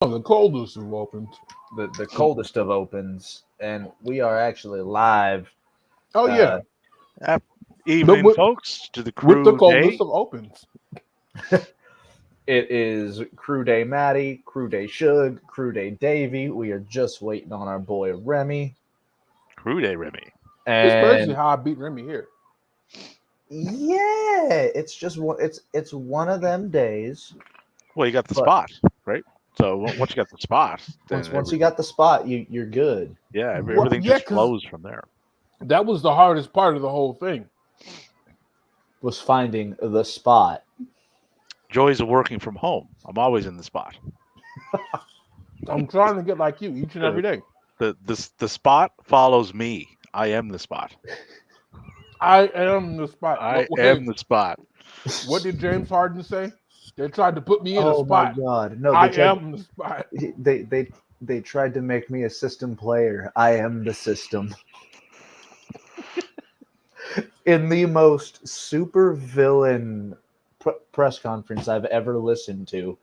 Oh, the coldest have opened. the coldest of opens, and we are actually live. Oh yeah, Uh, Ap- the, Evening, with, folks, to the with the crew coldest day. of opens. it is Crew Day Maddie, Crew Day Shug, Crew Day Davy. We are just waiting on our boy Remy, Crew day, Remy. It's crazy and how I beat Remy here. yeah, it's just one. It's one of them days. Well, you got the But spot, right? So once you got the spot, then once you got the spot, you're good. Well, everything yeah, just because flows from there. that was the hardest part of the whole thing. Was finding the spot. Joys of working from home. I'm always in the spot. I'm trying to get like you each and every day. The spot follows me. I am the spot. I am the spot. I Hey, am the spot. what did James Harden say? They tried to put me in a Oh my spot. god! No, I am the spot. they tried to make me a system player. I am the system. In the most super villain press conference I've ever listened to,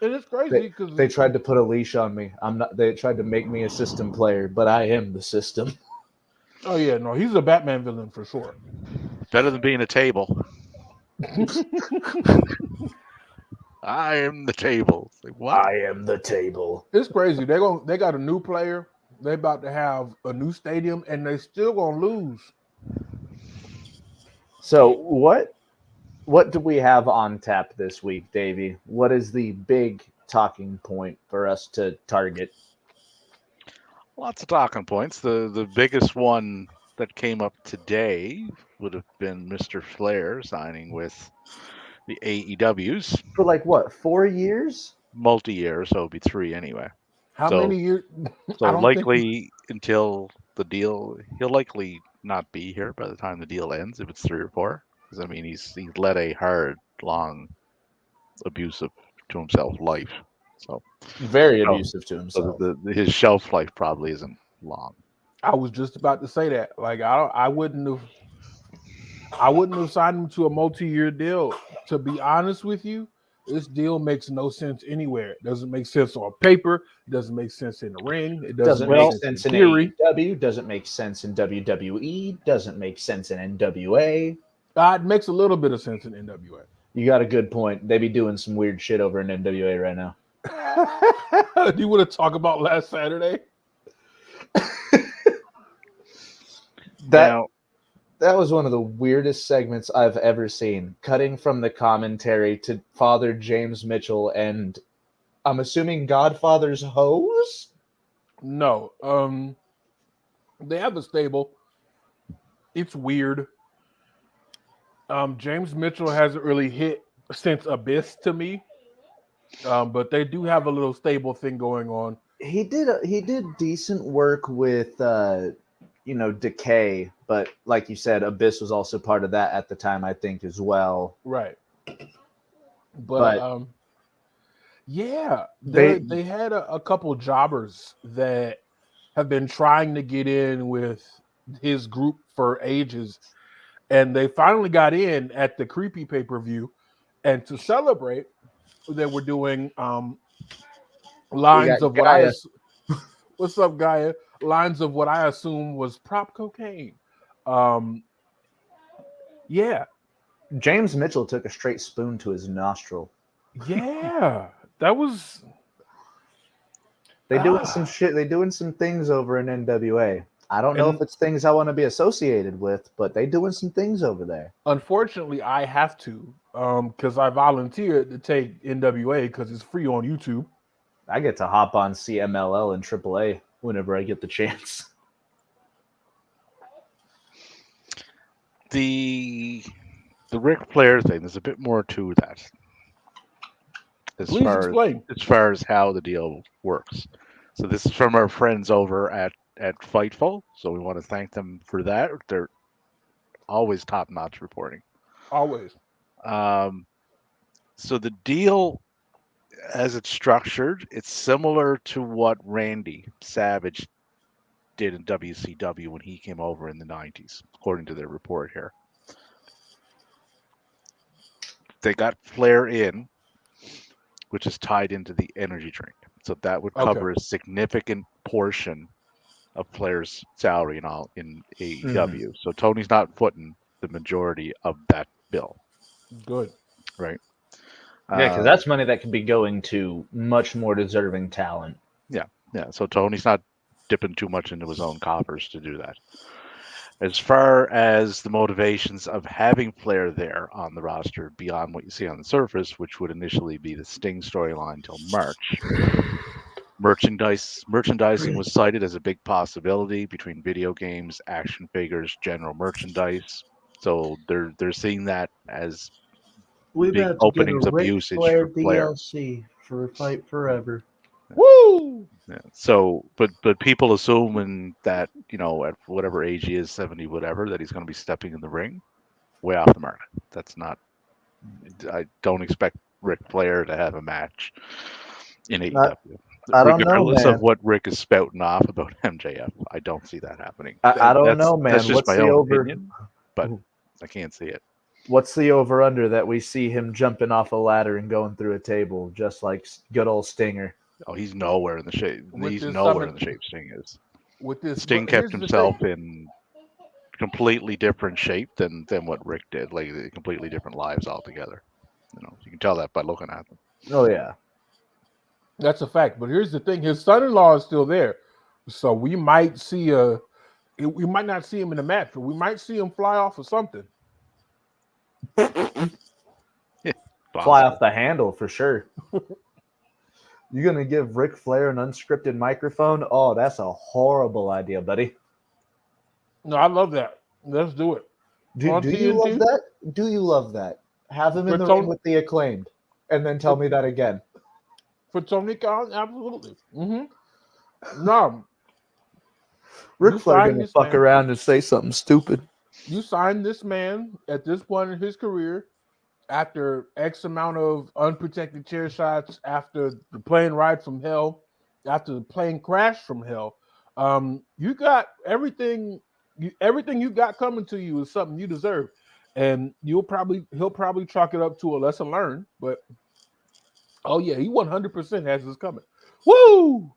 And it's crazy they because they tried to put a leash on me. I'm not. They tried to make me a system player, but I am the system. oh yeah, no, he's a Batman villain for sure. Better than being a table. I am the table. It's like, what? I am the table. It's crazy. They got a new player. They about to have a new stadium, and they still gonna lose. So what do we have on tap this week, Davey? What is the big talking point for us to target? Lots of talking points. The biggest one that came up today would have been Mr. Flair signing with the AEW's For like what, 4 years? multi-year, so it'll be three anyway. How So many years? so I don't think. likely until the deal, he'll likely not be here by the time the deal ends if it's 3 or 4. Because I mean, he's led a hard, long, abusive to himself life. So Very so, abusive to so himself. his shelf life probably isn't long. I was just about to say that. Like I wouldn't have. I wouldn't have signed him to a multi-year deal. To be honest with you, this deal makes no sense anywhere. It doesn't make sense on paper. It doesn't make sense in the ring. It doesn't Doesn't make make Well, sense in sense in theory. AEW, doesn't make sense in WWE, doesn't make sense in NWA. It makes a little bit of sense in NWA. You got a good point. They be doing some weird shit over in NWA right now. Do you want to talk about last Saturday? That now that was one of the weirdest segments I've ever seen. Cutting from the commentary to Father James Mitchell and I'm assuming Godfather's hose? No. They have a stable. It's weird. James Mitchell hasn't really hit since Abyss to me. But they do have a little stable thing going on. He did decent work with Decay, but like you said, Abyss was also part of that at the time, I think, as well. Right. But But yeah, they they had a couple jobbers that have been trying to get in with his group for ages, and they finally got in at the creepy pay-per-view. And to celebrate, they were doing we got lines of what Gaia. what's up, Gaia? Lines of what I assume was prop cocaine. Um, yeah, James Mitchell took a straight spoon to his nostril. yeah, that was They doing some ah. shit. They doing some things over in NWA. I don't know if And it's things I want to be associated with, but they doing some things over there. unfortunately, I have to because I volunteered to take NWA because it's free on YouTube. I get to hop on CMLL and AAA whenever I get the chance. the Ric Flair thing, there's a bit more to that Please explain. as far as how the deal works. So this is from our friends over at Fightful. So we want to thank them for that. They're always top notch reporting. Always. Um, so the deal, as it's structured, it's similar to what Randy Savage did in WCW when he came over in the 90s, according to their report here. They got Flair in which is tied into the energy drink. So that would Okay. cover a significant portion of players' salary and all in AEW. So Tony's not footing the majority of that bill, Good. right? Yeah, because that's money that could be going to much more deserving talent. Yeah. So Tony's not dipping too much into his own coffers to do that. As far as the motivations of having Flair there on the roster beyond what you see on the surface, which would initially be the Sting storyline until March, merchandising was cited as a big possibility between video games, action figures, general merchandise. So they're seeing that as We've big got to get a openings of Ric usage Flair for Flair. DLC for Fight Forever. Woo! Yeah. So, but people assuming that at whatever age he is, 70 whatever, that he's going to be stepping in the ring, way off the mark. That's not. I don't expect Ric Flair to have a match in AEW. I don't know, Regardless man. of what Rick is spouting off about MJF, I don't see that happening. I don't know, That's man. just What's my the own over? opinion, but I can't see it. What's the over under that we see him jumping off a ladder and going through a table, just like good old Stinger? Oh, he's nowhere in the shape. With He's this nowhere in summit- the shape Sting is. With this, Sting but here's kept the himself thing. in completely different shape than what Rick did, like completely different lives altogether. You can tell that by looking at them. Oh yeah. That's a fact. But here's the thing: his son-in-law is still there, so we might see we might not see him in the match, but we might see him fly off of something. Fly off the handle for sure. You're gonna give Ric Flair an unscripted microphone? Oh, that's a horrible idea, buddy. No, I love that. Let's do it. Do On you love TNT? that? Do you love that? Have him in For the Tony- ring with the Acclaimed, and then tell me that again. For Tony Khan, absolutely. No, Ric You Flair signed gonna this fuck man. around and say something stupid. you signed this man at this point in his career after X amount of unprotected chair shots, after the plane ride from hell, after the plane crash from hell. You got everything. Everything you got coming to you is something you deserve, and he'll probably chalk it up to a lesson learned. But oh yeah, he 100% has this coming. Woo!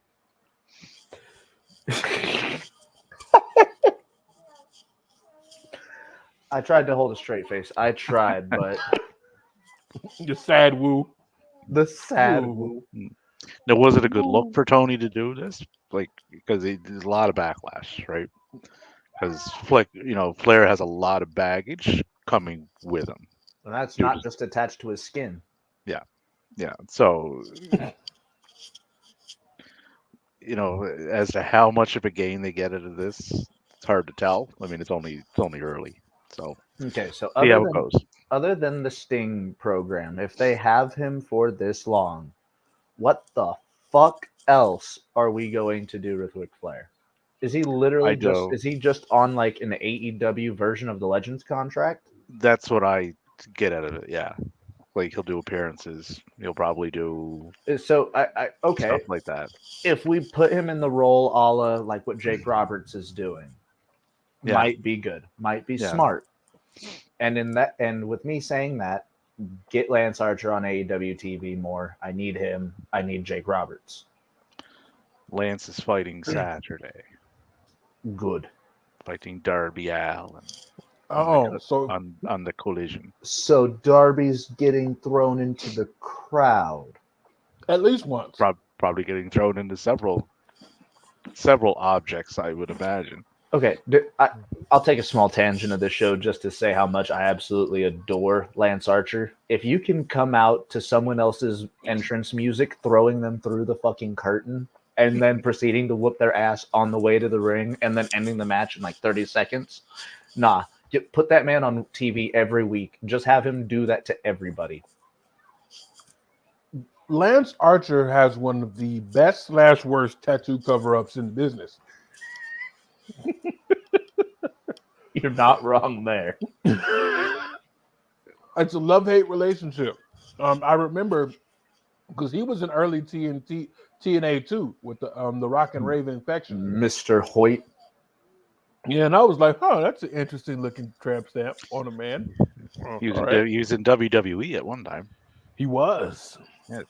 I tried to hold a straight face. I tried, but The sad woo. the sad. Woo. Now, was it a good look for Tony to do this? Like, because there's a lot of backlash, right? Because Flair has a lot of baggage coming with him. And that's Dude, not just attached to his skin. Yeah. So, as to how much of a gain they get out of this, it's hard to tell. I mean, it's only early, so Okay, so see how it goes. other than the Sting program, if they have him for this long, what the fuck else are we going to do with Ric Flair? Is he literally just on like an AEW version of the Legends contract? That's what I get out of it. Yeah, like he'll do appearances. He'll probably do So I okay. stuff like that. If we put him in the role a la like what Jake Roberts is doing, Yeah. might be good, might be Yeah. smart. And with me saying that, get Lance Archer on AEW TV more. I need him. I need Jake Roberts. Lance is fighting Saturday, Good. fighting Darby Allin Oh, so on the Collision. So Darby's getting thrown into the crowd. at least once. Probably getting thrown into several objects, I would imagine. Okay, I'll take a small tangent of this show just to say how much I absolutely adore Lance Archer. If you can come out to someone else's entrance music, throwing them through the fucking curtain, and then proceeding to whoop their ass on the way to the ring, and then ending the match in like 30 seconds, nah. Put that man on TV every week. Just have him do that to everybody. Lance Archer has one of the best / worst tattoo cover-ups in the business. You're not wrong there. It's a love-hate relationship. I remember because he was in early TNA too with the Rock and Rave Infection. Mr. Hoyt. Yeah, and I was like, "Oh, that's an interesting looking tramp stamp on a man." He was, All right. he was in WWE at one time. He was. Yes.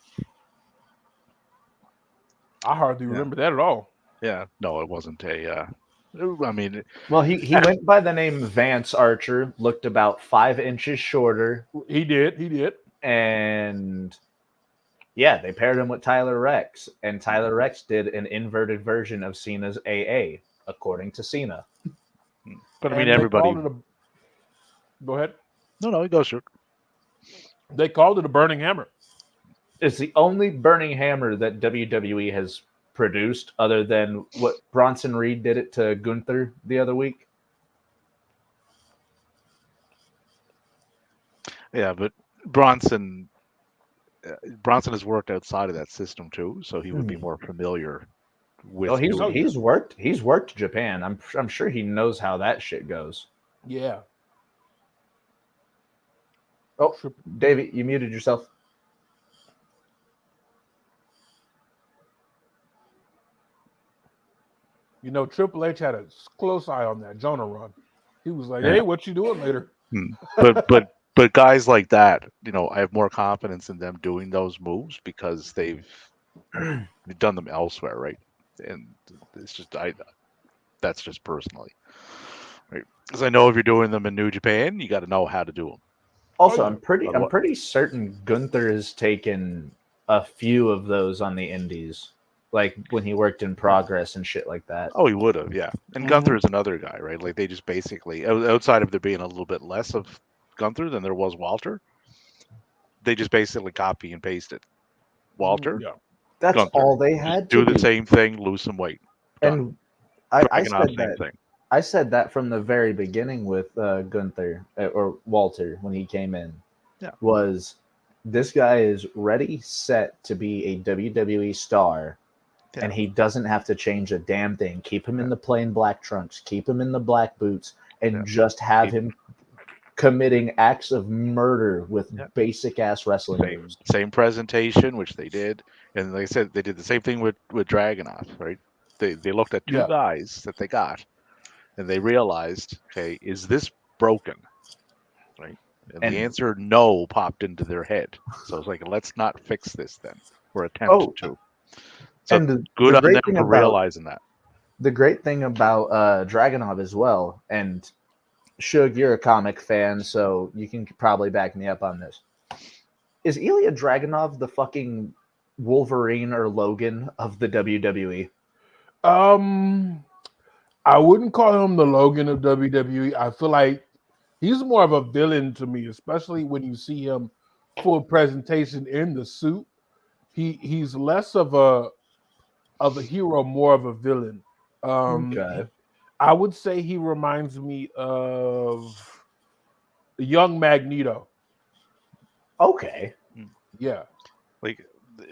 I hardly remember that at all. Yeah, no, it wasn't a. I mean, Well, he went by the name Vance Archer, looked about 5 inches shorter, He did. and yeah, they paired him with Tyler Rex, and Tyler Rex did an inverted version of Cena's AA, according to Cena. but I And mean, they everybody. called it Go ahead. No, it goes through. They called it a burning hammer. It's the only burning hammer that WWE has produced, other than what Bronson Reed did it to Gunther the other week. Yeah, but Bronson has worked outside of that system too, so he would be more familiar with. Oh, he's doing it. he's worked Japan. I'm sure he knows how that shit goes. Yeah. Oh, Davey, you muted yourself. You know, Triple H had a close eye on that Jonah run. He was like, "Hey, what you doing later?" But guys like that, I have more confidence in them doing those moves because they've done them elsewhere, right? And it's just that's just personally, right? Because I know if you're doing them in New Japan, you got to know how to do them. Also, yeah. I'm pretty certain Gunther has taken a few of those on the indies, like when he worked in Progress and shit like that. Oh, he would have, yeah. And Gunther is another guy, right? Like they just basically, outside of there being a little bit less of Gunther than there was Walter, they just basically copy and pasted Walter. Yeah. That's Gunther. all they Just had do to the same thing, lose some weight. And I Dragunov, said same that. thing. I said that from the very beginning with Gunther or Walter when he came in. Yeah. Was this guy is ready, set to be a WWE star, and he doesn't have to change a damn thing. Keep him in the plain black trunks, keep him in the black boots, and just have him committing acts of murder with basic ass wrestling moves. Same presentation, which they did, and like I said, they did the same thing with Dragunov, right? They looked at two guys that they got, and they realized, okay, is this broken, right? And the answer no popped into their head. So it's like, let's not fix this then, or attempt to. So and good on them for realizing that. The great thing about Dragunov as well, and Shug, you're a comic fan, so you can probably back me up on this. Is Ilya Dragunov the fucking Wolverine or Logan of the WWE? I wouldn't call him the Logan of WWE. I feel like he's more of a villain to me, especially when you see him full presentation in the suit. He's less of a hero, more of a villain. Okay. I would say he reminds me of young Magneto. Okay. Yeah. Like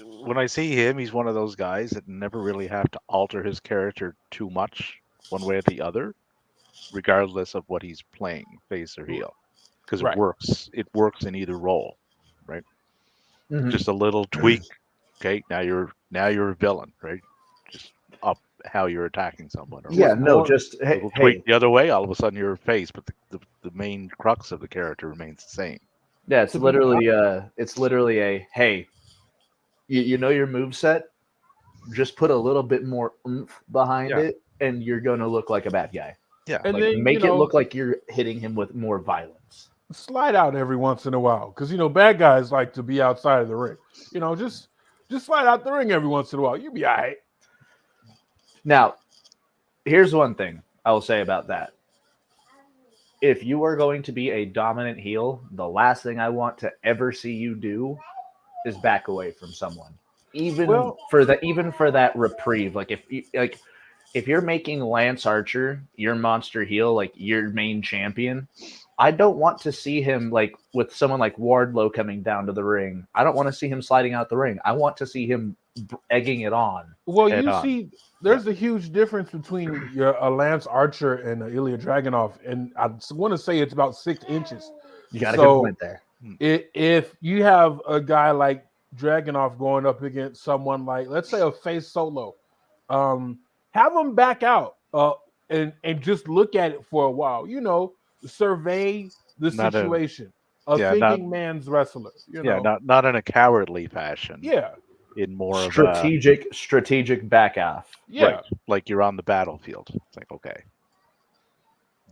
when I see him, he's one of those guys that never really have to alter his character too much one way or the other, regardless of what he's playing, face or heel, because it works. It works in either role, right? Mm-hmm. Just a little tweak. Okay, now you're a villain, right? Just up how you're attacking someone. Or just tweak the other way. All of a sudden you're a face, but the main crux of the character remains the same. Yeah, it's literally a hey, you know your moveset, just put a little bit more oomph behind it, and you're gonna look like a bad guy. Yeah, and like, then make it look like you're hitting him with more violence. Slide out every once in a while, because bad guys like to be outside of the ring. Just slide out the ring every once in a while. You'll be all right. Now, here's one thing I will say about that. If you are going to be a dominant heel, the last thing I want to ever see you do is back away from someone. Even for that reprieve. Like if you're making Lance Archer your monster heel, like your main champion, I don't want to see him like with someone like Wardlow coming down to the ring. I don't want to see him sliding out the ring. I want to see him egging it on. Well, see, there's a huge difference between a Lance Archer and a Ilya Dragunov, and I want to say it's about 6 inches. You got a good point there. If you have a guy like Dragunov going up against someone like, let's say, a face Solo, have him back out and just look at it for a while. Survey the situation. A thinking man's wrestler. Not in a cowardly fashion. Yeah. in more of a strategic back off. Yeah, right, like you're on the battlefield. It's like, okay,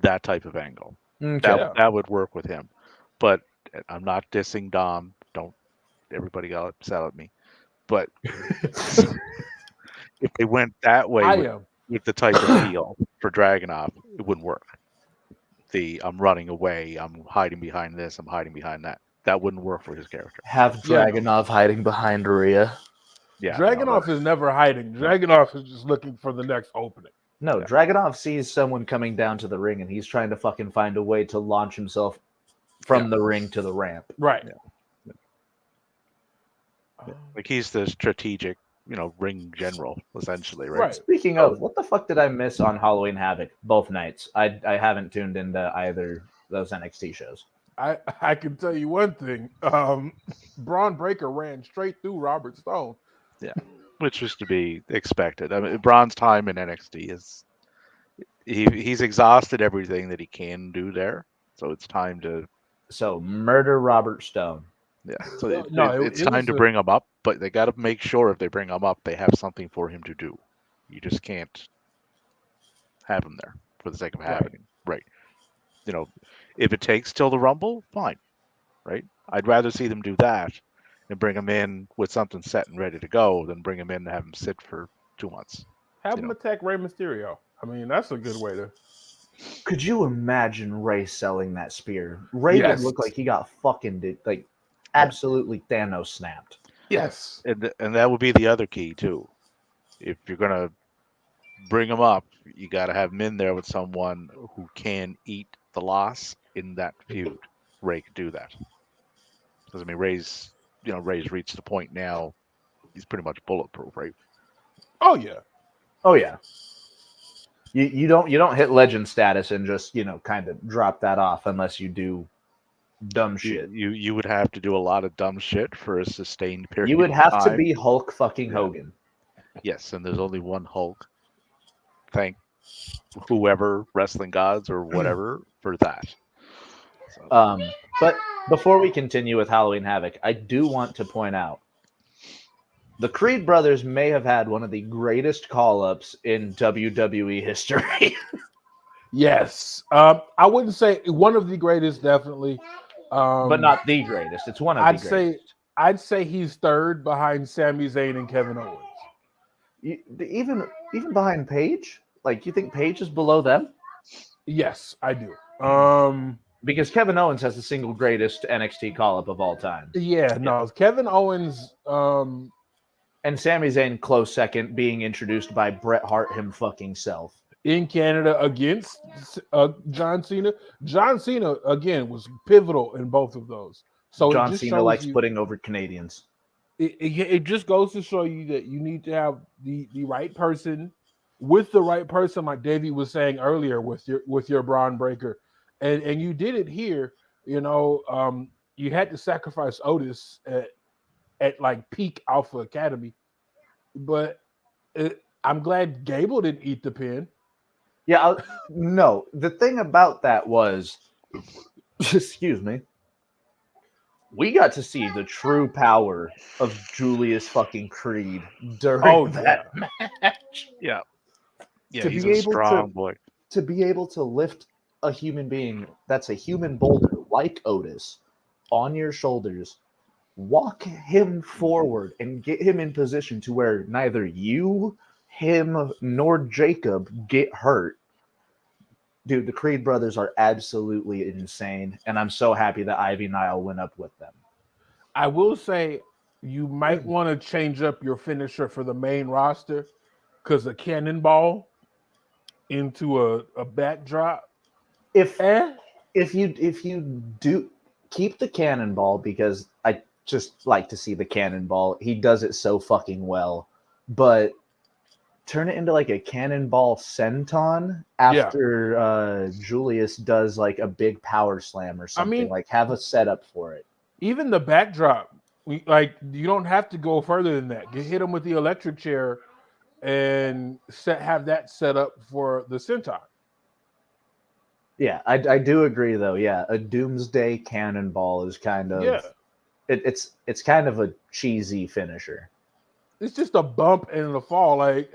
that type of angle. Okay. Yeah. That would work with him. But I'm not dissing Dom. Don't everybody got upset at me. But if they went that way I with, am. with the type of deal for Dragunov, it wouldn't work. I'm running away, I'm hiding behind this, I'm hiding behind that. That wouldn't work for his character. Have Yeah, no. Dragunov hiding behind Rhea. Yeah. Dragunov is never hiding. Dragunov is just looking for the next opening. No, Yeah. Dragunov sees someone coming down to the ring, and he's trying to fucking find a way to launch himself from the ring to the ramp. Right. Yeah. Like he's the strategic, ring general, essentially, right? Right. Speaking of, what the fuck did I miss on Halloween Havoc both nights? I haven't tuned into either those NXT shows. I can tell you one thing. Braun Breaker ran straight through Robert Stone. Which was to be expected. I mean, Braun's time in NXT is he's exhausted everything that he can do there, so it's time to So murder Robert Stone. So it's it time was to bring him up, but they got to make sure if they bring him up, they have something for him to do. You just can't have him there for the sake of having him, right? If it takes till the Rumble, fine, right? I'd rather see them do that and bring him in with something set and ready to go than bring him in and have him sit for 2 months. Have him attack Rey Mysterio. I mean, that's a good way to. Could you imagine Ray selling that spear? Ray would look like he got fucking absolutely Thanos snapped. Yes. And that would be the other key too. If you're gonna bring him up, you got to have him in there with someone who can eat the loss in that feud. Ray could do that. Because I mean, Ray's reached the point now. He's pretty much bulletproof, right? Oh yeah. Oh yeah. You don't hit legend status and just kind of drop that off unless you do dumb shit. You would have to do a lot of dumb shit for a sustained period. You would have of to time. be Hulk fucking Hogan. Yes, and there's only one Hulk. Thank whoever, wrestling gods or whatever, for that. So. But before we continue with Halloween Havoc, I do want to point out the Creed brothers may have had one of the greatest call-ups in WWE history. Yes. I wouldn't say one of the greatest, definitely. But not the greatest. It's one of the greatest. I'd say he's third behind Sami Zayn and Kevin Owens. Even behind Paige? Like, you think Paige is below them? Yes, I do. Because Kevin Owens has the single greatest NXT call-up of all time. Yeah, no. Kevin Owens and Sami Zayn close second, being introduced by Bret Hart him fucking self. In Canada against John Cena. John Cena, again, was pivotal in both of those. So John Cena likes putting over Canadians. It just goes to show you that you need to have the right person with the right person, like Davey was saying earlier, with your Braun Breaker. And you did it here. You had to sacrifice Otis at like peak Alpha Academy. But I'm glad Gable didn't eat the pin. Yeah, no. The thing about that was, excuse me, we got to see the true power of Julius fucking Creed during that match. Yeah, to he's be a able strong boy. To be able to lift a human being that's a human boulder like Otis on your shoulders, walk him forward and get him in position to where neither you, him, nor Jacob get hurt. Dude, the Creed brothers are absolutely insane, and I'm so happy that Ivy Nile went up with them. I will say you might want to change up your finisher for the main roster, because a cannonball into a backdrop. If you do keep the cannonball, because I just like to see the cannonball. He does it so fucking well, but turn it into like a cannonball senton after Julius does like a big power slam or something. I mean, like have a setup for it. Even the backdrop, you don't have to go further than that. Hit him with the electric chair and have that set up for the senton. Yeah, I do agree though. Yeah, a Doomsday Cannonball is kind of it's kind of a cheesy finisher. it's just a bump and a fall. Like,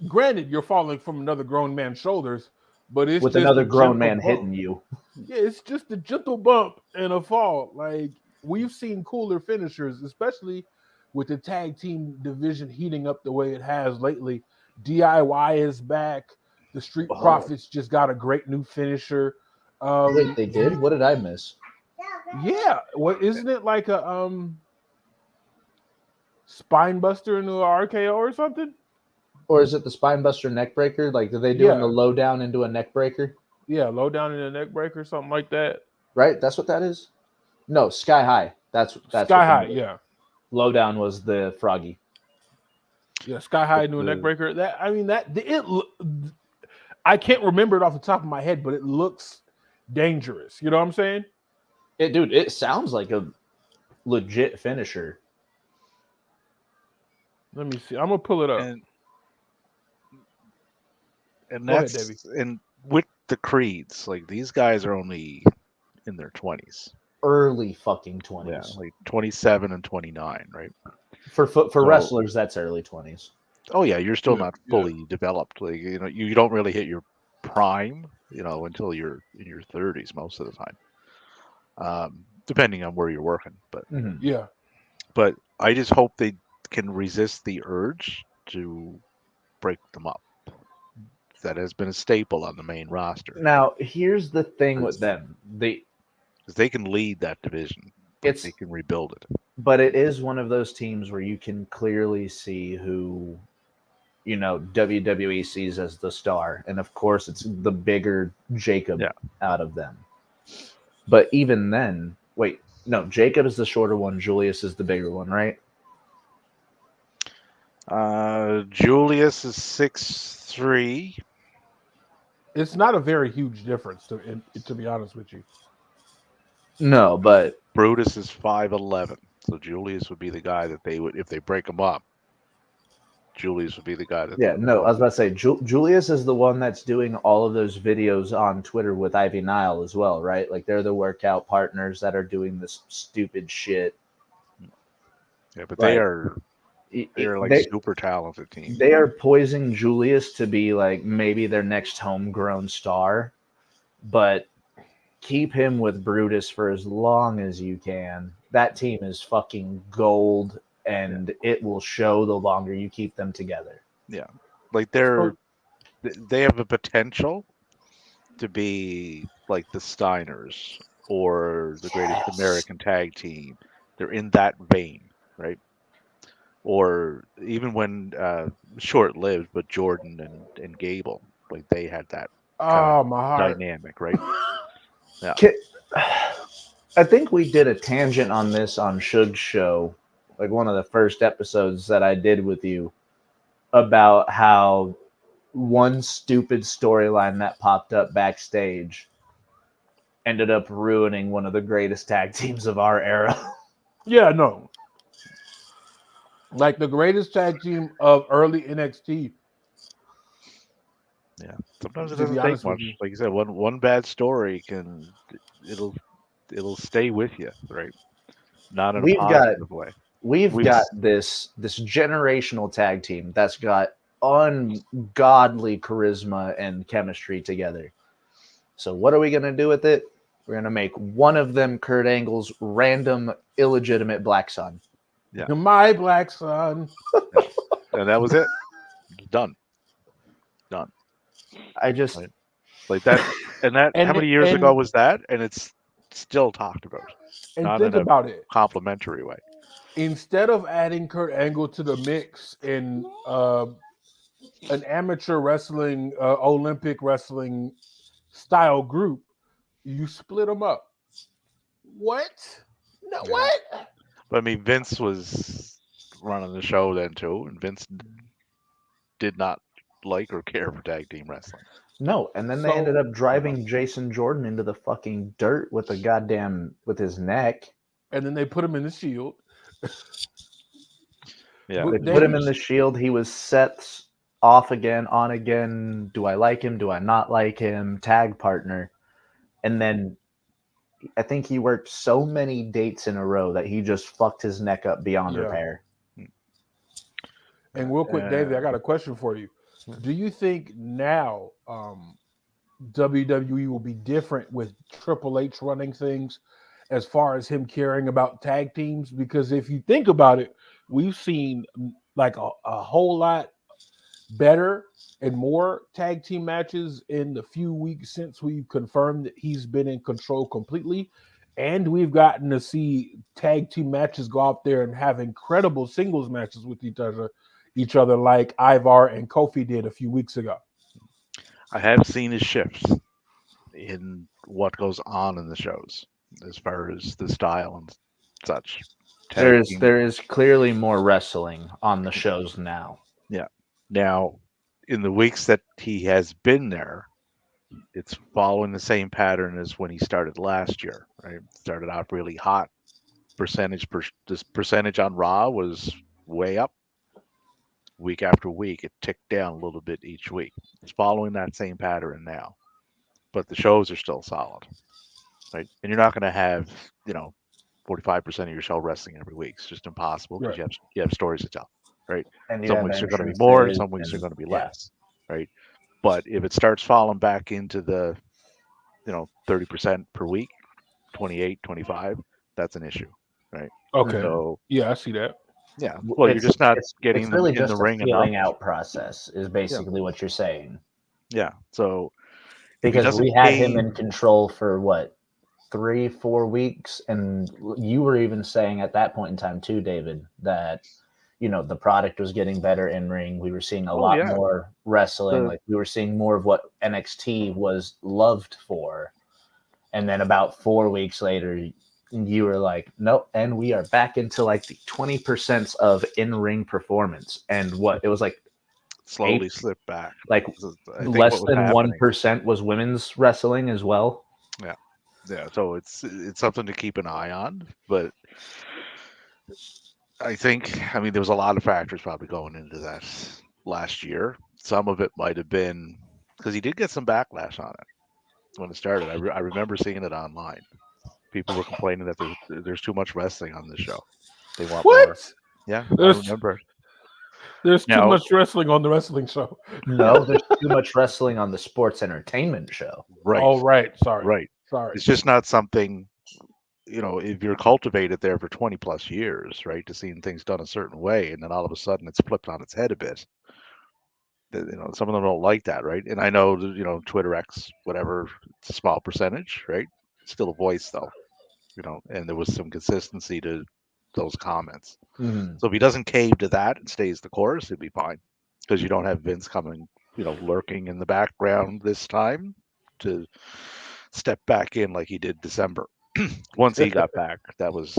granted, you're falling from another grown man's shoulders, but it's with just another a grown gentle man bump. hitting you. Yeah, it's just a gentle bump and a fall. Like, we've seen cooler finishers, especially with the tag team division heating up the way it has lately. DIY is back. The Street Oh. Profits just got a great new finisher. Wait, they did? What did I miss? Yeah, what isn't it like a spine buster into a RKO or something? Or is it the Spinebuster neck breaker? Like, did they do in the Yeah. lowdown into a neck breaker? Yeah, low down in the neck breaker, something like that. Right? That's what that is? No, Sky High. That's Sky what they High, did. yeah. Lowdown was the Froggy. Yeah, Sky High into a neck breaker. I can't remember it off the top of my head, but it looks dangerous. You know what I'm saying? It sounds like a legit finisher. Let me see. I'm gonna pull it up. And Go ahead, that's Davey. and with the Creeds, like these guys are only in their 20s. Early fucking 20s. Yeah, like 27 and 29, right? For wrestlers, that's early 20s. Oh yeah, you're still Yeah, not fully developed. Like, you know, you don't really hit your prime, you know, until you're in your 30s most of the time. Depending on where you're working, Mhm. Yeah. but I just hope they can resist the urge to break them up. That has been a staple on the main roster. Now, here's the thing with them. 'Cause they can lead that division. But they can rebuild it. But it is one of those teams where you can clearly see who, you know, WWE sees as the star. And of course, it's the bigger Jacob out of them. But even then, wait, no, Jacob is the shorter one. Julius is the bigger one, right? Julius is 6'3". It's not a very huge difference, to be honest with you. No, but Brutus is 5'11". So Julius would be the guy that they would, if they break him up, Julius would be the guy that. yeah, no, I was about to say Julius is the one that's doing all of those videos on Twitter with Ivy Nile as well, right? Like they're the workout partners that are doing this stupid shit. Yeah, but Right. they're like super talented team. They are poising Julius to be like maybe their next homegrown star, but keep him with Brutus for as long as you can. That team is fucking gold, and it will show the longer you keep them together. Yeah, like they have a potential to be like the Steiners or the Greatest American Tag Team. They're in that vein, right? Or even when short-lived, but Jordan and Gable, like they had that Oh, my heart. dynamic, right? Yeah. I think we did a tangent on this on Suge's show, like one of the first episodes that I did with you, about how one stupid storyline that popped up backstage ended up ruining one of the greatest tag teams of our era. Yeah, no. Like the greatest tag team of early NXT. Yeah, sometimes it To be doesn't take honest with much. you. Like you said, one bad story it'll stay with you, right? Not in a positive way. We've got this generational tag team that's got ungodly charisma and chemistry together. So what are we going to do with it? We're going to make one of them Kurt Angle's random illegitimate black son. Yeah. My black son. And that was it. Done. I just like that. And that how many years ago was that? And it's still talked about. And not think in a about it. complimentary way. Instead of adding Kurt Angle to the mix in an amateur wrestling, Olympic wrestling style group, you split them up. What? No, Yeah. what? But I mean, Vince was running the show then too, and Vince did not like or care for tag team wrestling. no, and then they ended up driving Jason Jordan into the fucking dirt with his neck. And then they put him in the Shield. Yeah, They put him in the Shield. He was Seth's off again, on again. Do I like him? Do I not like him? Tag partner. And then I think he worked so many dates in a row that he just fucked his neck up beyond repair. And real quick, David, I got a question for you. Do you think now WWE will be different with Triple H running things as far as him caring about tag teams? Because if you think about it, we've seen like a whole lot better and more tag team matches in the few weeks since we've confirmed that he's been in control completely. And we've gotten to see tag team matches go out there and have incredible singles matches with each other like Ivar and Kofi did a few weeks ago. I have seen his shifts in what goes on in the shows as far as the style and such. Tag team- There is clearly more wrestling on the shows now. Now, in the weeks that he has been there, it's following the same pattern as when he started last year. Right, started out really hot. This percentage on Raw was way up. Week after week, it ticked down a little bit each week. It's following that same pattern now, but the shows are still solid, right? And you're not going to have 45% of your show wrestling every week. It's just impossible because Right. you have stories to tell, right? And you Some have weeks are going to be more, and entrances some weeks are and- going to be yeah. less, right? But if it starts falling back into the 30% per week, 28, 25, that's an issue. Okay. So Yeah, I see that. yeah, well, you're just not getting it's them really in just the ring a feeling enough. out process is basically what you're saying. Yeah, so if he Because doesn't we had him cave- in control for what, 3-4 weeks, and you were even saying at that point in time too, David, that the product was getting better in ring. We were seeing a lot yeah. more wrestling. The- Like we were seeing more of what NXT was loved for. And then about 4 weeks later, you were like, nope, and we are back into like the 20% of in-ring performance. And what it was like slowly 8 slip back. like I think less what was than happening- 1% was women's wrestling as well. Yeah, so it's something to keep an eye on, but I mean there was a lot of factors probably going into that last year. Some of it might have been because he did get some backlash on it when it started. I remember seeing it online. People were complaining that there's too much wrestling on this show. They want more. What? Yeah, There's- I remember. There's too Now- much wrestling on the wrestling show. No, there's too much wrestling on the sports entertainment show. Right. Oh, right. Sorry. Right. Sorry. It's just not something, if you're cultivated there for 20 plus years, right, to seeing things done a certain way, and then all of a sudden it's flipped on its head a bit. Some of them don't like that, right? And I know, Twitter X, whatever, it's a small percentage, right? It's still a voice, though, and there was some consistency to those comments. Mhm. So if he doesn't cave to that and stays the course, he'd be fine because you don't have Vince coming, lurking in the background this time to step back in like he did December. Once he got back, that was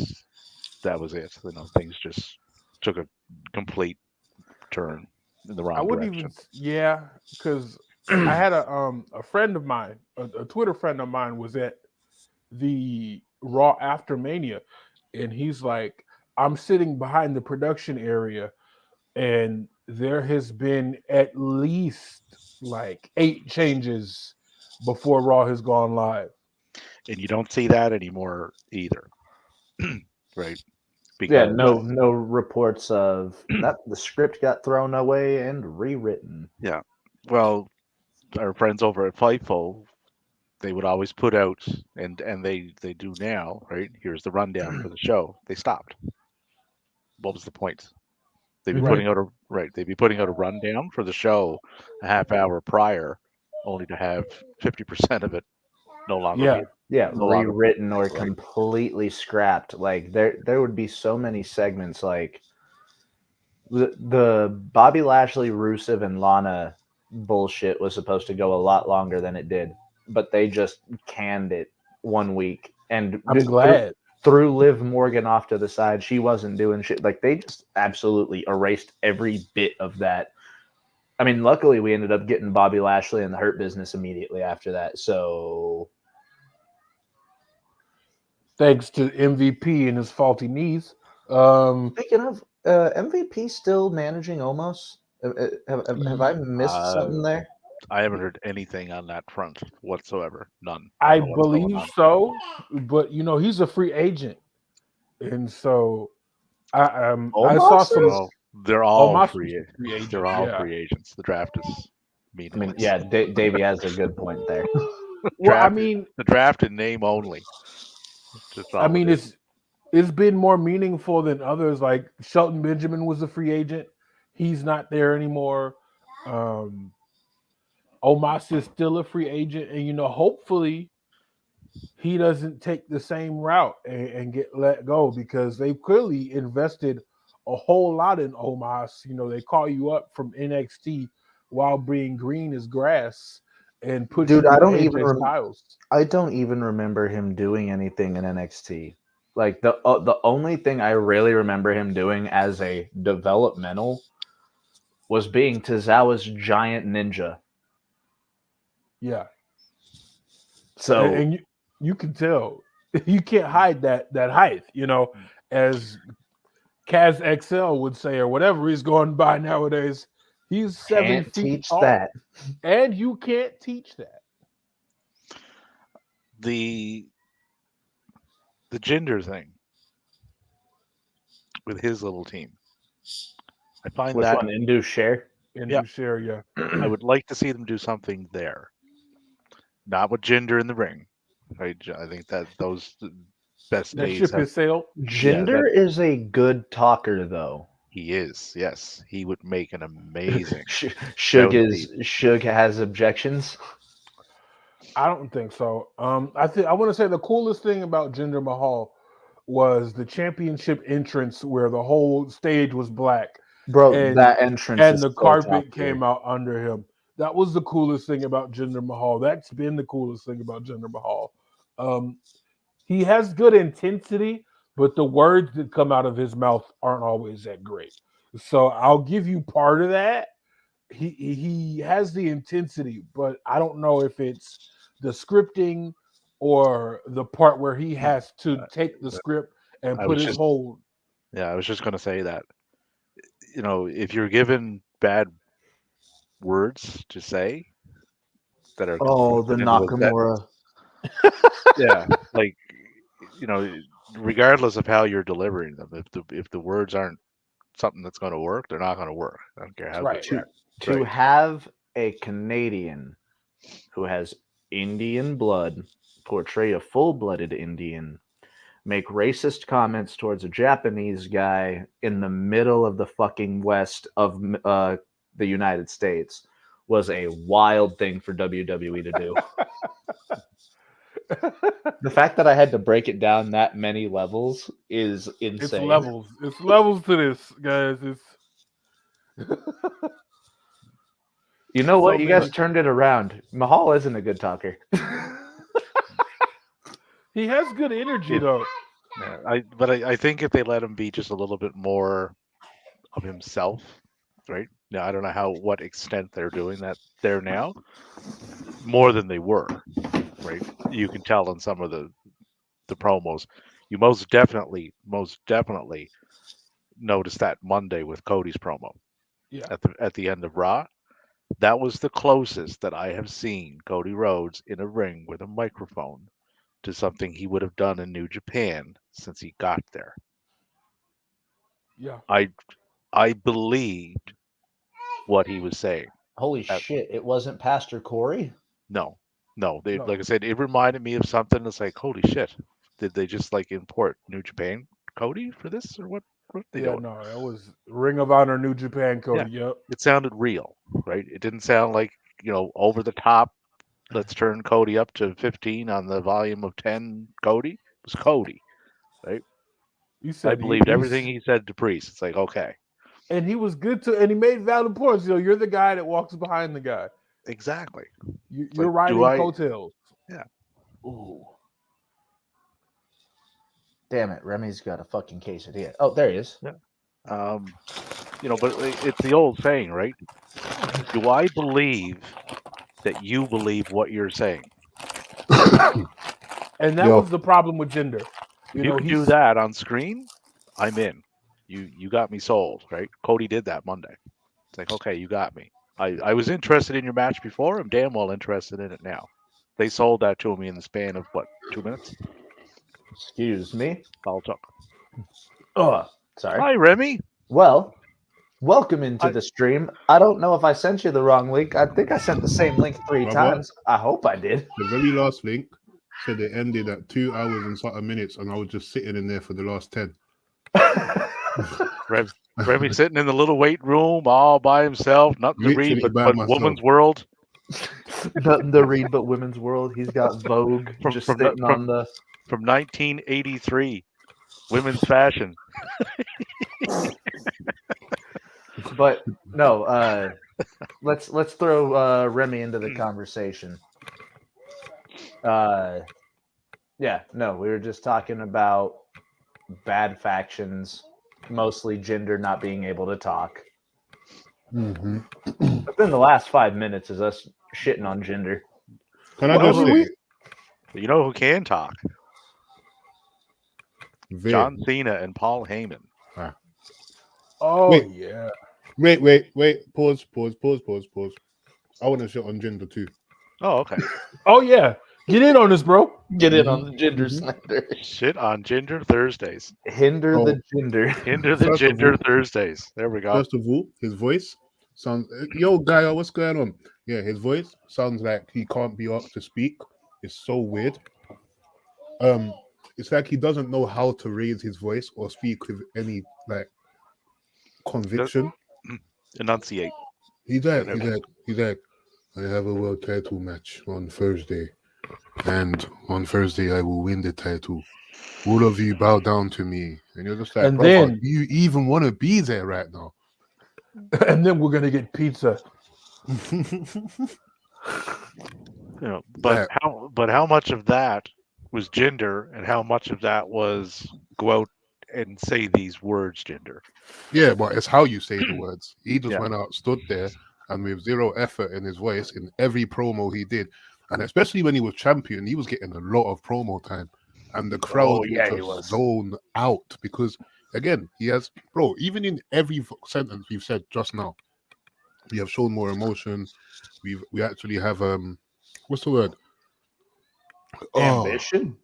it. Things just took a complete turn in the wrong I wouldn't direction. because I had a friend of mine, a Twitter friend of mine, was at the Raw after Mania, and he's like, I'm sitting behind the production area, and there has been at least like 8 changes before Raw has gone live. And you don't see that anymore either, right? Yeah, no reports of that the script got thrown away and rewritten. Well, our friends over at Fightful, they would always put out, and they do now, right? Here's the rundown for the show. They stopped. What was the point? They'd be Right. putting out a rundown for the show a half hour prior, only to have 50% of it no longer. Yeah. Yeah, No longer- rewritten or right. completely scrapped. Like there would be so many segments like the Bobby Lashley, Rusev, and Lana bullshit was supposed to go a lot longer than it did, but they just canned it 1 week. And I'm glad. threw Liv Morgan off to the side. She wasn't doing shit. Like they just absolutely erased every bit of that. I mean, luckily we ended up getting Bobby Lashley in the Hurt Business immediately after that. So Thanks to MVP and his faulty knees. speaking of MVP, still managing almost. Have I missed something there? I haven't heard anything on that front whatsoever. None. I don't know what's going believe on. so, but he's a free agent, and so I saw Almost some. Well, They're all Omos free. was a free agent. They're all Yeah. free agents. The draft is I mean, meaningless. yeah, Davey has a good point there. Well, I Draft- mean, the draft in name only. Just all it is. it's been more meaningful than others. Like Shelton Benjamin was a free agent. He's not there anymore. Omos is still a free agent, and hopefully he doesn't take the same route and get let go because they've clearly invested a whole lot in Omos. They call you up from NXT while being green as grass and put Dude, you I with don't AJ even Styles. I don't even remember him doing anything in NXT. Like the only thing I really remember him doing as a developmental was being Tozawa's giant ninja. Yeah. So And you can tell you can't hide that height, as Kaz XL would say, or whatever he's going by nowadays. He's 7 can't feet teach tall, that. and you can't teach that. The gender thing with his little team. I find Which that one? Indu share? And Yeah. you share, yeah. I would like to see them do something there. Not with gender in the ring. I think that those best That days ship have, has sailed. Jinder is a good talker, though. he is. Yes, he would make an amazing. Suge has objections. I don't think so. I want to say the coolest thing about Jinder Mahal was the championship entrance where the whole stage was black Bro, and that entrance and is the so carpet top came tier. out under him. That was the coolest thing about Jinder Mahal. That's been the coolest thing about Jinder Mahal. He has good intensity, but the words that come out of his mouth aren't always that great. So I'll give you part of that. He has the intensity, but I don't know if it's the scripting or the part where he has to take the script and I put was his just- whole. Yeah, I was just going to say that. If you're given bad words to say that are Oh, the conflicted with that- Nakamura. yeah, like regardless of how you're delivering them, if the words aren't something that's going to work, they're not going to work. I don't care how Right, good. right. To have a Canadian who has Indian blood portray a full-blooded Indian, make racist comments towards a Japanese guy in the middle of the fucking west of the United States was a wild thing for WWE to do. The fact that I had to break it down that many levels is insane. It's levels. It's levels to this, guys. It's You know what? So You guys many- turned it around. Mahal isn't a good talker. he has good energy though. Yeah, I think if they let him be just a little bit more of himself, right? Now I don't know what extent they're doing that there now, more than they were, right? You can tell in some of the promos. You most definitely noticed that Monday with Cody's promo. Yeah. At the end of Raw. That was the closest that I have seen Cody Rhodes in a ring with a microphone to something he would have done in New Japan since he got there. Yeah. I believed what he was saying. Holy shit! It wasn't Pastor Corey. No. No. Like I said, it reminded me of something that's like, holy shit. Did they just like import New Japan Cody for this or what they Yeah, doing? no, that was Ring of Honor New Japan Cody. Yep. It sounded real, right? It didn't sound like, over the top. Let's turn Cody up to 15 on the volume of 10 Cody. It was Cody. You I said believed everything he said to Priest. It's like, okay. and he was good and he made valid points. You're the guy that walks behind the guy. Exactly. You're like, riding coattails. Ooh. Damn it, Remy's got a fucking quesadilla. Oh, there he is. But it's the old saying, right? Do I believe that you believe what you're saying? And that was the problem with Jinder. If you can do that on screen, I'm in. You got me sold, right? Cody did that Monday. It's like, okay, you got me. I was interested in your match before. I'm damn well interested in it now. They sold that to me in the span of 2 minutes? Excuse me. I'll talk. Oh, sorry. Hi, Remy. Well, Welcome into the stream. I don't know if I sent you the wrong link. I think I sent the same link 3 Brother? times. I hope I did. The very last link said it ended at 2 hours and something minutes, and I was just sitting in there for the last 10. Remy sitting in the little weight room all by himself, nothing to read Literally by but myself. Woman's World. Nothing to read but Women's World. He's got Vogue just sitting on the. From 1983, women's fashion. But no, let's throw Remy into the conversation. Yeah, no, we were just talking about bad factions, mostly gender not being able to talk. Mm-hmm. But then the last 5 minutes is us shitting on gender. Can I just say, You know who can talk? Viv, John Cena and Paul Heyman. Oh Wait. yeah. wait, pause. I want to shit on gender too. Oh, okay. Oh yeah. Get in on this, bro. Get in on the gender slander. Shit on Gender Thursdays. Hinder the gender. Hinder the First of Gender all- Thursdays. There we go. First of all, his voice sounds. Yo, Gaia, what's going on? Yeah, his voice sounds like he can't be asked to speak. It's so weird. It's like he doesn't know how to raise his voice or speak with any like conviction. Enunciate. He's like, I have a world title match on Thursday, and on Thursday I will win the title. All of you bow down to me, and you're just like, And brother, then- do you even want to be there right now? And then we're gonna get pizza. You know, but Yeah. how much of that was gender and how much of that was go out and say these words gender? Yeah, but it's how you say the words. He just Yeah. went out, stood there, and with zero effort in his voice in every promo he did, and especially when he was champion, he was getting a lot of promo time, and the crowd yeah, he was was. zoned out because again, he has, bro. Even in every sentence we've said just now, we have shown more emotion. We actually have what's the word? Ambition.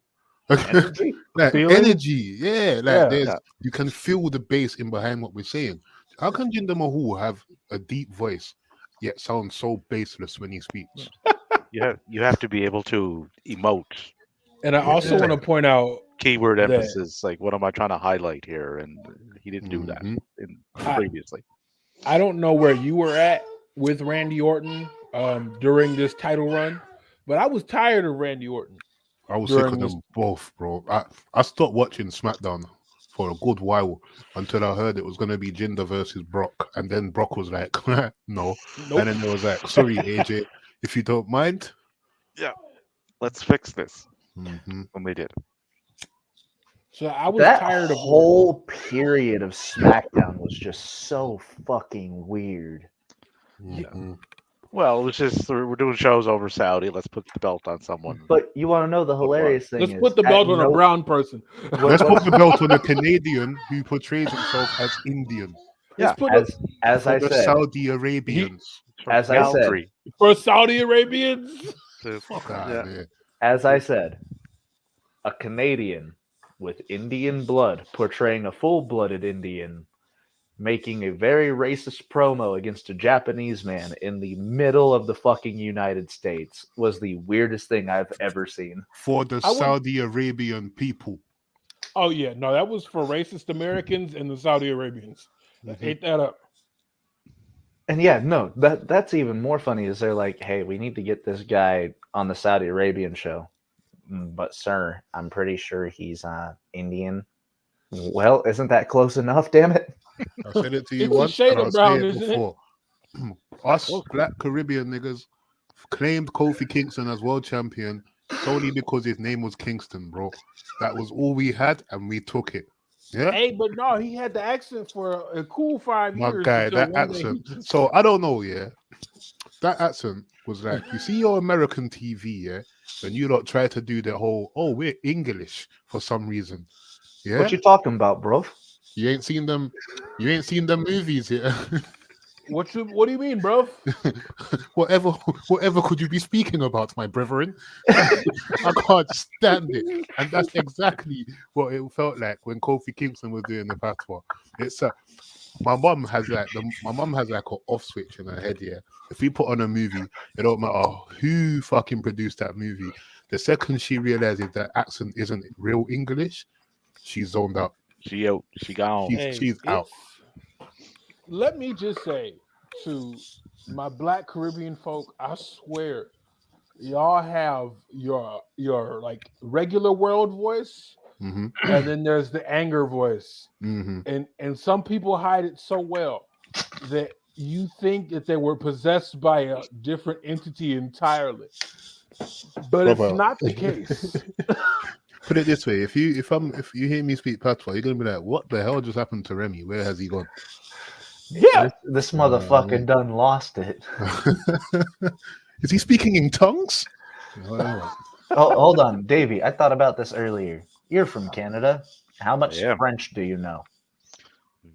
Like Feeling? energy, yeah. Like Yeah. there's Yeah. you can feel the bass in behind what we're saying. How can Jinder Mahal have a deep voice yet sound so baseless when he speaks? You have to be able to emote. And I also want to point out Keyword That- emphasis, like what am I trying to highlight here? And he didn't do that Mhm. previously. I don't know where you were at with Randy Orton during this title run, but I was tired of Randy Orton. I was sick During of this- them both, bro. I stopped watching SmackDown for a good while until I heard it was gonna be Jinder versus Brock, and then Brock was like, no, Nope. and then it was like, sorry, AJ, if you don't mind. Let's fix this. Mhm. And they did. So I was That tired of whole period of SmackDown was just so fucking weird. Mhm. Well, it was just we're doing shows over Saudi. Let's put the belt on someone. But you want to know the hilarious thing? Let's is put the at belt on a no- brown person. Let's put the belt on a Canadian who portrays himself as Indian. Let's put as I For the said, Saudi Arabians. From as I said, Calgary for Saudi Arabians. to- Fuck out yeah. of here. as I said, a Canadian with Indian blood portraying a full-blooded Indian, making a very racist promo against a Japanese man in the middle of the fucking United States was the weirdest thing I've ever seen. For the I would- Saudi Arabian people. Oh yeah, no, that was for racist Americans and the Saudi Arabians. Ate that up. And yeah, no, that's even more funny. Is they're like, hey, we need to get this guy on the Saudi Arabian show, but sir, I'm pretty sure he's Indian. Well, isn't that close enough? Damn it! I said it to you It's a once, shade and of I'll brown, say it isn't it? before. Us Black Caribbean niggas claimed Kofi Kingston as world champion solely because his name was Kingston, bro. That was all we had, and we took it. Yeah, Hey, but no, he had the accent for a cool 5 my years. guy, until that one day accent. he just- So I don't know, yeah. That accent was like, you see your American TV, yeah, and you lot try to do the whole, oh, we're English for some reason. Yeah, What you talking about, bro? you ain't seen them. You ain't seen them movies, yeah. What do you mean, bro? whatever could you be speaking about, my brethren? I can't stand it. And that's exactly what it felt like when Kofi Kingston was doing the patois. It's my mom has like my mom has like an off switch in her head. Yeah, if we put on a movie, it don't matter who fucking produced that movie. The second she realizes that accent isn't real English, she's zoned out. She out. She gone. She's out. Let me just say to my Black Caribbean folk, I swear, y'all have your like regular world voice, Mm-hmm. and then there's the anger voice, Mm-hmm. and some people hide it so well that you think that they were possessed by a different entity entirely, but Brother. it's not the case. Put it this way: if you hear me speak patois, you're gonna be like, "What the hell just happened to Remy? Where has he gone?" Yeah, This motherfucker done lost it. Is he speaking in tongues? Oh, hold on, Davey. I thought about this earlier. You're from Canada. How much Yeah. French do you know?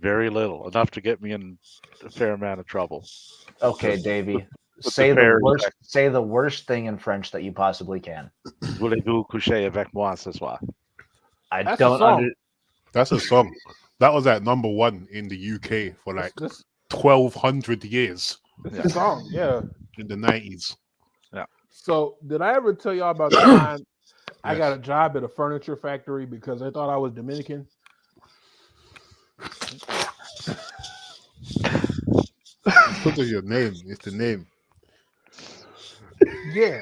Very little, enough to get me in a fair amount of trouble. Okay, Davey. the Say the fair worst. effect. Say the worst thing in French that you possibly can. Voulez-vous coucher avec moi ce soir? I That's a don't song. under. That's a song. That was at number 1 in the UK for like this 1,200 years is the song. Yeah. in the 90s. So did I ever tell y'all about the time I Yes. got a job at a furniture factory because they thought I was Dominican? Because of your name. It's the name. Yeah.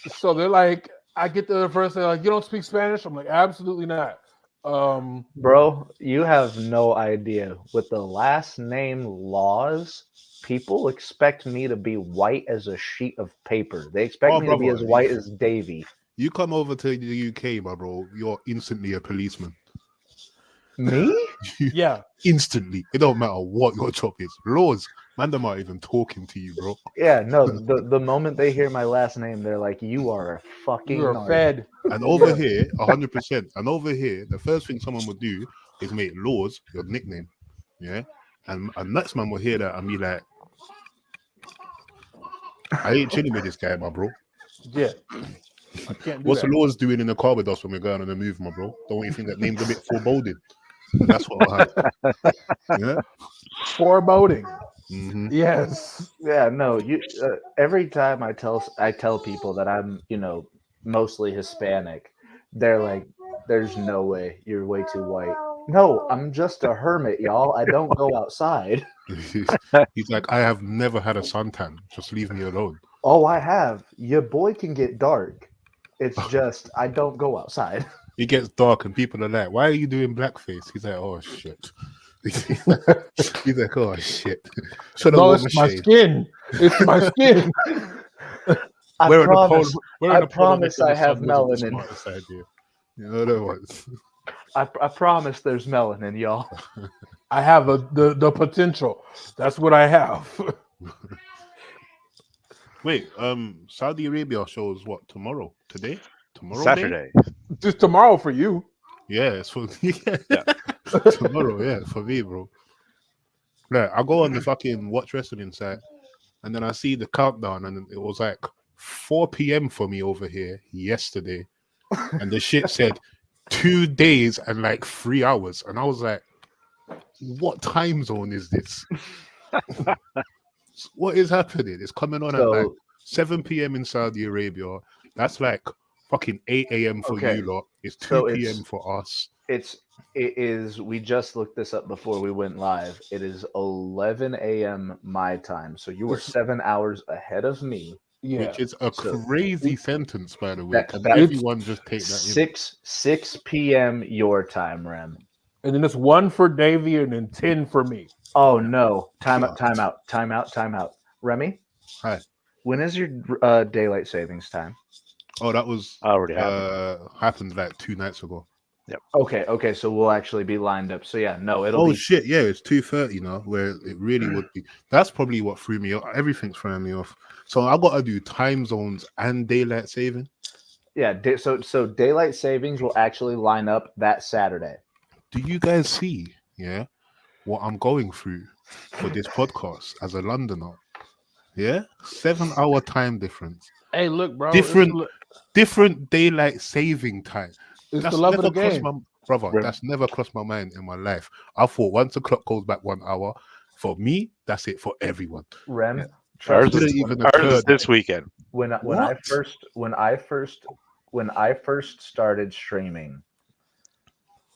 So they're like, I get there the first day, like, you don't speak Spanish? I'm like, absolutely not. Bro, you have no idea. With the last name Laws, people expect me to be white as a sheet of paper. They expect Oh, me to be brother, as white as Davy. You come over to the UK, my bro, you're instantly a policeman. Me? Yeah. Instantly. It don't matter what your job is. Laws, man, them aren't even talking to you, bro. Yeah, no. The moment they hear my last name, they're like, "You are a fucking." You're narc." fed. And over here, 100%. And over here, the first thing someone would do is make Laws your nickname. Yeah. And next man will hear that and be like, I ain't chilling with this guy, my bro. Yeah. I can't do What's that. the Laws doing in the car with us when we're going on a move, my bro? Don't you think that name's a bit foreboding? That's what I had. Yeah. Foreboding. Mm-hmm. Yes. Yeah, no. You. Every time I tell people that I'm, mostly Hispanic, they're like, "There's no way. You're way too white." No, I'm just a hermit, y'all. I don't go outside. He's like, I have never had a suntan. Just leave me alone. Oh, I have. Your boy can get dark. It's just I don't go outside. It gets dark and people are like, why are you doing blackface? He's like, oh shit. He's like, oh shit. Should have No, worn it's my my shade. skin. It's my skin. I Wearing a promise. polo- wearing I a polo promise neck in I the have sun wasn't the melanin. smartest idea. You know that was. I promise there's melanin, y'all. I have the potential. That's what I have. Wait, Saudi Arabia shows what tomorrow? Today? Tomorrow? Day? Saturday. Just tomorrow for you. Yeah, it's for tomorrow. Yeah, for me, bro. Like, I go on the fucking watch wrestling site, and then I see the countdown, and it was like 4 p.m. for me over here yesterday, and the shit said 2 days and like 3 hours, and I was like, "What time zone is this? What is happening? It's coming on at like 7 p.m. in Saudi Arabia. That's like fucking 8 a.m. for Okay. you lot. It's 2 So p.m. it's- for us." It is. We just looked this up before we went live. It is 11 a.m. my time. So you were 7 hours ahead of me. Yeah. Which is a So- crazy sentence, by the way. That- Can that- everyone just take that in? 6 p.m. your time, Rem. And then it's 1 for Davey and then 10 for me. Oh no! Time out. Remy, Hi. when is your daylight savings time? Oh, that was Already happened. happened like 2 nights ago. Okay. So we'll actually be lined up. So yeah, no, it'll Oh be shit, yeah, it's 2:30 now, where it really would be. That's probably what threw me off. Everything's throwing me off. So I gotta do time zones and daylight saving. yeah. So daylight savings will actually line up that Saturday. Do you guys see, yeah, what I'm going through for this podcast as a Londoner? Yeah, 7-hour time difference. Hey, look, bro. Different daylight saving time. It's That's the love of the never crossed game. brother, Rem- that's never crossed my mind in my life. I thought once the clock goes back 1 hour, for me, that's it for everyone. Rem, Yeah. trust Ours me, didn't even Ours occur. is this weekend. when I What? when I first started streaming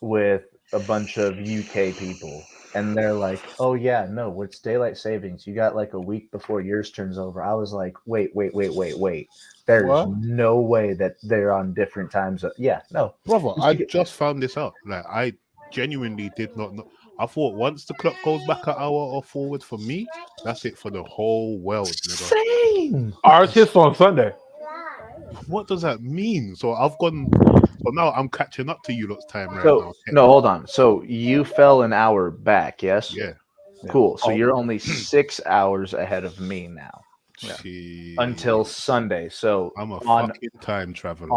with a bunch of UK people, and they're like, "Oh yeah, no, it's daylight savings. You got like a week before yours turns over." I was like, "Wait. There's What? no way that they're on different times." Yeah, no. Brother, Just I to get- just found this out. Like, I genuinely did not know. I thought once the clock goes back an hour or forward for me, that's it for the whole world. Nigga. Same. Ours hits on Sunday. What does that mean? So I've gone. So now I'm catching up to you lot's time right So now. no, hold on. So you fell an hour back, yes? Yeah. Cool. So Oh. you're only 6 hours ahead of me now Jeez. until Sunday. So I'm a on fucking time traveler.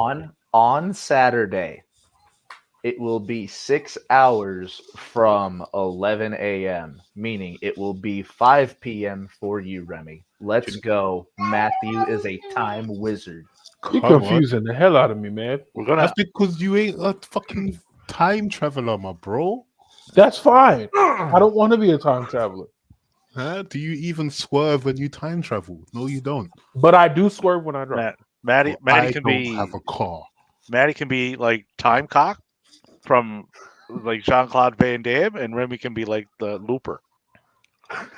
on Saturday, it will be 6 hours from 11 a.m., meaning it will be 5 p.m. for you, Remy. Let's go. Matthew is a time wizard. You're Come on. confusing the hell out of me, man. We're gonna That's because you ain't a fucking time traveler, my bro. That's fine. I don't want to be a time traveler, Huh? Do you even swerve when you time travel? No, you don't. but I do swerve when I drive. Maddie I can don't be have a car. Maddie can be like time cock from like Jean-Claude Van Damme, and Remy can be like the looper.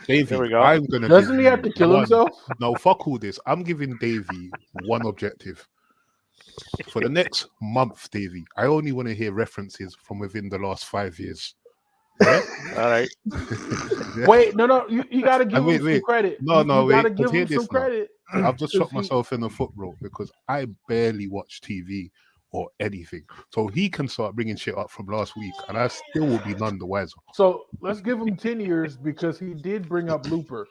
Davey, There we go. I'm gonna. Doesn't give he have you to kill one- himself? No, fuck all this. I'm giving Davey one objective. For the next month, Davey, I only want to hear references from within the last 5 years. Yeah? All right. Yeah? Wait, no, you gotta give wait, him some wait. credit. No, you no, gotta wait, give hear him some this now. credit. I've just 'Cause shot he- myself in the foot, bro, because I barely watch TV or anything. So he can start bringing shit up from last week, and I still will be none the wiser. So let's give him 10 years because he did bring up Looper,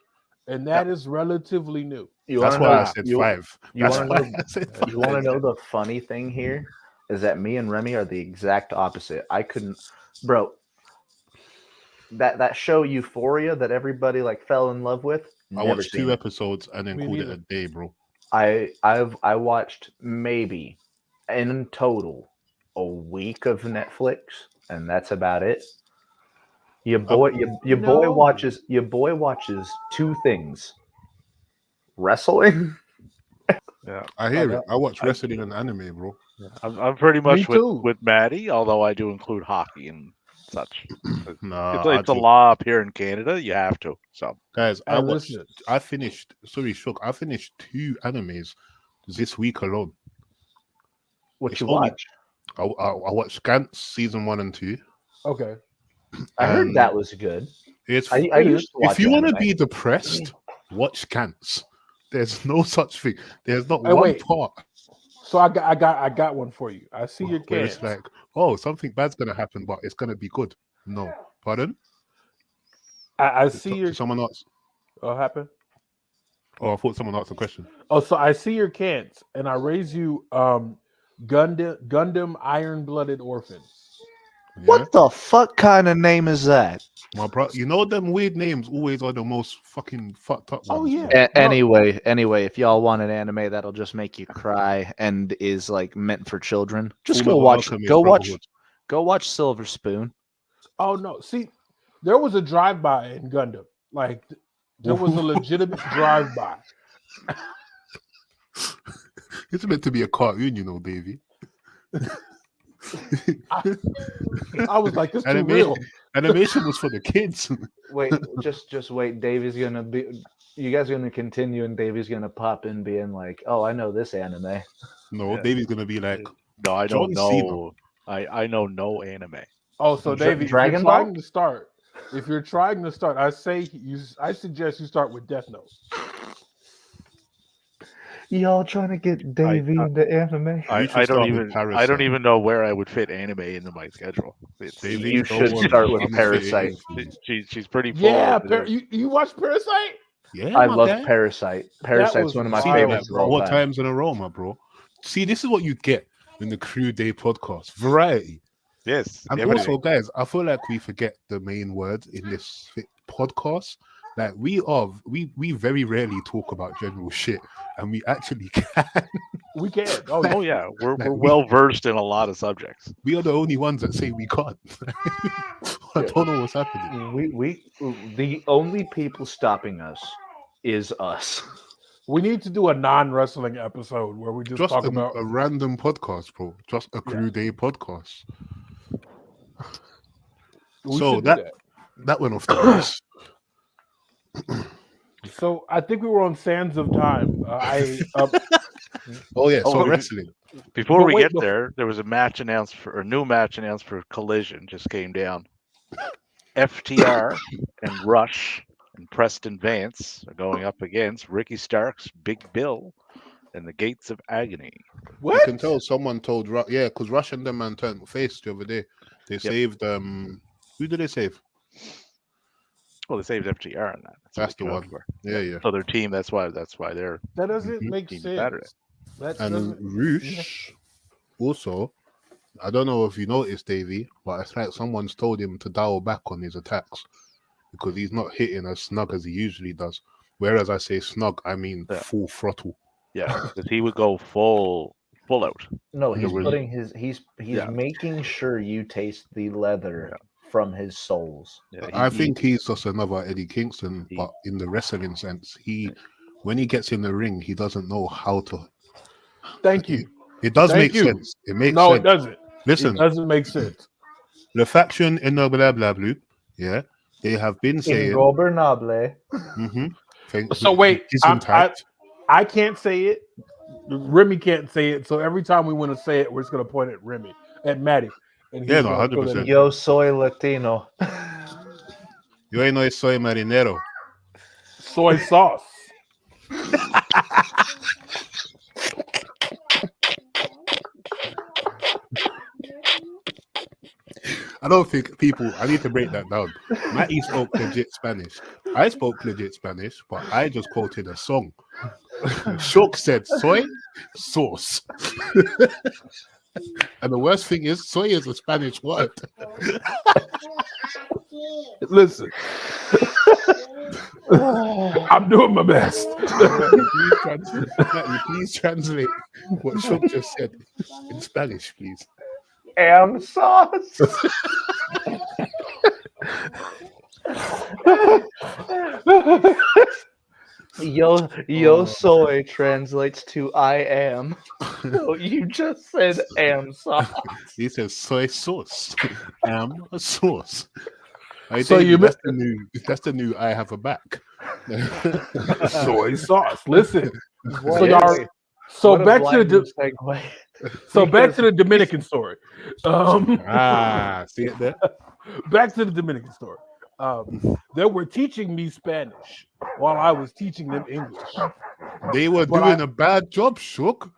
and that is relatively new. You That's wanna why know- I said you- 5. you That's wanna why know- I said You want to 5. know the funny thing here is that me and Remy are the exact opposite. I couldn't, bro. That show Euphoria that everybody like fell in love with. I never watched seen 2 it. episodes and then Me called neither. it a day, bro. I watched maybe in total a week of Netflix, and that's about it. Your boy No. watches 2 things: wrestling. Yeah. I hear Oh, it. I watch wrestling and anime, bro. I'm pretty much too. with Maddie, although I do include hockey and such. Nah, It's, I it's a just- law up here in Canada. You have to. So guys, I And watched. listen, I finished. Sorry, Shook. I finished 2 animes this week alone. What It's you only- watch? I watched Gantz season 1 and 2. okay. I heard and that was good. It's I used to watch if you want to anime. be depressed, watch Gantz. There's no such thing. There's not Hey, one wait. part So I got one for you. I see your where cans. it's like, oh, something bad's gonna happen, but it's gonna be good. No, pardon. I see Did your someone asked. what happened? Oh, I thought someone asked a question. Oh, so I see your cans, and I raise you Gundam Iron Blooded Orphans. Yeah? What the fuck kind of name is that? My bro, you know them weird names always are the most fucking fucked up ones. Oh, yeah. bro. No. Anyway, if y'all want an anime that'll just make you cry and is like meant for children, just Full go Metal watch Alchemist Brotherhood. go watch Silver Spoon. Oh no! See, there was a drive-by in Gundam. Like there was a legitimate drive-by. It's meant to be a cartoon, you know, Davey. I was like, this too Animation, real. animation was for the kids. Wait, just wait. Davey's gonna be. You guys are gonna continue, and Davey's gonna pop in, being like, "Oh, I know this anime." No, Yeah. Davey's gonna be like, no, I don't John Cena. know. I know no anime. Oh, so Davey, if Dragon you're Ball? trying to start, I suggest you start with Death Note. Y'all trying to get Davey into anime? I should start with don't Parasite. even know where I would fit anime into my schedule. It's, Davey, You don't should worry, start with I'm gonna fit it Parasite. in. she's pretty full. Yeah, with it. you watch Parasite? Yeah, I my love guy. Parasite. Parasite's was one of my See, wild, favorites of bro. all 4 time. times in a row, my bro. See, this is what you get in the Crew Day podcast. Variety. Yes. And everything. also, guys, I feel like we forget the main word in this podcast, Like we very rarely talk about general shit, and we actually can. We can. Oh, Oh yeah, we're Like, well versed in a lot of subjects. We are the only ones that say we can't. I don't know what's happening. The only people stopping us is us. we need to do a non-wrestling episode where we just Just talk a, about. a random podcast, bro. Just a Yeah. crew day podcast. We So should do that went off the rails. So I think we were on Sands of Time. Oh yeah, Oh, so wait. wrestling. Before But we wait, get no- there was a match announced for a new match announced for Collision just came down. FTR and Rush and Preston Vance are going up against Ricky Starks, Big Bill, and the Gates of Agony. You what? can tell someone told because Rush and them man turned face the other day. They saved who did they save? Well, they saved FTR on that. That's what the they came one. out for. Yeah. So their team. That's why they're. That doesn't Mhm. make Team sense. Saturday. That And doesn't. Roosh also, I don't know if you noticed, Davey, but it's like someone's told him to dial back on his attacks because he's not hitting as snug as he usually does. Whereas I say snug, I mean Yeah. full throttle. Yeah, because he would go full out. No, he's There was- putting he's Yeah. making sure you taste the leather from his soles. Yeah, I think he's just another Eddie Kingston, He- but in the wrestling sense, when he gets in the ring, he doesn't know how to. Thank you. It does Thank make you. sense. It makes No, sense. it doesn't. Listen, It doesn't make sense. the faction in the blah blah blue, yeah, they have been saying. Ingobernable. So wait, isn't tight. I can't say it. Remy can't say it. So every time we want to say it, we're just going to point at Remy, at Maddie. And Yeah, he's no, gonna fill it 100%. in. Yo soy Latino. Yo no soy marinero. Soy sauce. I don't think people. I need to break that down. Matty spoke legit Spanish. I spoke legit Spanish, but I just quoted a song. Shook said soy sauce. And the worst thing is, soy is a Spanish word. Listen, I'm doing my best. Matty, please translate what Shook just said in Spanish, please. Am sauce. Yo soy translates to I am. So you just said am sauce. He says soy sauce. Am a sauce. So you that's the new I have a back. Soy sauce. Listen. What So, a- y'all, so what a back to the blinding segue. back to the Dominican story. See it there? Back to the Dominican story. They were teaching me Spanish while I was teaching them English, They were But doing a bad job, Shook.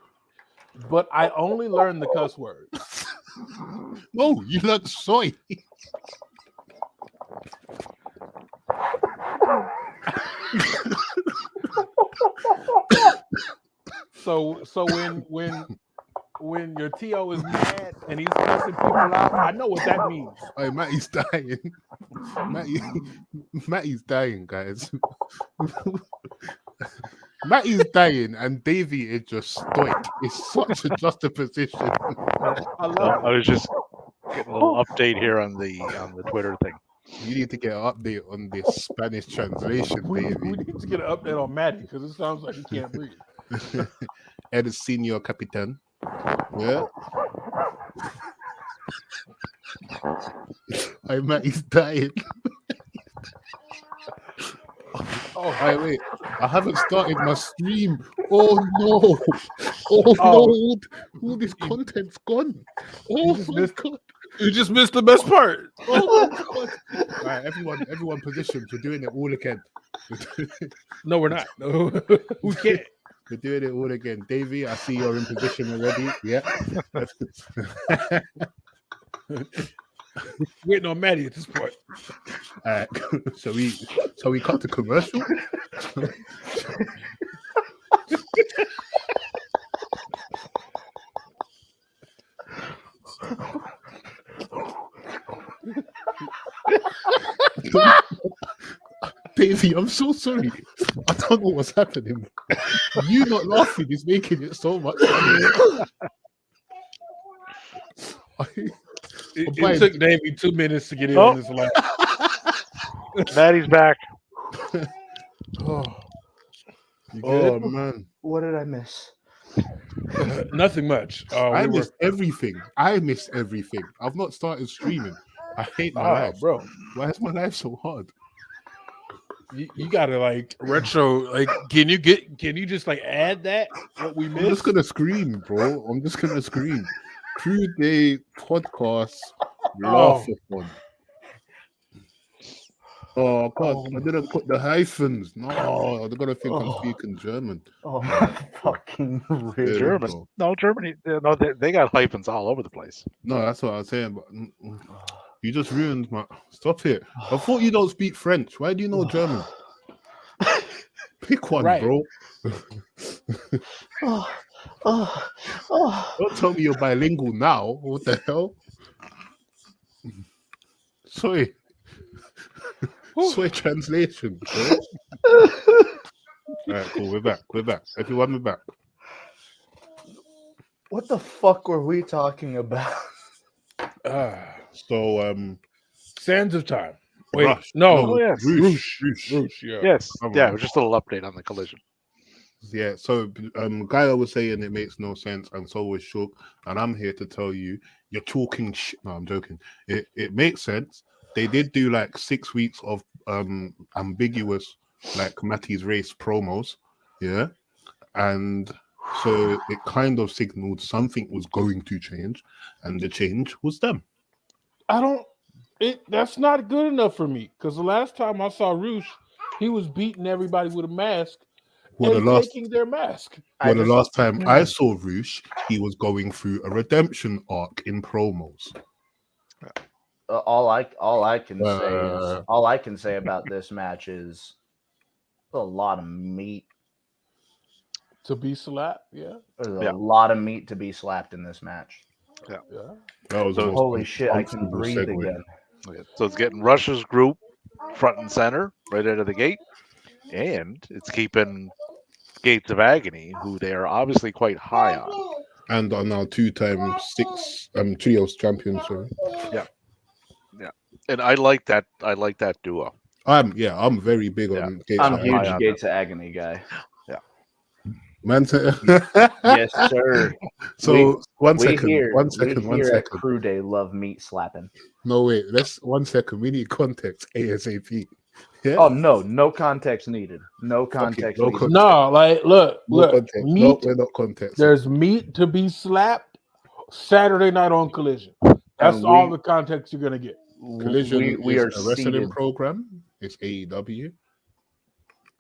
but I only learned the cuss words. No, you learned soy. So when your TO is mad and he's cussing people out, I know what that means. Hey, Matty's dying. Matty's dying, guys. Matty's dying, and Davey is just stoic. It's such a juxtaposition. I love I was just getting a little update here on the Twitter thing. You need to get an update on this Spanish translation, We Davey. need to get an update on Maddie because it sounds like he can't breathe. El Senor Capitan. Yeah. Hey, Matty's dying. Oh, Hey, wait. I haven't started my stream. Oh no. Oh no. All this content's gone. Oh just my missed- god. you just missed the best part. Oh my god. All right, everyone positions. We're doing it all again. No, we're not. No, we can't. We're doing it all again. Davey, I see you're in position already. Yeah. Waiting on Maddie at this point. All right. So we cut to commercial. Davey, I'm so sorry. I don't know what's happening. You not laughing is making it so much funnier. It took Davey 2 minutes to get in Oh. on this laugh. Maddie's back. Oh, you good? Oh man, What did I miss? Nothing much. I missed everything. I've not started streaming. I hate my life, bro. Why is my life so hard? You gotta like retro. Like, can you just like add that what we I'm missed? just gonna scream, bro. I'm just gonna scream. Crew Day podcast laugh-a-thon. Oh God, I didn't put the hyphens. No, they're gonna think I'm speaking German. Oh my fucking There rib. we German. go. No, Germany. No, they got hyphens all over the place. No, that's what I was saying. But you just ruined my. Stop it. I thought you don't speak French. Why do you know German? Pick one, Right. bro. Oh. Don't tell me you're bilingual now. What the hell? Sorry. Sorry, translation. Bro. All right, cool. We're back. Everyone, we're back. What the fuck were we talking about? So, Sands of Time. Wait, Rush. no, Oh, yes. Roosh, yeah. Yes. Come Yeah, on. it was just a little update on the collision. Yeah, so Gaia was saying it makes no sense, and so was Shook, and I'm here to tell you, you're talking shit. No, I'm joking. It makes sense. They did do like 6 weeks of ambiguous, like Matty's race promos, yeah, and so it kind of signaled something was going to change, and the change was them. That's not good enough for me because the last time I saw Roosh, he was beating everybody with a mask Well, and taking their mask. the last time I saw Roosh, he was going through a redemption arc in promos. All I can say Uh, is all I can say about this match is a lot of meat. To be slapped, yeah. There's a Yeah. lot of meat to be slapped in this match. Yeah. That was the most Holy shit, I can uncomfortable breathe segue. again. Okay, so it's getting Russia's group front and center right out of the gate, and it's keeping Gates of Agony, who they are obviously quite high on. And are now 2 6 trios champions. Sorry. And I like that. I like that duo. I'm very big Yeah. on Gates. I'm a of huge Agony. on Gates of Agony guy. Man, Yes, sir. so one We second. here at No, Crew Day love meat slapping. wait. Let's 1 second. We need context ASAP. Yeah. Oh no context needed. No context no needed. con- No, like look, No context. No, meat. we're not context. There's meat to be slapped Saturday night on Collision. That's And all we- the context you're gonna get. Collision we is are a wrestling seated. program. It's AEW,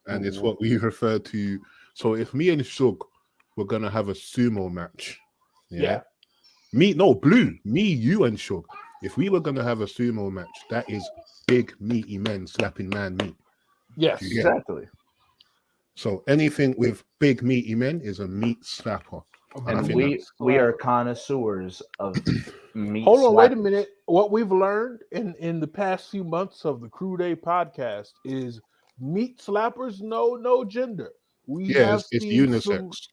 and it's what we refer to. So if me and Shug were gonna have a sumo match, Yeah. me, you and Shug. If we were gonna have a sumo match, that is big meaty men slapping man meat. Yes. Yeah. Exactly. So anything with big meaty men is a meat slapper. And I And think we that's- we are connoisseurs of meat. Hold on, wait a slapping. minute. What we've learned in the past few months of the Crew Day podcast is meat slappers know no gender. We Yeah, have it's seen some unisex.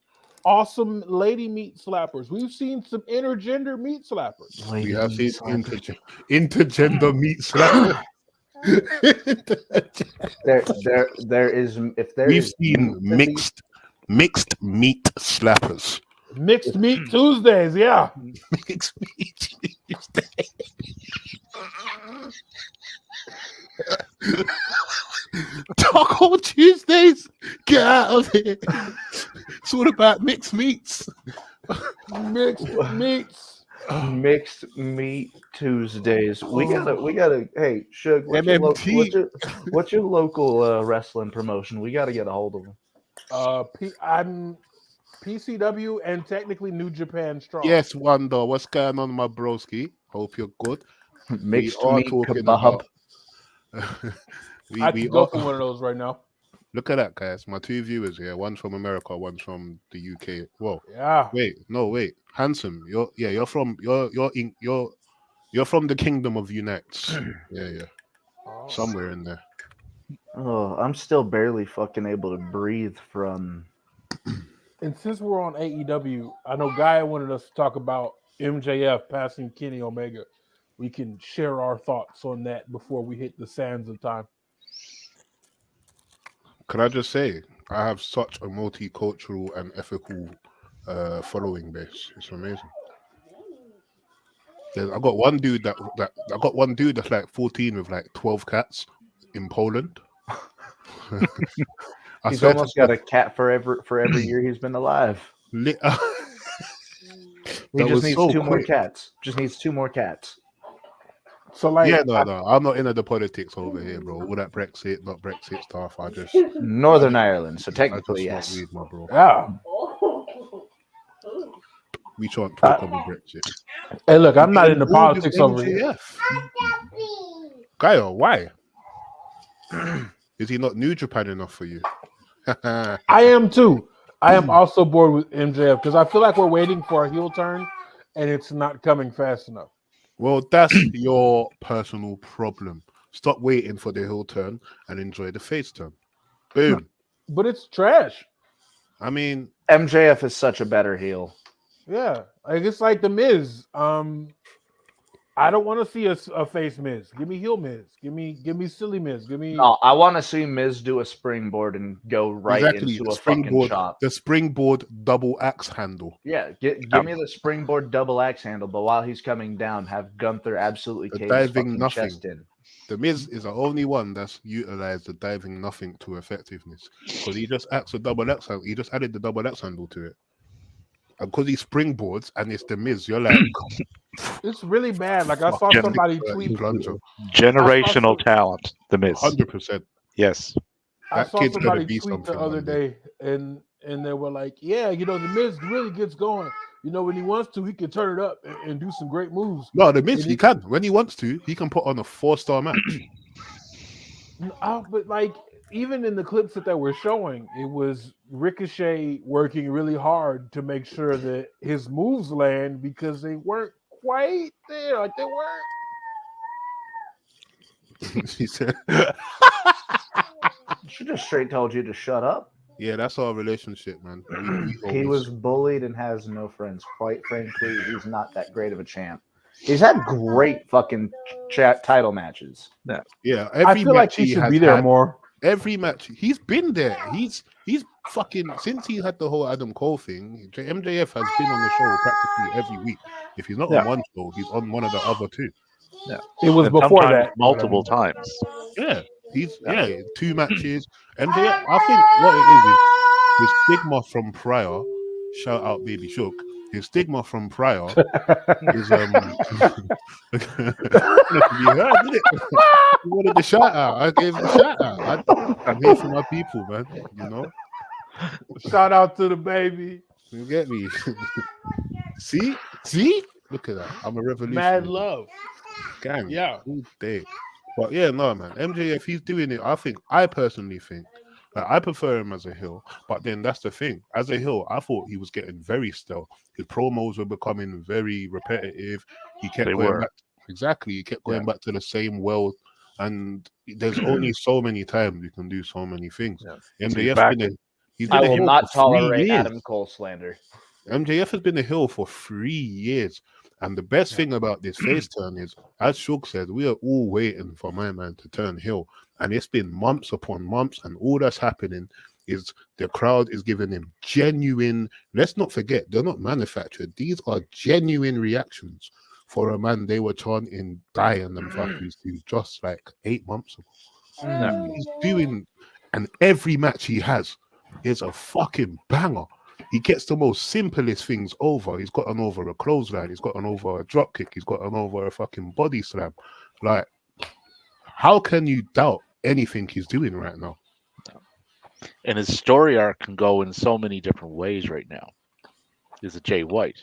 awesome lady meat slappers. We've seen some intergender meat slappers. We have seen intergender meat slapper. There is if there We've is seen meat to be- mixed meat slappers. Mixed Meat Tuesdays, yeah. Mixed meat. Taco Tuesdays, get out of here. It's all about mixed meats. Mixed meats. Mixed Meat Tuesdays. We gotta. Hey, Shug, MMT. what's your local wrestling promotion? We gotta get a hold of them. I'm PCW and technically New Japan Strong. Yes, Wanda, what's going on, my broski? Hope you're good. Mixed are Meat talking Kebab. I we could go are, for one of those right now. look at that, guys. My 2 viewers here. One's from America, one's from the UK. Whoa. Yeah. Wait. Handsome. You're from the Kingdom of Unites. Yeah. Oh. Somewhere in there. Oh, I'm still barely fucking able to breathe from. And since we're on AEW, I know Guy wanted us to talk about MJF passing Kenny Omega. We can share our thoughts on that before we hit the sands of time. Can I just say, I have such a multicultural and ethical following base. It's amazing. I got one dude that's like 14 with like 12 cats in Poland. He's almost got a cat for every year he's been alive. He He just needs two more cats. Just needs two more cats. So, like, Yeah, no, I'm not into the politics over here, bro. All that Brexit, not Brexit stuff. I just Northern Ireland, so technically, not yes. read, my bro. yeah. We can't talk about Brexit. Hey, look, I'm not into All this politics over here. MJF. Kyle, why? Is he not New Japan enough for you? I am too. I am also bored with MJF because I feel like we're waiting for a heel turn and it's not coming fast enough. Well, that's your personal problem. Stop waiting for the heel turn and enjoy the face turn. Boom. But it's trash. I mean, MJF is such a better heel. Yeah. Like it's like the Miz. I don't want to see a face Miz. Give me heel Miz. Give me silly Miz. Give me No, I want to see Miz do a springboard and go right exactly into the a fucking springboard, chop. the springboard double axe handle. Yeah, give me the springboard double axe handle, but while he's coming down, have Gunther absolutely The cave his diving fucking nothing. chest in. The Miz is the only one that's utilized the diving nothing to effectiveness because he just acts a double axe handle. He just added the double axe handle to it. And because he springboards and it's the Miz, you're like, it's really bad. Like I saw fucking somebody tweet. plunger. Generational talent, the Miz. 100%. Yes. I That saw kid's gonna somebody be tweet the something other one day. day, and they were like, "Yeah, the Miz really gets going. When he wants to, he can turn it up and do some great moves." No, the Miz, And he can. When he wants to, he can put on a 4-star match. But like, even in the clips that they were showing, it was Ricochet working really hard to make sure that his moves land because they weren't quite there. Like they weren't. He said, Should have straight told you to shut up. yeah, that's our relationship, man. He was bullied and has no friends. Quite frankly, he's not that great of a champ. He's had great fucking title matches. Yeah, I every feel like match he should has be there had- more. Every match, he's been there. He's fucking since he had the whole Adam Cole thing. MJF has been on the show practically every week. If he's not Yeah. on one show, he's on one of the other two. It was And before sometimes that. multiple times. Yeah, he's 2 matches. MJF, I think what it is his stigma from prior. Shout out Baby Shook. His stigma from prior is you heard it. You wanted the shout out. I gave him the shout out. I'm here for my people, man. You know. Shout out to the baby. You get me? See? Look at that. I'm a revolutionary. Mad love. Gang. Yeah. All day. But yeah, no, man. MJF, he's doing it. I personally think, I prefer him as a heel. But then that's the thing. As a heel, I thought he was getting very stale. His promos were becoming very repetitive. He kept They going were. back. Exactly. He kept going back to the same well. And there's only so many times you can do so many things. Yeah. MJF's back- he's I been a will heel not for 3 tolerate years. Adam Cole slander. MJF has been a heel for 3 years. And the best thing about this face turn is, as Shug said, we are all waiting for my man to turn heel. And it's been months upon months. And all that's happening is the crowd is giving him genuine, let's not forget, they're not manufactured. These are genuine reactions for a man they were chanting die and them fuckers to just like 8 months ago. He's doing, and every match he has is a fucking banger. He gets the most simplest things over. He's gotten over a clothesline. He's gotten over a drop kick. He's gotten over a fucking body slam. Like, how can you doubt anything he's doing right now? And his story arc can go in so many different ways right now. Is it Jay White?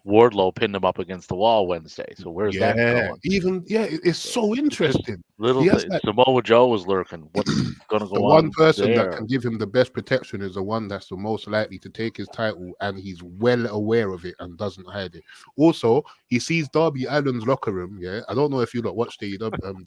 Wardlow pinned him up against the wall Wednesday. So where's that going? It's so interesting. Little He has thing. that- Samoa Joe was lurking. What's going to go The on? one person there? that can give him the best protection is the one that's the most likely to take his title, and he's well aware of it and doesn't hide it. Also, he sees Darby Allin's locker room. Yeah, I don't know if you lot watched the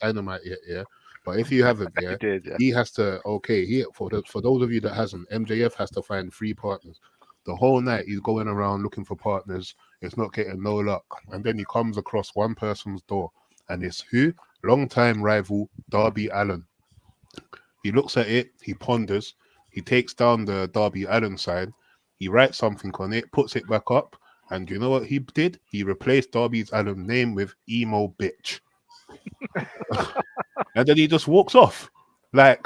Dynamite yet. Yeah, But if you haven't, yeah, You did, yeah. he has to. Okay, for those of you that hasn't, MJF has to find 3 partners. The whole night he's going around looking for partners. It's not getting no luck, and then he comes across one person's door, and it's who? Long-time rival Darby Allin. He looks at it, he ponders, he takes down the Darby Allin sign, he writes something on it, puts it back up, and you know what he did? He replaced Darby Allin's name with emo bitch. And then he just walks off. Like,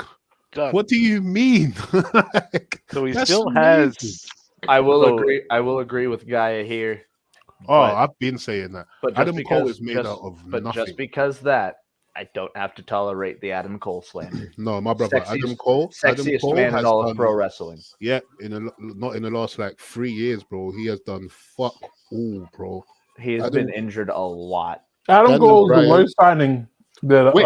Done. what do you mean? Like, So he that's still amazing. has. I will So- agree. I will agree with Gaia here. Oh, But- I've been saying that. But just Adam Cole because, is made just- out of but nothing. just because that, I don't have to tolerate the Adam Cole slander. No, my brother, Sexiest- Adam Cole. Adam Sexiest Cole man in has all of done, pro wrestling. yeah, not in the last like 3 years, bro. He has done fuck all, bro. He has Adam- been injured a lot. Adam Daniel Cole is the Bryan- worst signing that Wait.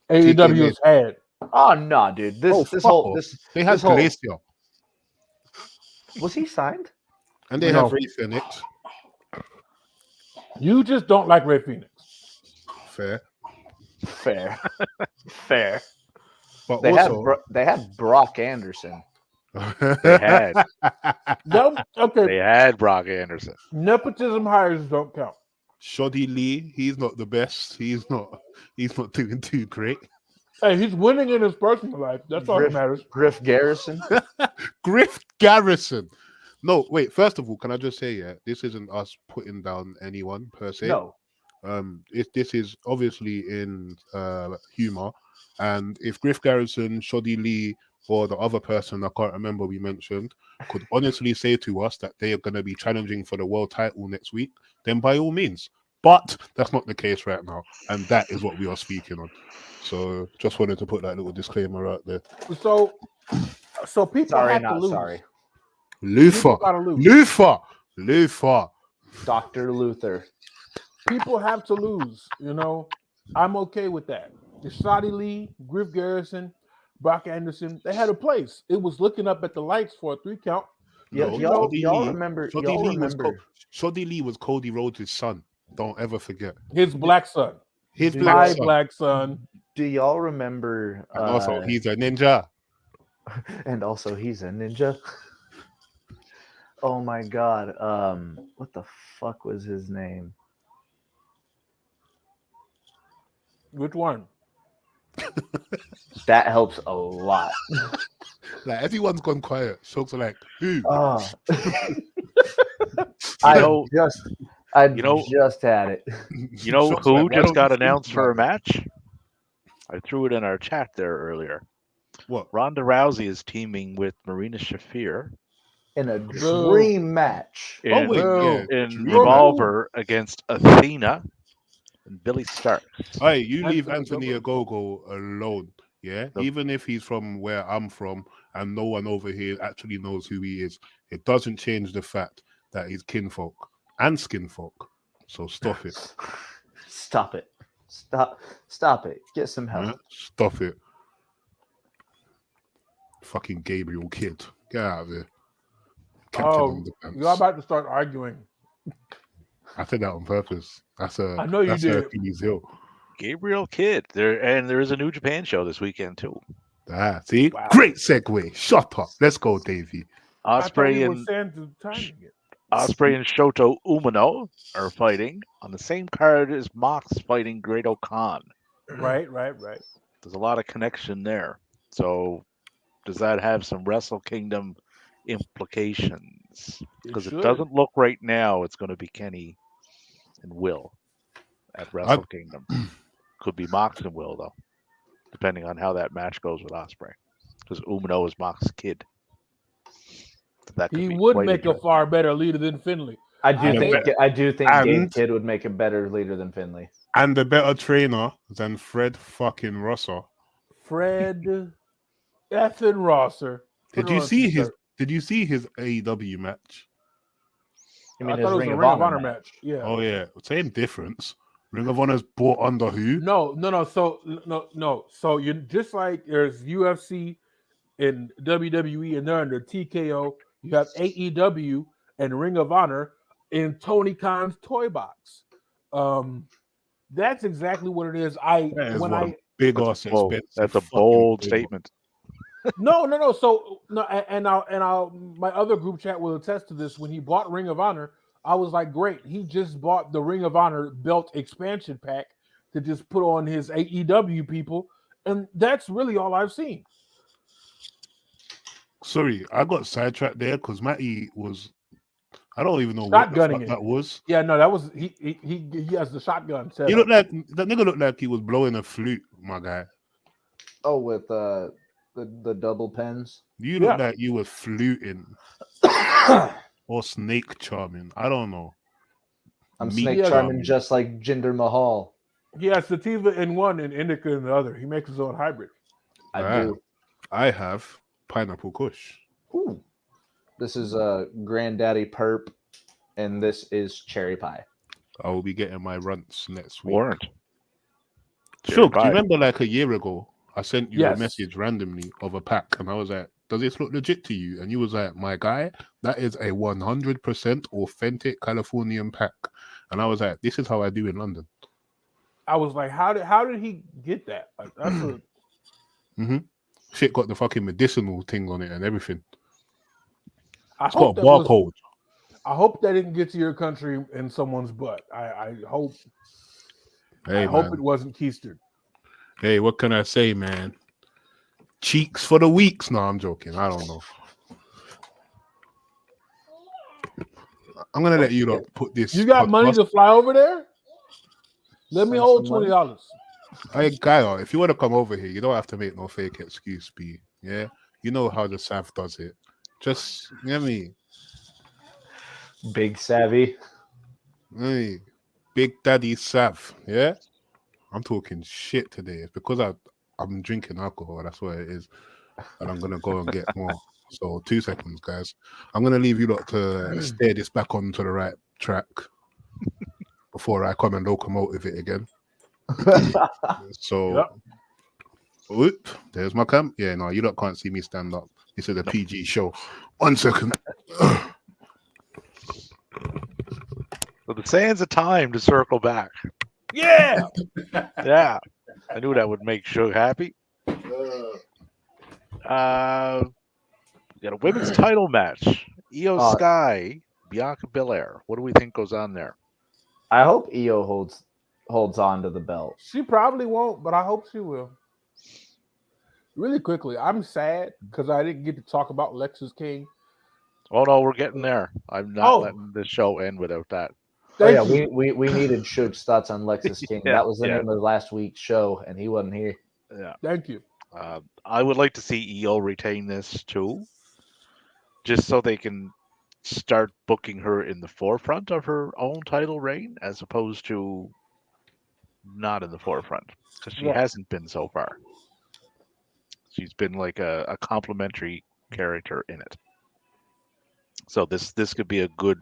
AEW has had. Oh no, dude! This fuck whole off. this They had this whole- Glacier, was he signed? and they No. have Ray Phoenix. You just don't like Red Phoenix. Fair, Fair, fair. but They also had Brock Anderson. They had. No, okay. They had Brock Anderson. Nepotism hires don't count. Shoddy Lee. He's not the best. He's not doing too great. Hey, he's winning in his personal life. That's all that matters. Griff Garrison. Griff Garrison. No, wait. First of all, can I just say, yeah, this isn't us putting down anyone per se. No, This is obviously in humor, and if Griff Garrison, Shoddy Lee, or the other person I can't remember we mentioned could honestly say to us that they are going to be challenging for the world title next week, then by all means. But that's not the case right now, and that is what we are speaking on. So just wanted to put that little disclaimer out there. So people sorry, have to not lose. sorry. Luther, People gotta lose. Luther. Dr. Luther. People have to lose. You know, I'm okay with that. Shoddy Lee, Griff Garrison, Brock Anderson, they had a place. It was looking up at the lights for a 3 count. Yeah, No, y'all Shoddy Lee- remember? Shoddy Y'all Lee was remember? Shoddy Lee was Cody Rhodes' son. Don't ever forget His black son, his My black my son. black son. Do y'all remember? And also, he's a ninja. and also he's a ninja. Oh my god. What the fuck was his name? Which one? That helps a lot. Like everyone's gone quiet. Shokes are like, who? Oh. know- I you know- just had it. You know Shokes who like, why just don't got you announced think for a about match? I threw it in our chat there earlier. it? What? Ronda Rousey is teaming with Marina Shafir In a dream match. in, Oh, wait, Boo. yeah. in Dream Revolver against Athena and Billy Stark. Hey, you leave Anthony Anthony Ogogo alone. Yeah, Nope. even if he's from where I'm from and no one over here actually knows who he is, it doesn't change the fact that he's kinfolk and skinfolk. So stop it. Stop it. Stop it. Get some help. Yeah? Stop it. Fucking Gabriel Kidd. Get out of there. Captain Oh, Underpants. you're about to start arguing. I said that on purpose. That's a I know you that's did. Achilles heel. Gabriel Kidd. There is a New Japan show this weekend too. Ah, see? Wow. Great segue. Shut up. Let's go, Davey. I thought Osprey we were and saying the timing it. Osprey and Shoto Umino are fighting on the same card as Mox fighting Great Khan. Right. There's a lot of connection there. So does that have some Wrestle Kingdom implications? Because it should. doesn't look right now it's going to be Kenny and Will at Wrestle Kingdom. Could be Mox and Will though, depending on how that match goes with Osprey. Because Umino is Mox's kid. So that could He be would quite make a interesting. far better leader than Finley. I do think And- Gabe Kidd would make a better leader than Finley. And a better trainer than Fred fucking Rosser. Fred effing Rosser. Did Put it you on see t-shirt. his AEW match? You I mean his thought it was Ring a of Ring of Honor Honor match. Yeah. Oh yeah, same difference. Ring of Honor's bought under who? No. So no. So you just like there's UFC and WWE, and they're under TKO. You have AEW and Ring of Honor in Tony Khan's toy box. That's exactly what it is. That is When what I big That's ass bold. expensive. That's a fucking bold thing. statement. No. So no, and I'll my other group chat will attest to this. When he bought Ring of Honor, I was like, great. He just bought the Ring of Honor belt expansion pack to just put on his AEW people, and that's really all I've seen. Sorry, I got sidetracked there because Matty was. I don't even know what the Shotgunning fuck it. that was. Yeah, no, that was he has the shotgun set He up. looked like that nigga looked like he was blowing a flute, my guy. Oh, with the double pens. You Yeah. look like you were fluting or snake charming. I don't know. I'm Meat snake Yeah. charming just like Jinder Mahal. He has sativa in one and indica in the other. He makes his own hybrid. I Ah. do. I have pineapple kush. Ooh. This is a Granddaddy Perp, and this is cherry pie. I will be getting my runts next week. Warrant. Sure. Do Pie. you remember like a year ago, I sent you a Yes. message randomly of a pack, and I was like, "Does this look legit to you?" And you was like, "My guy, that is a 100% authentic Californian pack." And I was like, "This is how I do in London." I was like, how did he get that? Like, that's a Shit got the fucking medicinal thing on it and everything. I It's got hope a that was, barcode. I hope that didn't get to your country in someone's butt. I hope Hey, I hope man. it wasn't keistered. Hey, what can I say, man? Cheeks for the weeks. No, I'm joking. I don't know. I'm gonna let you lot put this. You got money podcast- to fly over there? Let me Send hold some money. $20. Hey, Gaia, if you want to come over here, you don't have to make no fake excuse, B. Yeah, you know how the Sav does it. Just, you know what I mean? Big savvy. Hey, Big Daddy Sav. Yeah, I'm talking shit today. It's because I'm drinking alcohol. That's what it is, and I'm gonna go and get more. So 2 seconds, guys. I'm gonna leave you lot to steer this back onto the right track before I come and locomotive it again. So, Yep. whoop, there's my cam. Yeah, no, you lot can't see me stand up. This is a PG show. 1 second. So the sands of time to circle back. Yeah. Yeah, I knew that would make Suge happy. We got a women's title match. Io Sky, Bianca Belair. What do we think goes on there? I hope Io holds on to the belt. She probably won't, but I hope she will. Really quickly, I'm sad because I didn't get to talk about Lexus King. Oh no, we're getting there. I'm not Oh. letting this show end without that. Thank Oh yeah, you. we needed Suge's thoughts on Lexus King. Yeah, That was the yeah. name of last week's show, and he wasn't here. Yeah. Thank you. I would like to see Io retain this too, just so they can start booking her in the forefront of her own title reign, as opposed to not in the forefront, because she Right. hasn't been so far. She's been like a complimentary character in it. So this could be a good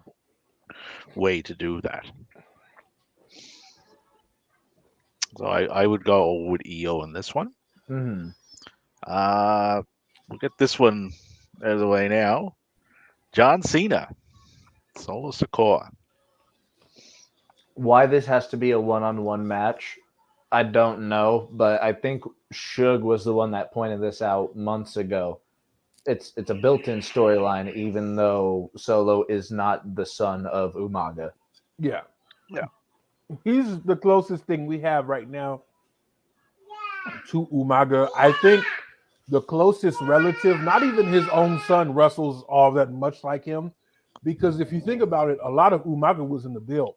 way to do that. So I would go with Io in this one. Mm-hmm. We'll get this one out of the way now. John Cena, Solo Sikoa. Why this has to be a one-on-one match, I don't know, but I think Suge was the one that pointed this out months ago. It's a built-in storyline, even though Solo is not the son of Umaga. Yeah. Yeah. He's the closest thing we have right now to Umaga. I think the closest relative, not even his own son, wrestles all that much like him. Because if you think about it, a lot of Umaga was in the build.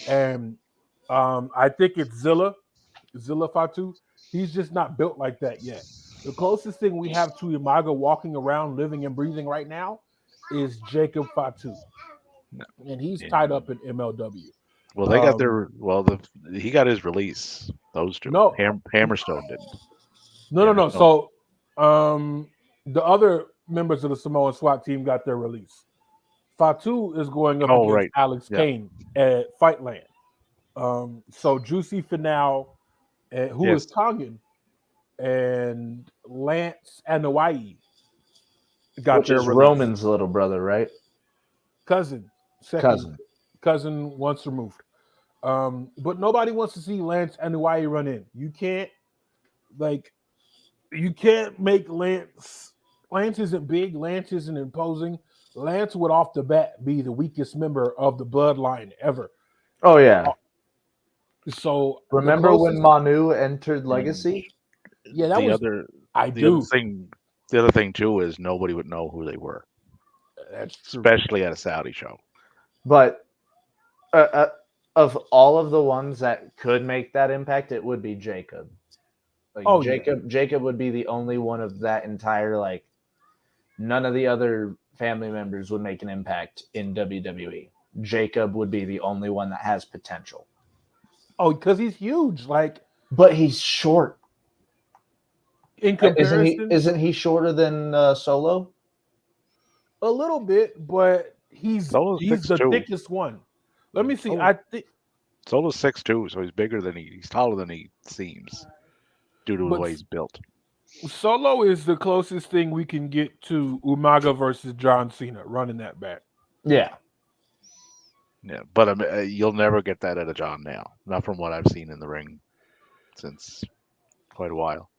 And I think it's Zilla Fatu. He's just not built like that yet. The closest thing we have to Umaga walking around, living and breathing right now is Jacob Fatu. And he's tied up in MLW. Well, they got their he got his release. Those two. No. Hammerstone didn't. No. So the other members of the Samoan SWAT team got their release. Fatu is going up against right. Alex Yeah. Kane at Fightland. So Juicy Finau, who is Tongan, and Lance Anoa'i got Which their is release. Roman's little brother, right? Cousin. Cousin once removed. But nobody wants to see Lance Anoa'i run in. You can't Like, you can't make Lance. Lance isn't big. Lance isn't imposing. Lance would off the bat be the weakest member of the bloodline ever. Oh yeah. So Remember when Manu entered Legacy? Yeah, that the was. other I the do. other thing too is nobody would know who they were, That's true. especially at a Saudi show. But of all of the ones that could make that impact, it would be Jacob. Like Oh, yeah. Jacob would be the only one of that entire, like, none of the other family members would make an impact in WWE. Jacob would be the only one that has potential. Oh, because he's huge. Like, But he's short. in comparison, Isn't he shorter than Solo? a little bit, but he's Solo's the 6'2". thickest one. Let me see. Oh. I think Solo's 6'2", so he's taller than he seems due to the But- way he's built. Solo is the closest thing we can get to Umaga versus John Cena running that back. Yeah. Yeah, but you'll never get that out of John now. Not from what I've seen in the ring since quite a while.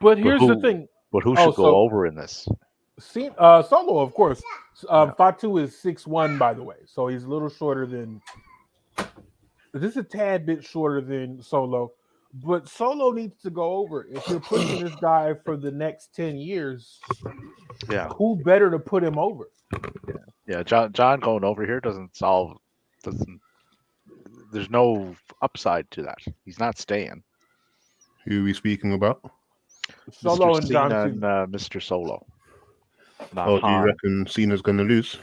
But here's the who- thing: But who Oh, should go so- over in this? Solo, of course. Fatu is 6'1", by the way, so he's a little shorter than. This is a tad bit shorter than Solo, but Solo needs to go over. If you're pushing this guy for the next 10 years, Yeah, who better to put him over? yeah. John going over here doesn't. There's no upside to that. He's not staying. Who are we speaking about? Solo Mr. and John Cena Cena. and Mr. Solo. Not Oh, do you Han. reckon Cena's going to lose?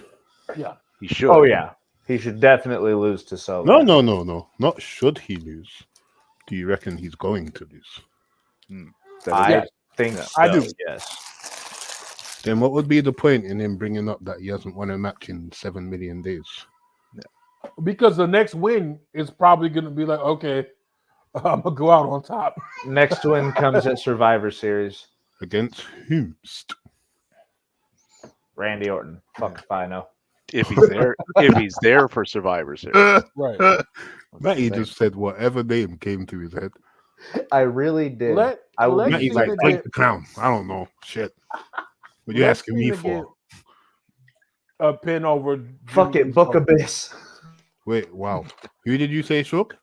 Yeah. He should. Oh yeah. He should definitely lose to Solo. No. Not should he lose. Do you reckon he's going to lose? I Yes. think Yeah. so, I do. Yes. Then what would be the point in him bringing up that he hasn't won a match in 7 million days? Because the next win is probably going to be like, okay, I'm going to go out on top. Next win comes at Survivor Series. Against whomst? Randy Orton. Fuck if I know. If he's there for Survivor Series. Right. Matty just said whatever name came to his head. I really did. I would let's be Matty's see like, the Frank get- the Clown. I don't know. Shit. What you let's asking see me the for? get A pin over. fuck Jimmy it, Book Uso. Abyss. Wait, wow. Who did you say, Shook?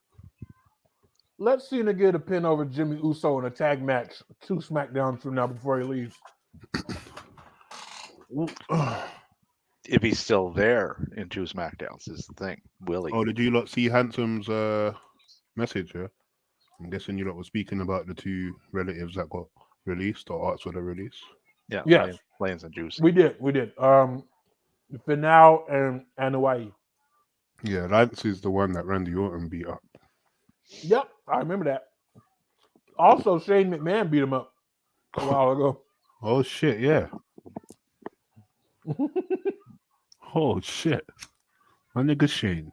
Let's Cena get a pin over Jimmy Uso in a tag match 2 SmackDowns from now before he leaves. If he's still there in 2 SmackDowns is the thing. Will he? Oh, did you lot see Handsome's message? Yeah? I'm guessing you lot were speaking about the 2 relatives that got released or arts for the release. Yeah. Yes. Plains and Juicy. We did. Finau and Hawaii. Yeah, Lance is the one that Randy Orton beat up. Yep, I remember that. Also, Shane McMahon beat him up a while ago. Oh shit, yeah. Oh shit. My nigga Shane.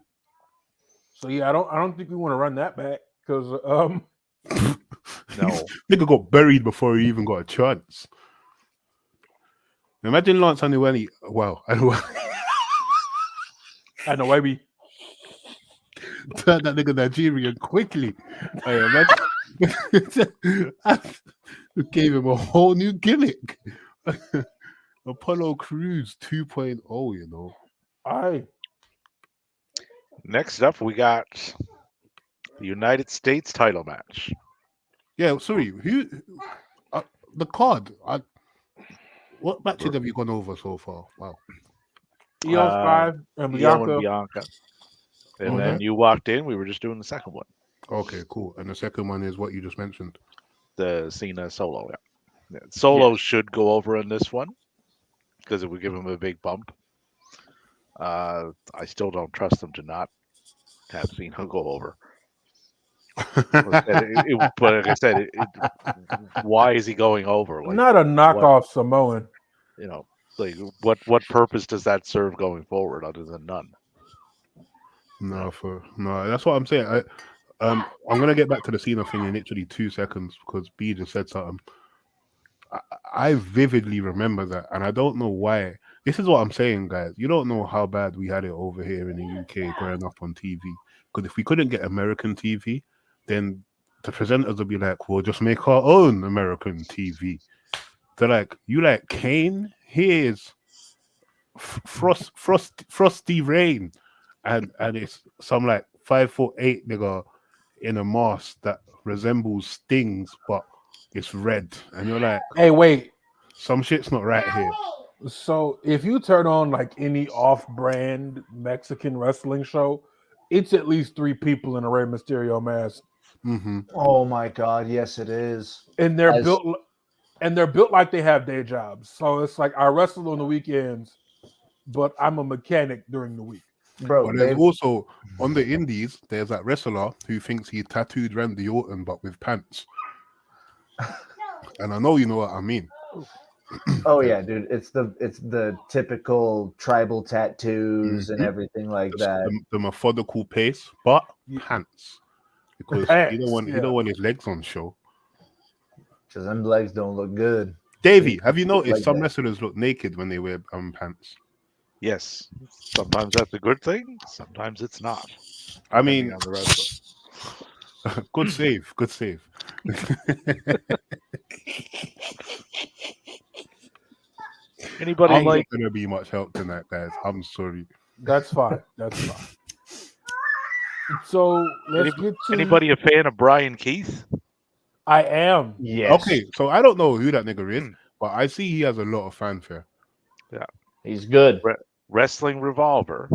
So yeah, I don't think we want to run that back because No. Nigga got buried before he even got a chance. Imagine Lance Anueli. Wow, Anueli I know maybe turned that nigga Nigerian quickly. I imagine. Gave him a whole new gimmick. Apollo Crews 2.0, you know. Next up, we got the United States title match. Yeah, sorry. Who? The card. What matches have you gone over so far? Wow. Io Sky and Io Bianca. and Bianca. And Okay. then you walked in. We were just doing the second one, Okay, cool. And the second one is what you just mentioned. the Cena Solo. Yeah. Solo should go over in this one because it would give him a big bump. I still don't trust him to not have Cena go over. But like I said, why is he going over? Like, Not a knockoff Samoan. you know, like what purpose does that serve going forward other than none? No, that's what I'm saying. I'm gonna get back to the Cena thing in literally 2 seconds because B just said something. I vividly remember that, and I don't know why. This is what I'm saying, guys. You don't know how bad we had it over here in the UK growing up on TV. Because if we couldn't get American TV, then the presenters will be like, "We'll just make our own American TV." They're like, "You like Kane? Here's Frosty Rain," and it's some like 5'8" nigga in a mask that resembles Sting's, but it's red, and you're like, Hey, wait. some shit's not right here. So if you turn on like any off-brand Mexican wrestling show, it's at least 3 people in a Rey Mysterio mask, Mm-hmm. Oh my god, yes it is. and they're As- built like they have day jobs. So it's like I wrestle on the weekends, but I'm a mechanic during the week. Bro, But there's they've- also on the indies, there's that wrestler who thinks he tattooed Randy Orton but with pants. And I know you know what I mean. oh yeah, dude, it's the typical tribal tattoos and Mhm. everything like The, that. the methodical pace, but Yeah. pants. Because you Pants, don't yeah. want his legs on show. Because them legs don't look good. Davey, have you Like noticed some that. wrestlers look naked when they wear pants? Yes. Sometimes that's a good thing. Sometimes it's not. I depending mean, on the wrestler. good save, good save. Anybody I'm like not gonna be much help tonight, guys. I'm sorry. That's fine. That's fine. So let's get to anybody a fan of Brian Keith? I am. Yes. Okay, so I don't know who that nigga is, Hmm. but I see he has a lot of fanfare. He's good. Wrestling Revolver,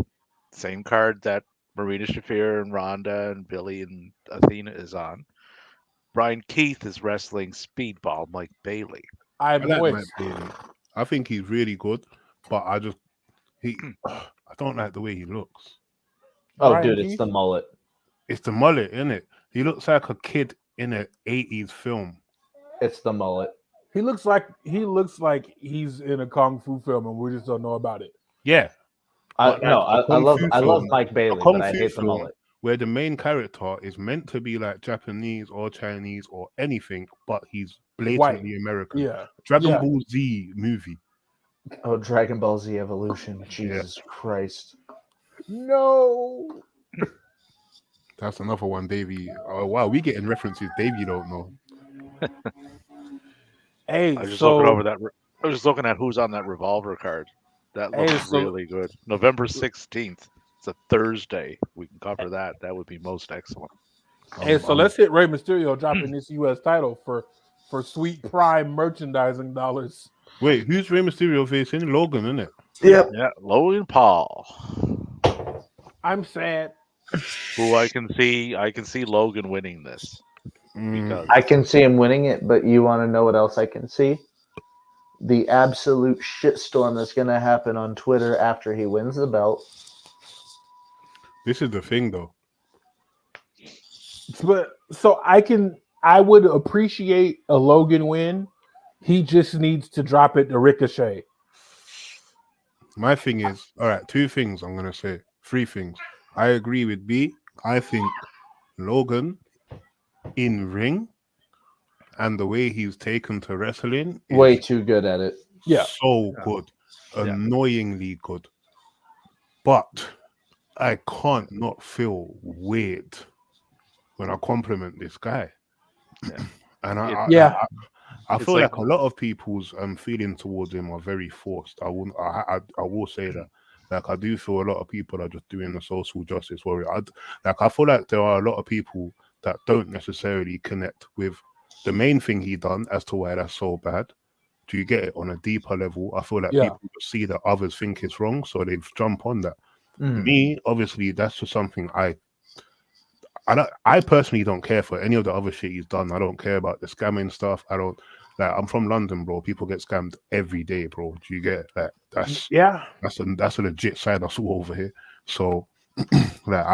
same card that Marina Shafir and Ronda and Billy and Athena is on. Brian Keith is wrestling Speedball Mike Bailey. I I'm like moist. Mike Bailey. I think he's really good, but I don't like the way he looks. Oh, Brian dude, it's Keith? the mullet. It's the mullet, isn't it? He looks like a kid in an 80s film. It's the mullet. He looks like he's in a kung fu film and we just don't know about it. Yeah, I But like a I love kung fu love film- Mike Bailey, kung but I fu hate the film. mullet. where the main character is meant to be like Japanese or Chinese or anything, but he's blatantly American. Yeah. Dragon Yeah. Ball Z movie. Oh, Dragon Ball Z Evolution. Jesus Christ. No. That's another one, Davey. Oh wow, we getting references Davey don't know. Hey, I was just so looking over that. I was just looking at who's on that Revolver card. That Hey, looks so- really good. November 16th. It's a Thursday. We can cover that. That would be most excellent. hey, so let's hit Rey Mysterio dropping this U.S. title for sweet prime merchandising dollars. Wait, who's Rey Mysterio facing? Logan, isn't it? Yep. Yeah, Logan Paul, I'm sad. who I can see Logan winning this because I can see him winning it, but you want to know what else I can see? The absolute shitstorm that's going to happen on Twitter after he wins the belt. This is the thing though. But so I would appreciate a Logan win. He just needs to drop it to Ricochet. My thing is, all right, two things I'm gonna say. Three things. I agree with B. I think Logan in ring and the way he's taken to wrestling is Way too good at it. Yeah. so good. Yeah. Annoyingly good. But I can't not feel weird when I compliment this guy. Yeah. And I Yeah. I It's feel like- like a lot of people's feeling towards him are very forced. I will say that. Like I do feel a lot of people are just doing the social justice warrior. I feel like there are a lot of people that don't necessarily connect with the main thing he done as to why that's so bad. Do you get it on a deeper level? I feel like Yeah. people see that others think it's wrong, so they jump on that. Mm. Me, obviously, that's just something I personally don't care for any of the other shit he's done. I don't care about the scamming stuff. I don't like. I'm from London, bro. People get scammed every day, bro. Do you get it? Like that's Yeah. that's a legit side hustle over here. So like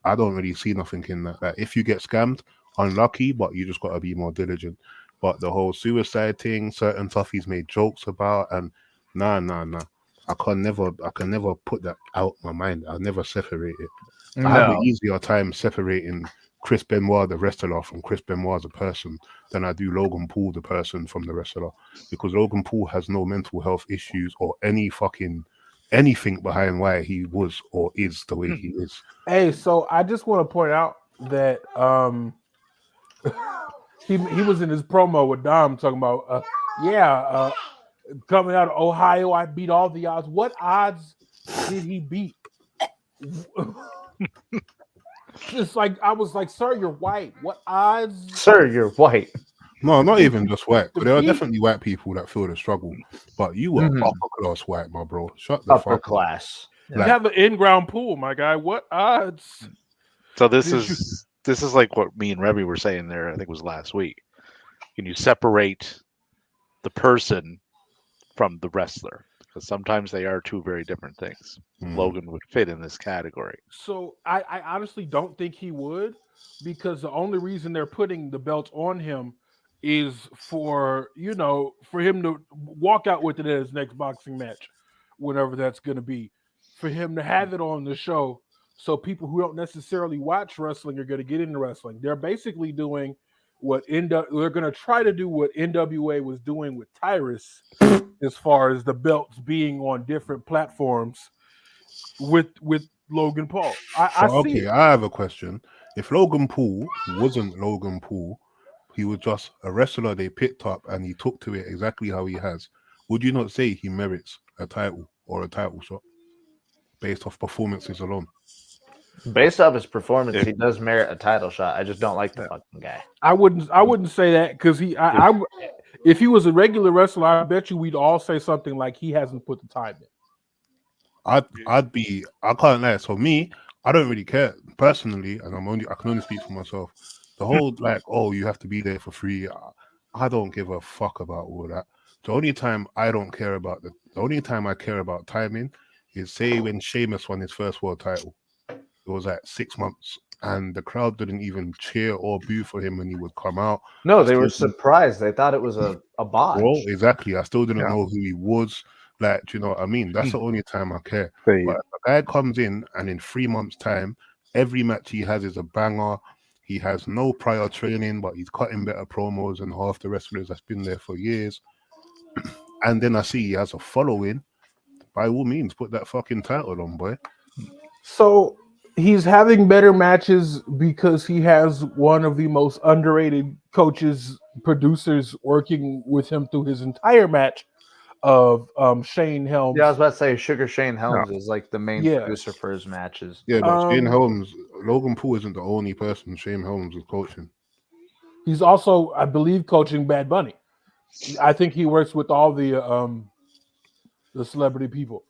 I don't really see nothing in that. Like if you get scammed, unlucky, but you just gotta be more diligent. But the whole suicide thing, certain toughies made jokes about, and nah. I can never put that out my mind. I'll never separate it. I have an easier time separating Chris Benoit, the wrestler, from Chris Benoit as a person than I do Logan Paul, the person, from the wrestler. Because Logan Paul has no mental health issues or anything behind why he was or is the way he is. Hey, so I just want to point out that he was in his promo with Dom talking about coming out of Ohio, I beat all the odds. What odds did he beat? Just like I was like, sir, you're white. What odds? Sir, you're white. No, not even just white. But there are He- definitely white people that feel the struggle. But you were Mhm. upper class white, my bro. Shut the Upper fuck up. class. You have an in-ground pool, my guy. What odds? So this Did is like what me and Remy were saying there. I think it was last week. Can you separate the person from the wrestler? Because sometimes they are two very different things. Mm. Logan would fit in this category. So I honestly don't think he would, because the only reason they're putting the belt on him is for him to walk out with it at his next boxing match, whenever that's going to be, for him to have it on the show, so people who don't necessarily watch wrestling are going to get into wrestling. They're basically doing they're going to try to do what NWA was doing with Tyrus, as far as the belts being on different platforms with Logan Paul. I see. Okay, it. I have a question. If Logan Paul wasn't Logan Paul, he was just a wrestler they picked up and he took to it exactly how he has, would you not say he merits a title or a title shot based off performances alone? Based off his performance, Yeah. he does merit a title shot. I just don't like the fucking guy. I wouldn't say that, because if he was a regular wrestler, I bet you we'd all say something like he hasn't put the time in. I can't lie. So me, I don't really care personally, and I can only speak for myself. The whole like, oh, you have to be there for free. I don't give a fuck about all that. The only time I care about timing is, say, when Sheamus won his first world title. It was like 6 months, and the crowd didn't even cheer or boo for him when he would come out. No, they were Still- surprised. They thought it was a botch. Bro, exactly. I still didn't Yeah. know who he was. Like, do you know what I mean? That's the only time I care. They- But if a guy comes in and in 3 months' time, every match he has is a banger. He has no prior training, but he's cutting better promos than half the wrestlers that's been there for years. And then I see he has a following. By all means, put that fucking title on, boy. So he's having better matches because he has one of the most underrated coaches, producers working with him through his entire match of Shane Helms. Yeah, I was about to say Sugar Shane Helms is like the main Yeah. producer for his matches. Yeah, but Shane Um, Helms, Logan Paul isn't the only person Shane Helms is coaching. He's also, I believe, coaching Bad Bunny. I think he works with all the celebrity people.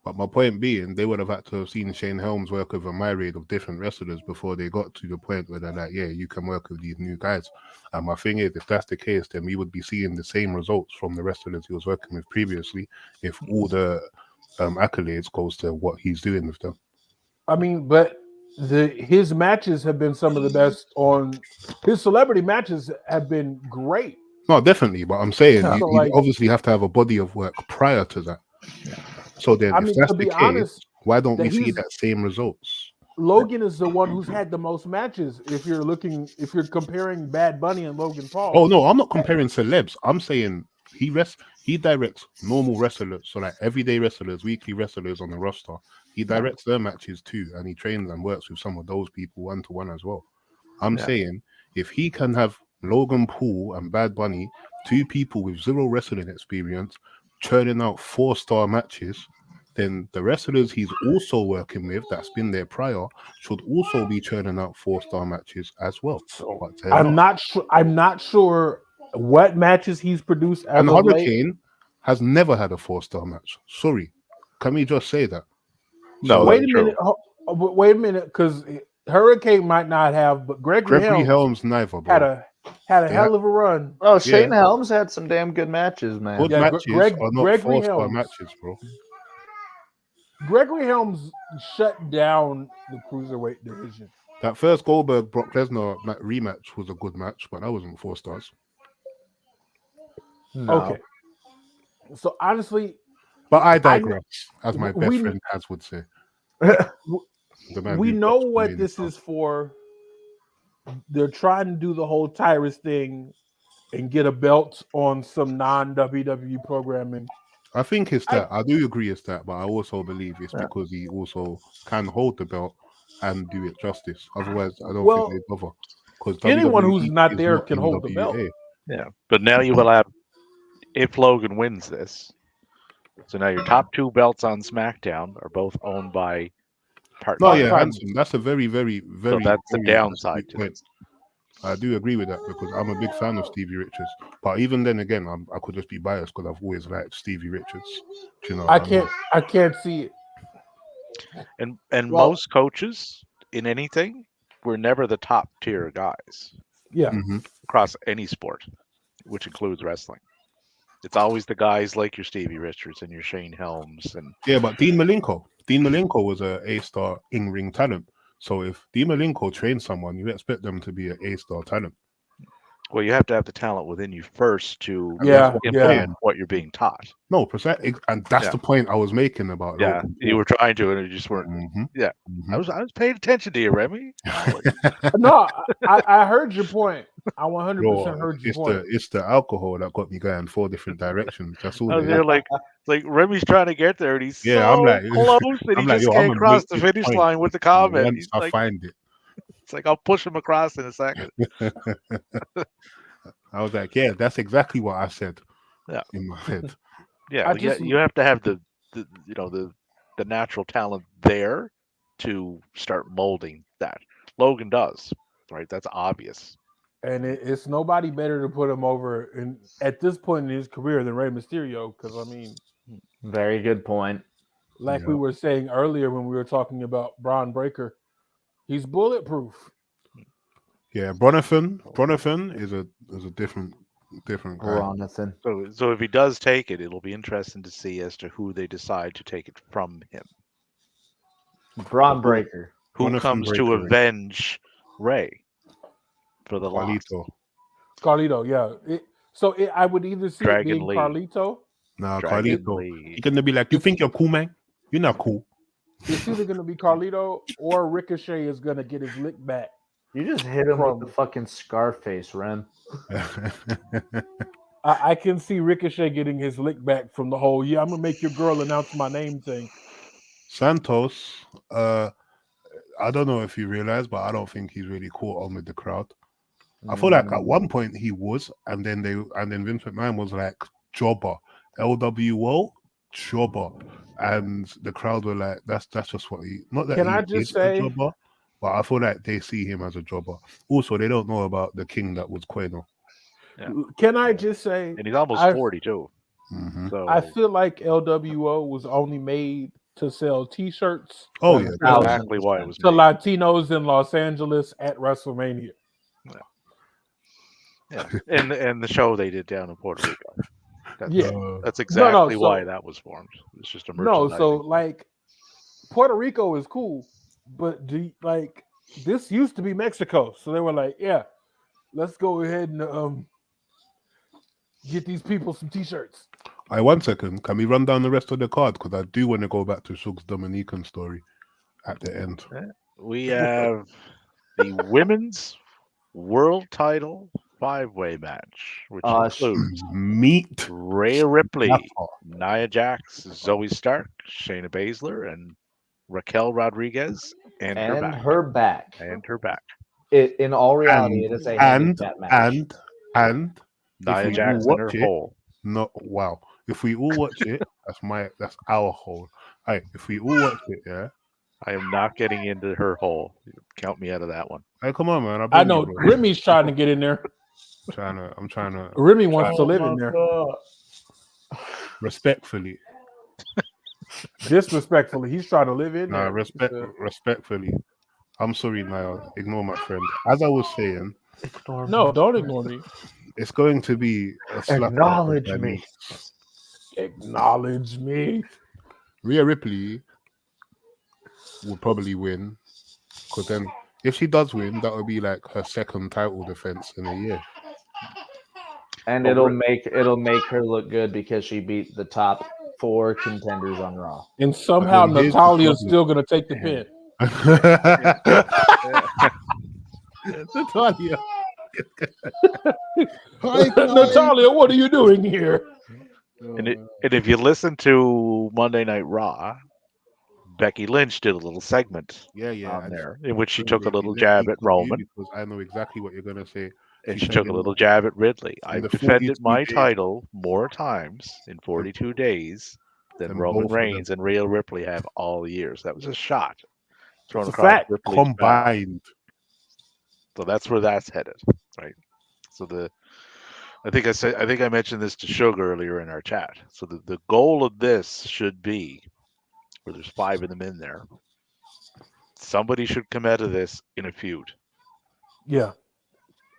But my point being, they would have had to have seen Shane Helms work with a myriad of different wrestlers before they got to the point where they're like, yeah, you can work with these new guys. And my thing is, if that's the case, then we would be seeing the same results from the wrestlers he was working with previously if all the accolades goes to what he's doing with them. I mean, but his matches have been some of the best on his celebrity matches have been great. No, definitely. But I'm saying Yeah. you, So, you like- obviously have to have a body of work prior to that. So then, I if mean, that's to the be case, honest, why don't we that see he's- that same results? Logan is the one who's had the most matches. If you're comparing Bad Bunny and Logan Paul. Oh no, I'm not comparing celebs. I'm saying he directs normal wrestlers, so like everyday wrestlers, weekly wrestlers on the roster. He directs their matches too, and he trains and works with some of those people 1-to-1 as well. I'm Yeah. saying if he can have Logan Paul and Bad Bunny, two people with zero wrestling experience, churning out 4-star matches, then the wrestlers he's also working with that's been there prior should also be churning out 4-star matches as well. So, But they're I'm not sure. I'm not sure what matches he's produced. As And of late. Hurricane has never had a 4-star match. Sorry, can we just say that? No, Wait that's a true. minute. Wait a minute, because Hurricane might not have, but Gregory Gregory Helms Helms neither, bro. had a hell of a run. Oh, Shane Helms had some damn good matches, man. Good Yeah, matches are not Gregory 4-star Helms. matches, bro. Gregory Helms shut down the cruiserweight division. That first Goldberg Brock Lesnar rematch was a good match, but that wasn't 4 stars. No. Okay. So honestly, But I digress, as my best we- friend Has would say. The man we who know got what million this stars. is for. They're trying to do the whole Tyrus thing and get a belt on some non-WWE programming. I think it's that. I do agree it's that, but I also believe it's because he also can hold the belt and do it justice. Otherwise, I don't Well, think they bother. because Anyone who's not there can hold the belt. Yeah, but now you will have, if Logan wins this, so now your top 2 belts on SmackDown are both owned by No, partners. yeah, Partners. handsome. That's a very, very, So very. that's the very downside to point. this. I do agree with that because I'm a big fan of Stevie Richards. But even then, again, I could just be biased because I've always liked Stevie Richards. Do you know? I what mean? can't see it. And Well- most coaches in anything were never the top tier guys Yeah. Mhm. across any sport, which includes wrestling. It's always the guys like your Stevie Richards and your Shane Helms and Yeah, but Dean Malenko was a A-star in-ring talent. So if Dean Malenko trains someone, you expect them to be an A-star talent. well, you have to have the talent within you first to Yeah, implement what you're being taught. No, and that's Yeah. the point I was making about. Yeah, Logan you were trying to, and you just weren't. Mhm. Yeah. Mhm. I was paying attention to you, Remy. No, I heard your point. I 100% Bro, heard your it's point. the alcohol that got me going 4 different directions. That's all. I was it there is. like Remy's trying to get there, and he's Yeah, so I'm like- close, and I'm he like, just yo, can't I'ma cross make the this finish point line with the comment. Once He's I like, find it, it's like I'll push him across in a second. I was like, yeah, that's exactly what I said. Yeah. in my head. Yeah, I like, just- you have to have the natural talent there to start molding that. Logan does, right? That's obvious. And it's nobody better to put him over at this point in his career than Rey Mysterio. Because I mean, Very good point. like we Yeah. were saying earlier when we were talking about Braun Breaker, he's bulletproof. Yeah, Bronathan is a different guy. Jonathan. So if he does take it, it'll be interesting to see as to who they decide to take it from him. Braun Breaker. Who Jonathan comes to Breaker. avenge Ray for the loss? Carlito. Carlito, yeah. I would either see Dragon it being Lee. Carlito. Nah, Dragon Carlito. Lee. You're gonna be like, you think you're cool, man? You're not cool. It's either going to be Carlito or Ricochet is going to get his lick back. You just hit him From- with the fucking Scarface, Ren. I can see Ricochet getting his lick back from the whole, I'm going to make your girl announce my name thing. Santos, I don't know if you realize, but I don't think he's really caught on with the crowd. I feel like at one point he was, and then Vince McMahon was like jobber, LWO jobber, and the crowd were like, that's just what he. Not that Can he I just is a say- jobber, but I feel like they see him as a jobber. Also, they don't know about the king that was Queno. Can I just say, And he's almost I've- 40 too. Mhm. So I feel like LWO was only made to sell T-shirts Oh yeah, that's exactly why it was to made. Latinos in Los Angeles at WrestleMania. Yeah. and the show they did down in Puerto Rico. That's, Yeah. that's exactly so- why that was formed. It's just a No, so merchandising. like Puerto Rico is cool, but this used to be Mexico, so they were like, yeah, let's go ahead and get these people some T-shirts. Hey, 1 second. Can we run down the rest of the card? Because I do want to go back to Shug's Dominican story at the end. We have the women's world title 5-way match, which includes Meet Rhea Ripley, Napa. Nia Jax, Zoe Stark, Shayna Baszler, and Raquel Rodriguez, and her back. And her back. In all reality, it is a handicap match. And Nia we Jax all and her watch it- hole. no, wow. If we all watch it, that's our hole. Hey, if we all watch it, yeah. I am not getting into her hole. Count me out of that one. Hey, come on, man. I know Remy's trying to get in there. I'm trying to Remy wants to live in there. respectfully. Disrespectfully, he's trying to live in Nah, there. respectfully. I'm sorry, Niall. Ignore my friend. As I was saying, No, don't ignore me. it's going to be a slap Acknowledge by me. Acknowledge me. Rhea Ripley will probably win, because then if she does win, that would be like her second title defense in a year. And it'll make her look good because she beat the top 4 contenders on Raw. And somehow But then here's the Natalia's problem. still going to take the pin. Natalia. Natalia, what are you doing here? And if you listen to Monday Night Raw, Becky Lynch did a little segment Yeah. on And there in which she sorry, took a Davey, little let jab me at cut you Roman, because I know exactly what you're gonna say. and She she said took a in little jab at Ridley. in I've the defended 42 my days, title more times in 42 days than and Roman both of them Reigns and Rhea Ripley have all years. That was a shot thrown It's a across fact. Ripley's bow. combined. So that's where that's headed, right? So I think I mentioned this to Sugar earlier in our chat. So the goal of this should be, where there's 5 of them in there, somebody should come out of this in a feud. Yeah.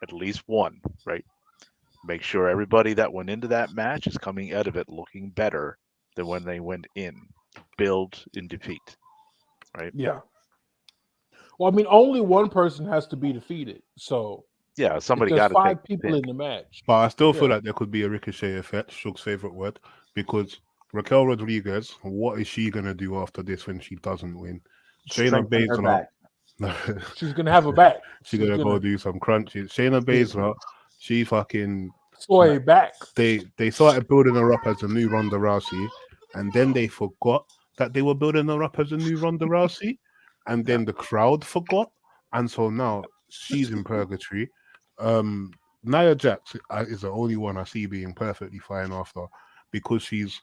At least one, right? Make sure everybody that went into that match is coming out of it looking better than when they went in. Build in defeat, right? Yeah. Well, I mean, only one person has to be defeated. So Yeah, if somebody there's got to 5 take people the in the match. But I still feel Yeah. like there could be a ricochet effect, Shug's favorite word, because Raquel Rodriguez, what is she gonna do after this when she doesn't win? Shayna Strengthen her Baszler, back. She's gonna have a back. she's gonna go do some crunches. Shayna Baszler, she fucking Soy back. they started building her up as a new Ronda Rousey, and then they forgot that they were building her up as a new Ronda Rousey, and then the crowd forgot, and so now she's in purgatory. Nia Jax is the only one I see being perfectly fine after, because she's,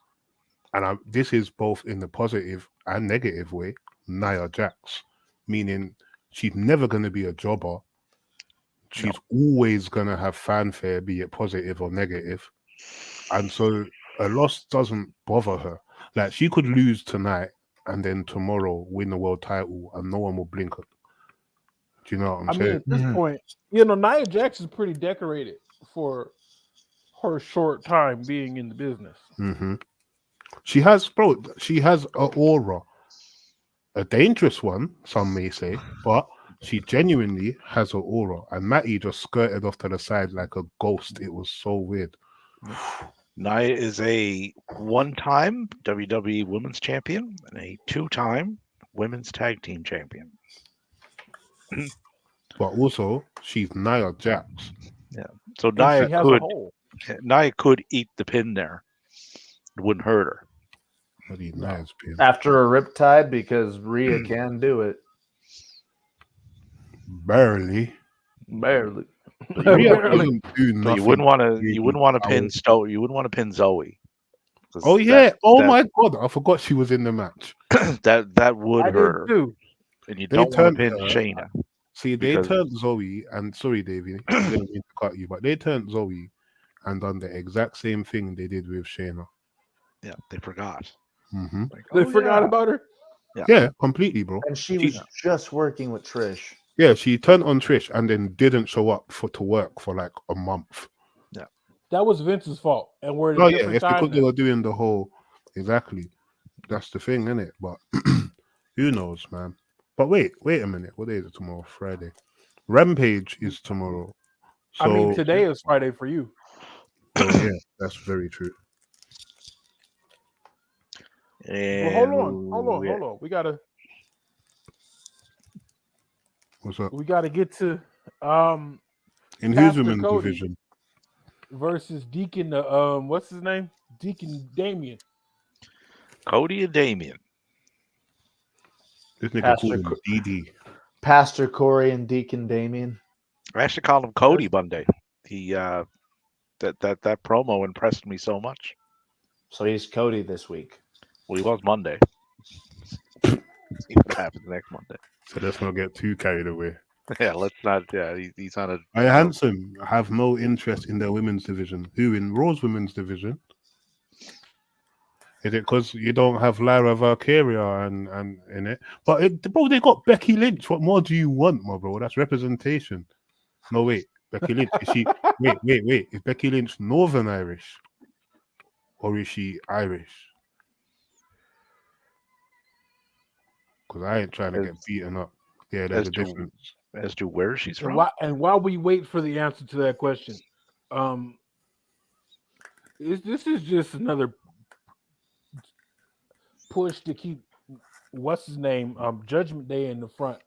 this is both in the positive and negative way, Nia Jax, meaning she's never going to be a jobber. She's always going to have fanfare, be it positive or negative. And so a loss doesn't bother her. Like, she could lose tonight and then tomorrow win the world title and no one will blink at. Do you know what I'm I mean, saying? at this point, Nia Jax is pretty decorated for her short time being in the business. Mm-hmm. She has an aura. A dangerous one, some may say, but she genuinely has an aura. And Matty just skirted off to the side like a ghost. It was so weird. Nia is a 1-time WWE Women's Champion and a 2-time Women's Tag Team Champion. But also, she's Nia Jax. So And she has a hole. Nia could eat the pin there. It wouldn't hurt her. Bloody Nia's pin. After a riptide, because Rhea can do it. Barely. Barely. Rhea Barely. doesn't do But nothing. you wouldn't want to. really You wouldn't want to pin powerful. Stowe. You wouldn't want to pin Zoe. 'Cause Oh yeah! Oh that- my god! I forgot she was in the match. that would I hurt did her, too. and you They don't want to turned pin her- Shayna. See, they Because- turned Zoe, and sorry, Davey, I didn't mean to cut you, but they turned Zoe and done the exact same thing they did with Shayna. Yeah, they forgot. Mm-hmm. Like, They oh, forgot yeah. about her. Yeah, completely, bro. And she was just working with Trish. Yeah, she turned on Trish and then didn't show up to work for like a month. That was Vince's fault. And we're at a Oh yeah, different it's time because they now. were doing the whole exactly. That's the thing, isn't it? But who knows, man? But wait a minute. What day is it tomorrow? Friday. Rampage is tomorrow. So, I mean, today is Friday for you. oh, yeah, that's very true. Well, hold on. What's up? We gotta get to In whose Pastor women's Cody. division? versus Deacon what's his name? Deacon Damien. Cody and Damien. This nigga Pastor called him Co- DD. Pastor Corey and Deacon Damien. I actually called him Cody Monday. He that promo impressed me so much. So he's Cody this week. Well, he was Monday. See what happens next Monday. So let's not get too carried away. Yeah, let's not. Yeah, he's on a. I Handsome have no interest in their women's division. Who in Raw's women's division? Is it because you don't have Lyra Valkyria and in it? But bro, they got Becky Lynch. What more do you want, my bro? That's representation. No, wait. Becky Lynch, is she wait. Is Becky Lynch Northern Irish? Or is she Irish? Because I ain't trying to get beaten up. Yeah, there's a difference. As to where she's from. While we wait for the answer to that question, this is just another push to keep what's his name Judgment Day in the front.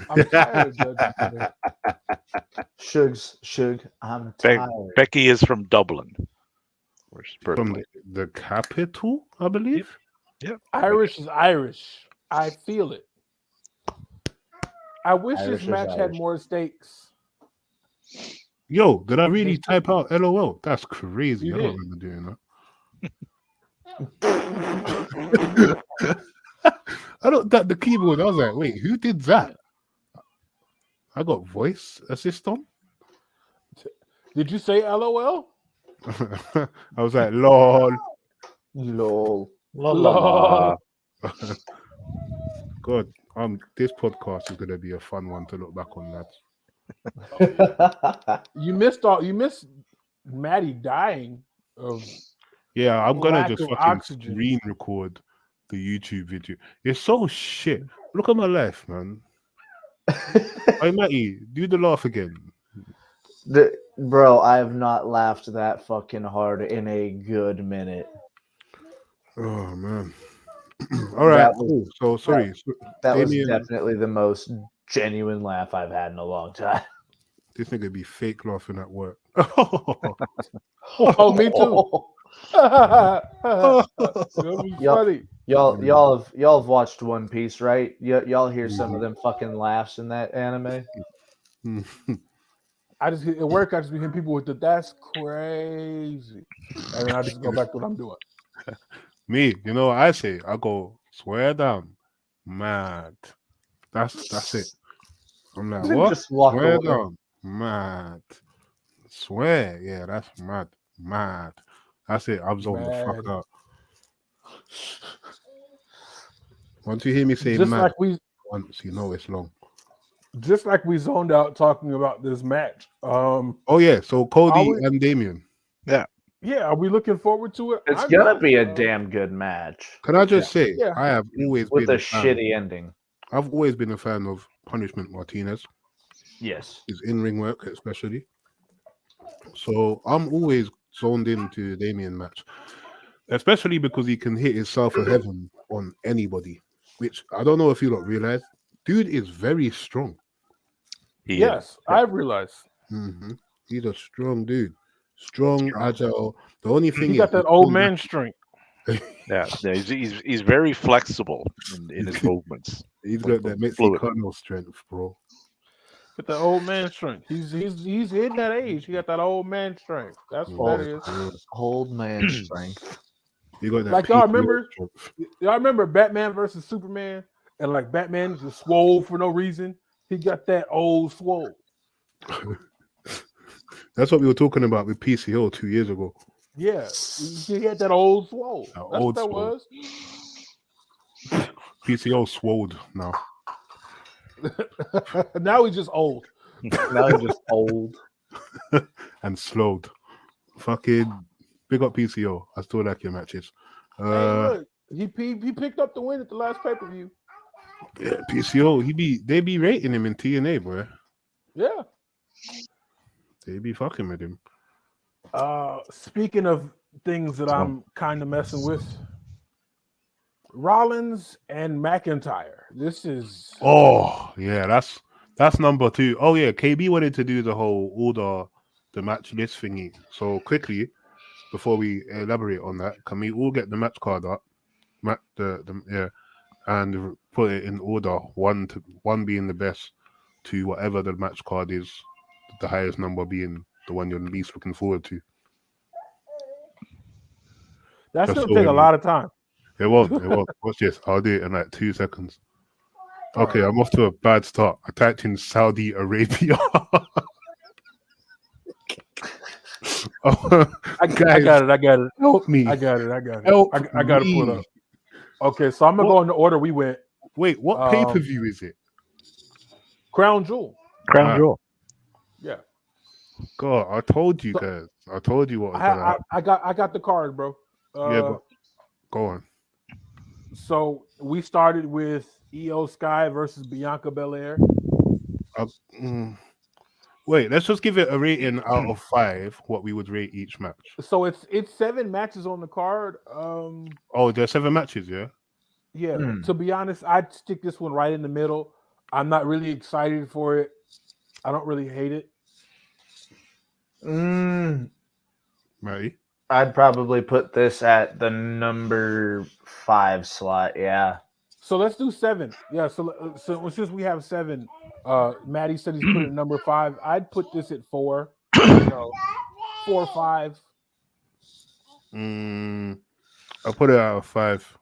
I'm tired of Judgment Day. Shug, I'm tired. Becky is from Dublin. Where's From the capital, I believe. Yep. Irish is Irish. I feel it. I wish Irish this is match had Irish. more stakes. Yo, did I really type out LOL? That's crazy. You I don't did. remember doing that. I don't that the keyboard. I was like, wait, who did that? I got voice assist on. Did you say LOL? I was like, lol. Lol. La, la, la. God, this podcast is gonna be a fun one to look back on, lads. You missed Maddie dying of Yeah, I'm gonna lack just of fucking oxygen. screen record the YouTube video. It's so shit. Look at my life, man. Hey, Matty, do the laugh again. Bro, I have not laughed that fucking hard in a good minute. Oh man. All right, That was- cool. So sorry, That was Damien, definitely the most genuine laugh I've had in a long time. this nigga be fake laughing at work. Oh, me too. That was Yup. funny. Y'all have watched One Piece, right? Y'all hear some of them fucking laughs in that anime. I just at work. I just be hearing people with that's crazy, and then I just go back to what I'm doing. Me, you know what I say? I go swear down, mad. That's it. I'm like, what? Just walk Swear away. down, mad. Swear, yeah, that's mad, mad. That's it. I'm zoned the fuck Mad. out. Once you hear me say Just mad like we once, you know it's long. zoned out talking about this match. Oh yeah, so Cody we- and Damien. Yeah, are we looking forward to it? It's I'm gonna not, be a damn good match Can I just say, Yeah. I have always with been a fan. shitty ending. I've always been a fan of Punishment Martinez. Yes. His in-ring work, especially. So I'm always zoned into the Damien match, especially because he can hit his South of Heaven on anybody. Which I don't know if you don't realize. Dude is very strong. He is. Yes, I've realized. hmm He's a strong dude. Strong, agile. The only thing He is got that old man strength. Yeah, he's very flexible in his movements. He's got that Fluid. Mexicano strength, bro. Got that old man strength. He's hitting that age. He got that old man strength. That's what that is. Old man strength. You got that. Like, y'all PTO remember? strength. Y'all remember Batman versus Superman? And like Batman just swole for no reason. He got that old swole. That's what we were talking about with PCO 2 years ago. Yeah, he had that old swole. That That's old what that swole. was. PCO swolled now. Now he's just old. Now he's just old. And slowed. Fucking big up PCO. I still like your matches. Hey, look, he picked up the win at the last pay per view. Yeah, PCO. They be rating him in TNA, bro. Yeah. They be fucking with him. Speaking of things that I'm kind of messing with, Rollins and McIntyre. This is Oh yeah, that's number 2. Oh yeah, KB wanted to do the whole order the match list thingy. So quickly, before we elaborate on that, can we all get the match card up? And put it in order, one being the best to whatever the match card is, the highest number being the one you're least looking forward to. that's Just gonna so take a we- lot of time. It won't. Watch this. I'll do it in like 2 seconds. Okay, I'm off to a bad start. I typed in Saudi Arabia. Oh, I guys, got it. help me. I got it. Help I got to pull it me. up. Okay, so I'm gonna go in the order we went. Wait, what pay-per-view is it? Crown Jewel. Crown Jewel. Yeah, God, I told you guys. I told you what was gonna happen. I got the card, bro. Yeah, but go on. So we started with Io Sky versus Bianca Belair. Wait, let's just give it a rating out of 5. What we would rate each match. So it's 7 matches on the card. Oh, there's 7 matches, yeah. Yeah. To be honest, I'd stick this one right in the middle. I'm not really excited for it. I don't really hate it. Matty? I'd probably put this at the number 5 slot. Yeah. So let's do 7. Yeah. So since we have 7, Maddie said he's put it at number 5. I'd put this at 4. 4 or 5. I'll put it out of 5.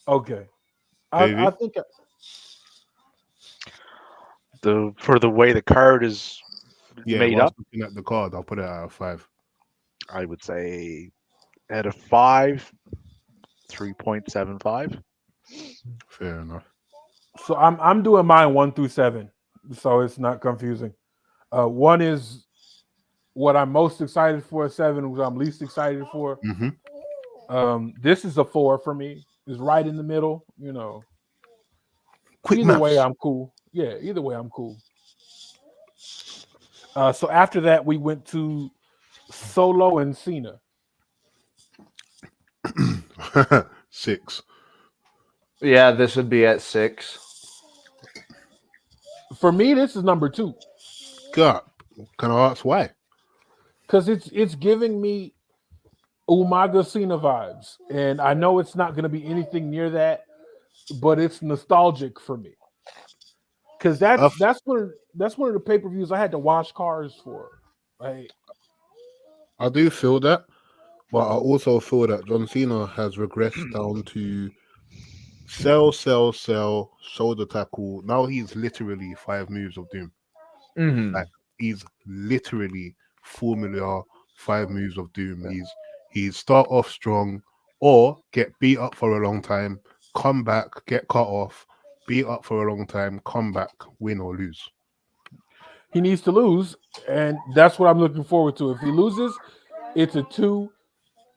Okay. Davey? I think For the way the card is made whilst up, looking at the card, I'll put it out of 5. I would say at a 5, 3.75. Fair enough. so. I'm doing mine 1 through 7, so it's not confusing. 1 is what I'm most excited for. 7 what I'm least excited for. Mm-hmm. This is a 4 for me. It's right in the middle. Quick Either way, maths. I'm cool. Yeah, either way, I'm cool. So after that, we went to Solo and Cena. 6. Yeah, this would be at 6. For me, this is number 2 God, can I ask why? because it's giving me Umaga Cena vibes, and I know it's not going to be anything near that, but it's nostalgic for me because that's one of the pay-per-views I had to wash cars for. Right? I do feel that, but I also feel that John Cena has regressed down to sell, shoulder tackle. Now he's literally 5 moves of doom. Mm-hmm. Like he's literally Formula 5 moves of doom. He's start off strong or get beat up for a long time, come back, get cut off, beat up for a long time, come back, win or lose. He needs to lose, and that's what I'm looking forward to. If he loses, it's a 2.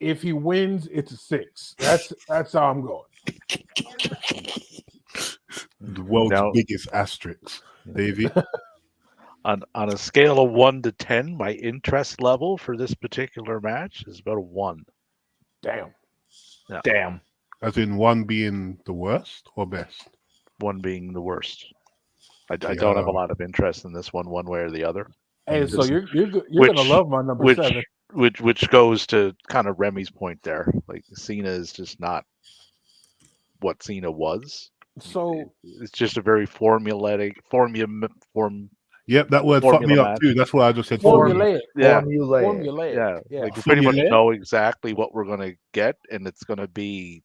If he wins, it's a 6. That's how I'm going. The world's Now- biggest asterisk, Davey. On a scale of 1 to 10, my interest level for this particular match is about a 1. Damn. Damn. As in 1 being the worst or best. 1 being the worst. I don't have a lot of interest in this one way or the other. Hey, so This- you're which- gonna love my number which 7. which goes to kind of Remy's point there. Like Cena is just not what Cena was. So It's just a very formulaic Yep, that word fucked me Formula up match. too. That's why I just said formula. formulaic. yeah, Formulaic. yeah. Yeah. Like we pretty much Formulaic? know exactly what we're gonna get, and it's gonna be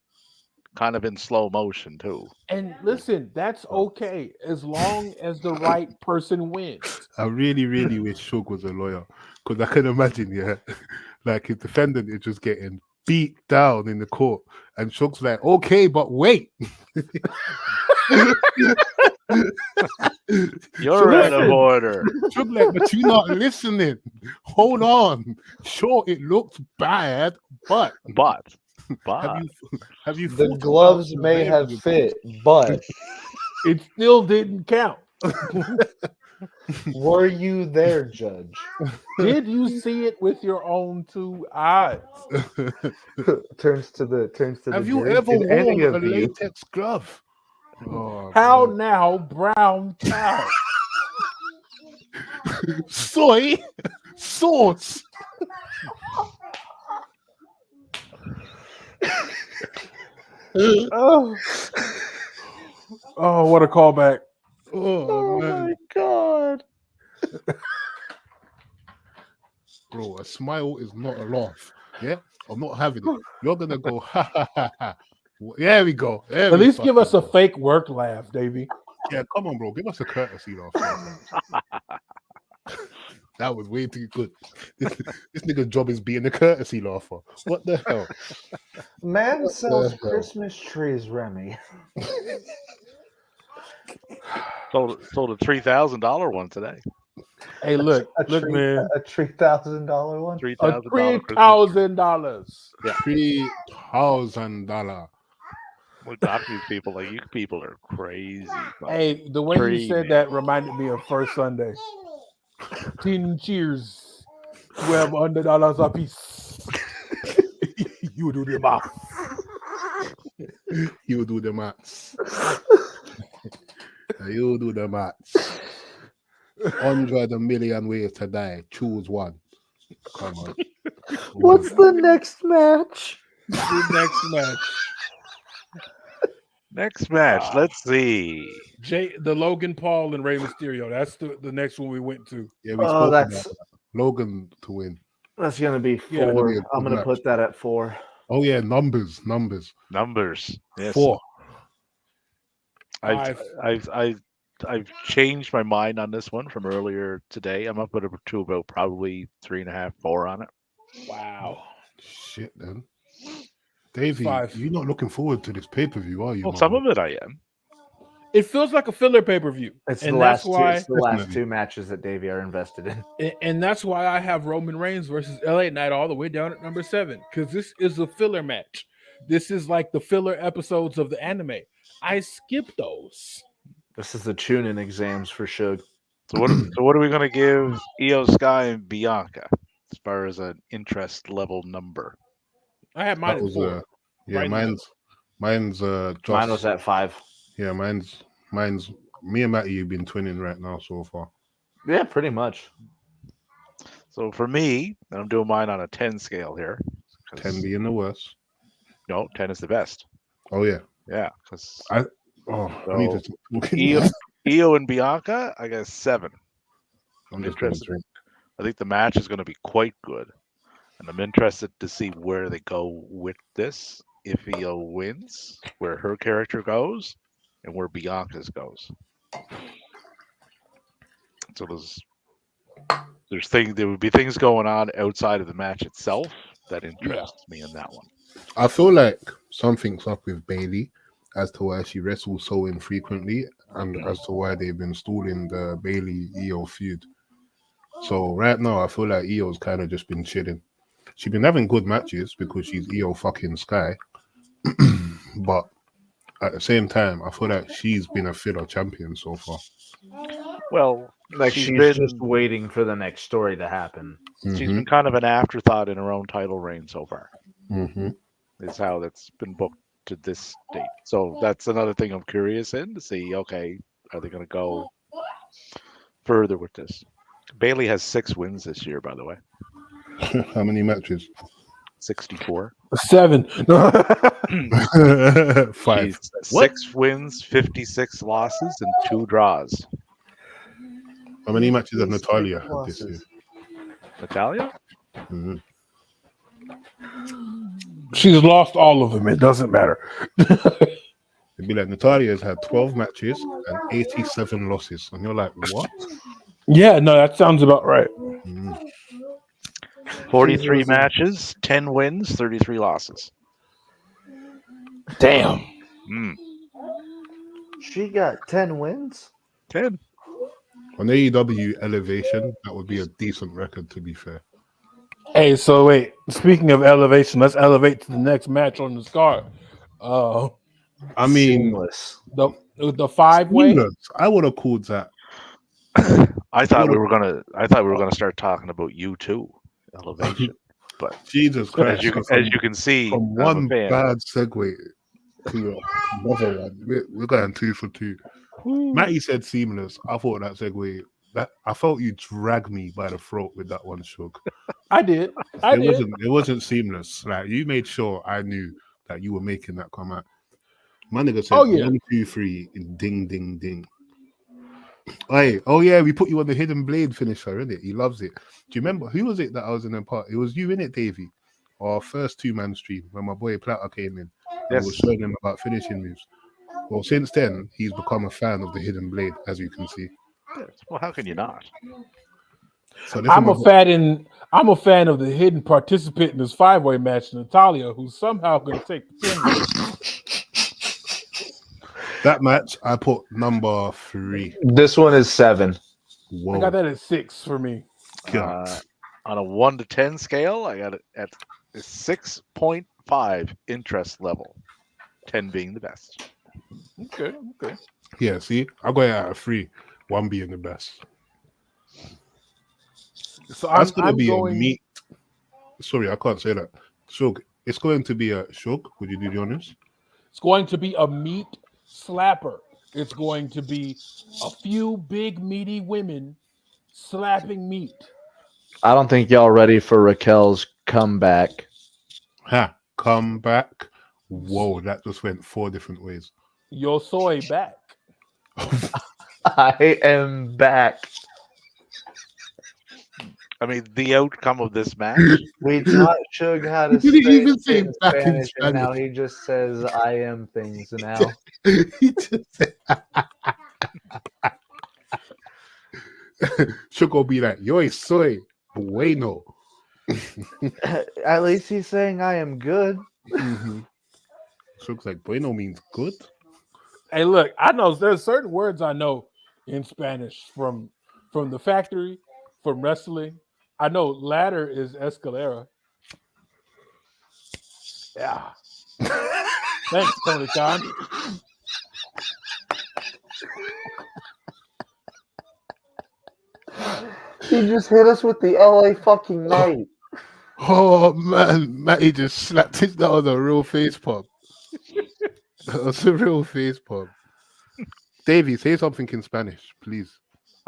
kind of in slow motion too. And listen, that's okay as long as the right person wins. I really, really wish Shug was a lawyer because I can imagine, yeah, like his defendant is just getting beat down in the court, and Shug's like, "Okay, but wait." You're out of order. Shug like, "But you're not listening. Hold on. Sure, it looks bad, but But have you? The thought gloves about may the have variables? fit, but It still didn't count. were you there, Judge? Did you see it with your own 2 eyes? turns to the Have you jury. ever Did any worn a of you? latex glove? Oh, How God. now, brown cow? Soy sauce. Oh, what a callback. Oh, man. my god! Bro, a smile is not a laugh. Yeah, I'm not having it. You're gonna go ha ha ha ha. There we go. There At we least give us a fucking fake work laugh, Davey. go. Yeah, come on, bro. Give us a courtesy laugh. That was way too good. This nigga's job is being a courtesy laugher. What the hell? Man sells hell? Christmas trees, Remy. sold a $3,000 one today. Hey, look, man. A $3,000 one. A $3,000. $3,000. $3,000. We're talking to these people like you people are crazy. man. Hey, the way you Tree, said man. that reminded me of First Sunday. 10 cheers, $1,200 a piece. You do the math. You do the maths. You do the maths. 100 million ways to die. Choose one. Come on. What's the next match? The next match. Next match. Ah. Let's see. The Logan Paul and Rey Mysterio. That's the next one we went to. Yeah, we Oh, spoke about that's that. Logan to win. that's gonna be Yeah, it'll be 4. a I'm good gonna match. put that at 4. Oh yeah, numbers. Numbers. Yes. 4. I've, 5. I've changed my mind on this one from earlier today. I'm up to about probably 3.5, 4 on it. Wow. Shit, then. Davey, 5. you're not looking forward to this pay-per-view, are you? Well, man? some of it I am. It feels like a filler pay-per-view. It's And the that's last why- two. It's the last Definitely. 2 matches that Davey are invested in. And that's why I have Roman Reigns versus LA Knight all the way down at number 7, because this is a filler match. This is like the filler episodes of the anime. I skip those. This is the tune-in exams for Suge. So what are we gonna give Io Sky and Bianca as far as an interest level number? I have mine That at was 4. yeah, Right in the mine's Josh. Mine was at 5. Yeah, mine's me and Matty. You've been twinning right now so far. Yeah, pretty much. So for me, and I'm doing mine on a 10 scale here. 'cause- 10 being the worst. No, 10 is the best. Oh yeah. Yeah, because Oh, I need to So, stop talking. Io and Bianca, I got 7. I'm just gonna interested. drink. I think the match is going to be quite good, and I'm interested to see where they go with this. If Io wins, where her character goes, and where Bianca's goes. So there would be things going on outside of the match itself that interests me in that one. I feel like something's up with Bailey as to why she wrestles so infrequently and as to why they've been stalling the Bailey Io feud. So right now I feel like Io's kind of just been chilling. She's been having good matches because she's Io fucking Sky. But at the same time, I feel like she's been a filler champion so far. Well, Like she's she's been just waiting for the next story to happen. she's Mhm, been kind of an afterthought in her own title reign so far. mhm. Is how that's been booked to this date. So that's another thing I'm curious in to see. Okay, are they going to go further with this? Bailey has 6 wins this year, by the way. How many matches? 64. 7. No. 5. She's 6 wins, 56 losses, and 2 draws. How many matches have Natalia had this year? Natalia? Mhm. She's lost all of them. It doesn't matter. It'd be like Natalia's had 12 matches and 87 losses. And you're like, what? Yeah, no, that sounds about right. Mhm. 43 She's- matches, 10 wins, 33 losses. Damn. Mm, She got 10 wins. 10. On AEW Elevation, that would be a decent record, to be fair. Hey, so wait. Speaking of elevation, let's elevate to the next match on this card. I mean, Seamless. The 5-way. seamless. I would have called that. I thought we were gonna start talking about you too, Elevation. Jesus Christ. As you can see, From I'm a one fan. bad segue to another one. We're going 2 for 2. Matty said seamless. I thought that segue. I felt you dragged me by the throat with that one, Shug. I did. It wasn't seamless. Like you made sure I knew that you were making that comment. My nigga said Oh, yeah. 1, 2, 3, ding, ding, ding. Hey, oh yeah, we put you on the hidden blade finisher, innit? He loves it. Do you remember who was it that I was in the part? It was you, innit, Davey? Our first 2-man stream when my boy Platter came in. And Yes. was showing him about finishing moves. Well, since then, he's become a fan of the hidden blade, as you can see. Well, how can you not? So this I'm one I'm a fan of the hidden participant in this 5-way match, Natalia, who's somehow going to take the 10. that match, I put number 3. This one is 7. Whoa. I got that at 6 for me. God. On a 1 to 10 scale, I got it at a 6.5 interest level. 10 being the best. Okay. Yeah, see, I got it out of 3, 1 being the best. So That's going to be going, a meat. Sorry, I can't say that. Shug, it's going to be a Shug. Would you do the honors? It's going to be a meat slapper. It's going to be a few big meaty women slapping meat. I don't think y'all ready for Raquel's comeback. Ha! Come back. Whoa, that just went 4 different ways. Yo soy back. I am back. I mean, the outcome of this match. We taught Suge how to He didn't say even say in back in Spanish, and now Spanish. he just says "I am" things now. He just said, should go be like, yo soy bueno. At least he's saying "I am good." Looks like bueno means good. Hey, look, I know there's certain words I know in Spanish from the factory, from wrestling. I know ladder is escalera. Yeah. Thanks, Tony Khan. He just hit us with the LA fucking night. Oh man, Matty just slapped it. That was a real face pump. That was a real face pump. Davey, say something in Spanish, please.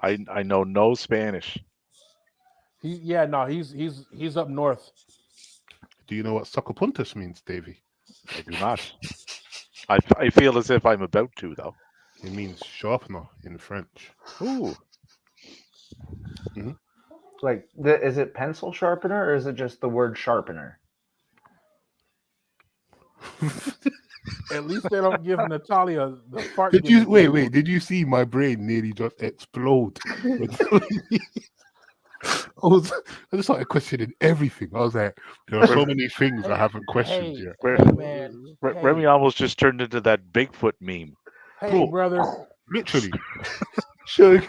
I know no Spanish. He's up north. Do you know what sacapuntas means, Davey? I do not. I feel as if I'm about to, though. It means sharpener in French. Ooh. Like, is it pencil sharpener or is it just the word sharpener? At least they don't give Natalia the fart. Did you gimmick. wait? Did you see my brain nearly just explode? I just started questioning everything. I was like, there are so many things I haven't questioned Hey, yet. hey, man. Hey. Remy almost just turned into that Bigfoot meme. Hey, Bro. brother. Literally. Suge.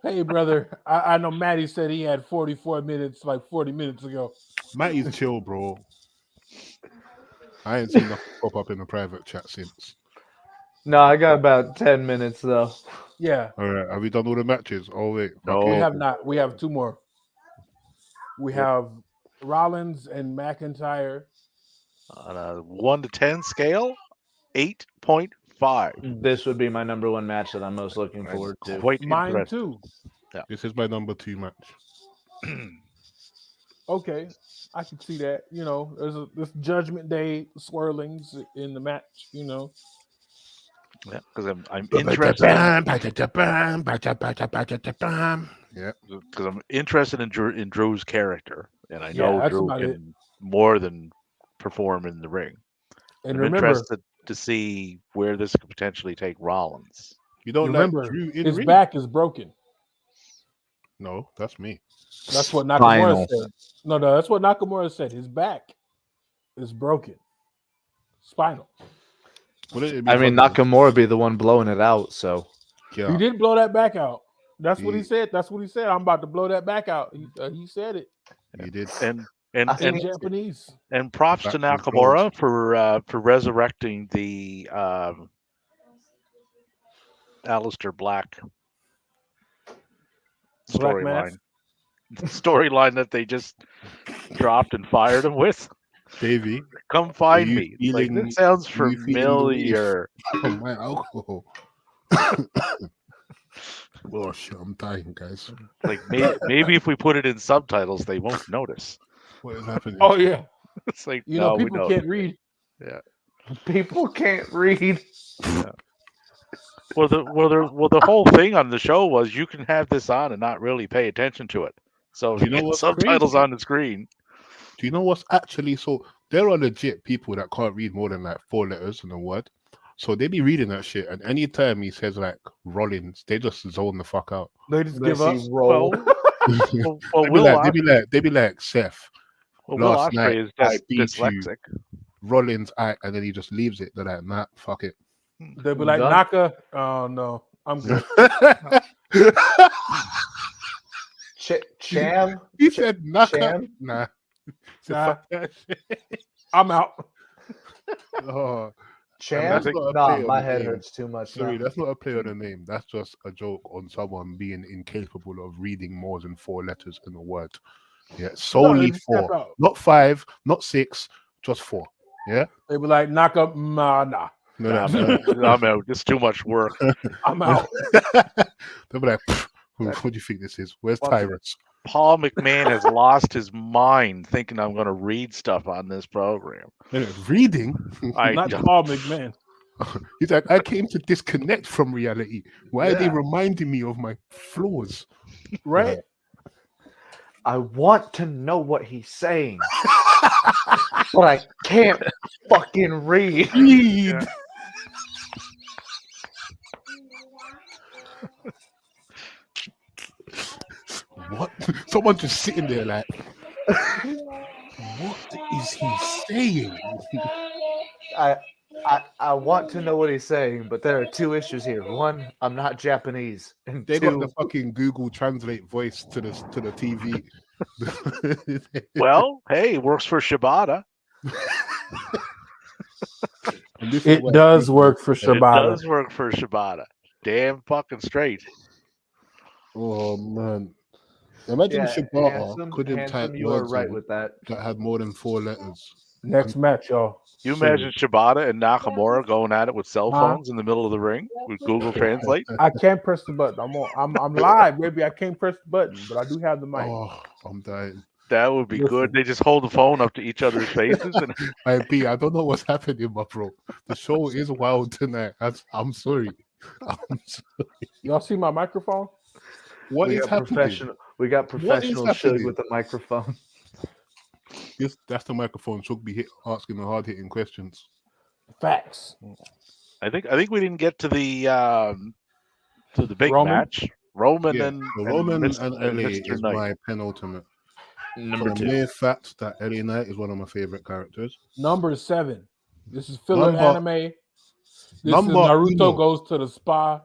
Hey, brother. I know Matty said he had 44 minutes like 40 minutes ago. Matty's chill, bro. I ain't seen nothing pop up in the private chat since. No, I got about 10 minutes though. Yeah, All right, have we done all the matches? Oh wait, No. we okay. have not. We have two more. We have Rollins and McIntyre. On a 1 to 10 scale, 8.5. This would be my number one match that I'm most looking forward to. Quite Mine impressive. too. This is my number 2 match. Okay, I can see that. You know, there's this Judgment Day swirlings in the match. You know, Yeah, because I'm interested. Yeah, Because I'm interested in Drew's character, and I Yeah, know that's Drew about it. can more than perform in the ring. and I'm remember, interested to see where this could potentially take Rollins. you don't remember, like Drew in his ring? back is broken. No, that's me. That's what Nakamura Spinal. said. No, that's what Nakamura said. His back is broken. Spinal. Wouldn't it be I mean, funny? Nakamura be the one blowing it out, so Yeah, He did blow that back out. That's what he He- said. That's what he said. I'm about to blow that back out. He said it he did. And I and in think- Japanese. and props to Back to Nakamura for resurrecting the Aleister Black Black storyline. Mass? Storyline that they just dropped and fired him with. Davey, Come find you me. It's like, feeling- this sounds are you feeling the relief? familiar. oh, my alcohol. Oh shit, I'm dying, guys. Like maybe if we put it in subtitles, they won't notice. What is happening? Oh yeah, It's like you no, know we people know. can't read. people can't read. Well, the whole thing on the show was you can have this on and not really pay attention to it. So You know get what's subtitles crazy? on the screen. Do you know what's actually so? There are legit people that can't read more than like 4 letters in a word. So they be reading that shit, and anytime he says like Rollins, they just zone the fuck out. They just They give up. see roll. Well, they be like Seth Will last Ospreay night is I beat you. dyslexic. Rollins, and then he just leaves it. They're like, nah, fuck it. They'll be like Done. Naka. Oh no, I'm good. Cham? he said, Naka. Sham? Nah. He said, Nah. fuck that shit. I'm out. Oh, Cham? that's not a Nah, play on my the head name. hurts too much. Sorry, now. that's not a play on the name. That's just a joke on someone being incapable of reading more than 4 letters in a word. Yeah, solely just step 4, out. not 5, not 6, just 4. Yeah, They be like Naka. Nah. no, I'm out. It's too much work. I'm out. They'll be like, what do you think this is? Where's What's it? Tyrus? Paul McMahon has lost his mind thinking I'm going to read stuff on this program. Reading? I Not know. Paul McMahon. He's like, I came to disconnect from reality. Why are they Yeah. reminding me of my flaws? Right? I want to know what he's saying, but I can't fucking read. Read. What? Someone just sitting there like, what is he saying? I want to know what he's saying, but there are two issues here. One, I'm not Japanese, and They got the two, fucking Google Translate voice to the TV. Well, hey, works for Shibata. And this is It what does people- work for It Shibata. does work for Shibata. Damn fucking straight. Oh man! Imagine Shibata couldn't type handsome, you are words right in with that. that had more than 4 letters. Next match, y'all. You So- imagine Shibata and Nakamura going at it with cell Huh? phones in the middle of the ring with Google Translate? I can't press the button. I'm live, baby. I can't press the button, but I do have the mic. Oh, I'm dying. That would be Listen. good. They just hold the phone up to each other's faces and I don't know what's happening, my bro. The show is wild tonight. I'm sorry. I'm sorry. Y'all see my microphone? What we is got happening? professional. We got professional Shug happening? with the microphone. That's the microphone. Should be asking the hard hitting questions. Facts. I think we didn't get to the big Roman? match. Roman Yeah, and so Roman Mr. and LA Mr. is Knight. my penultimate. Number For the 2. mere fact that LA Knight is one of my favorite characters. Number 7. This is filler Number- anime. This number is Naruto uno. goes to the spa.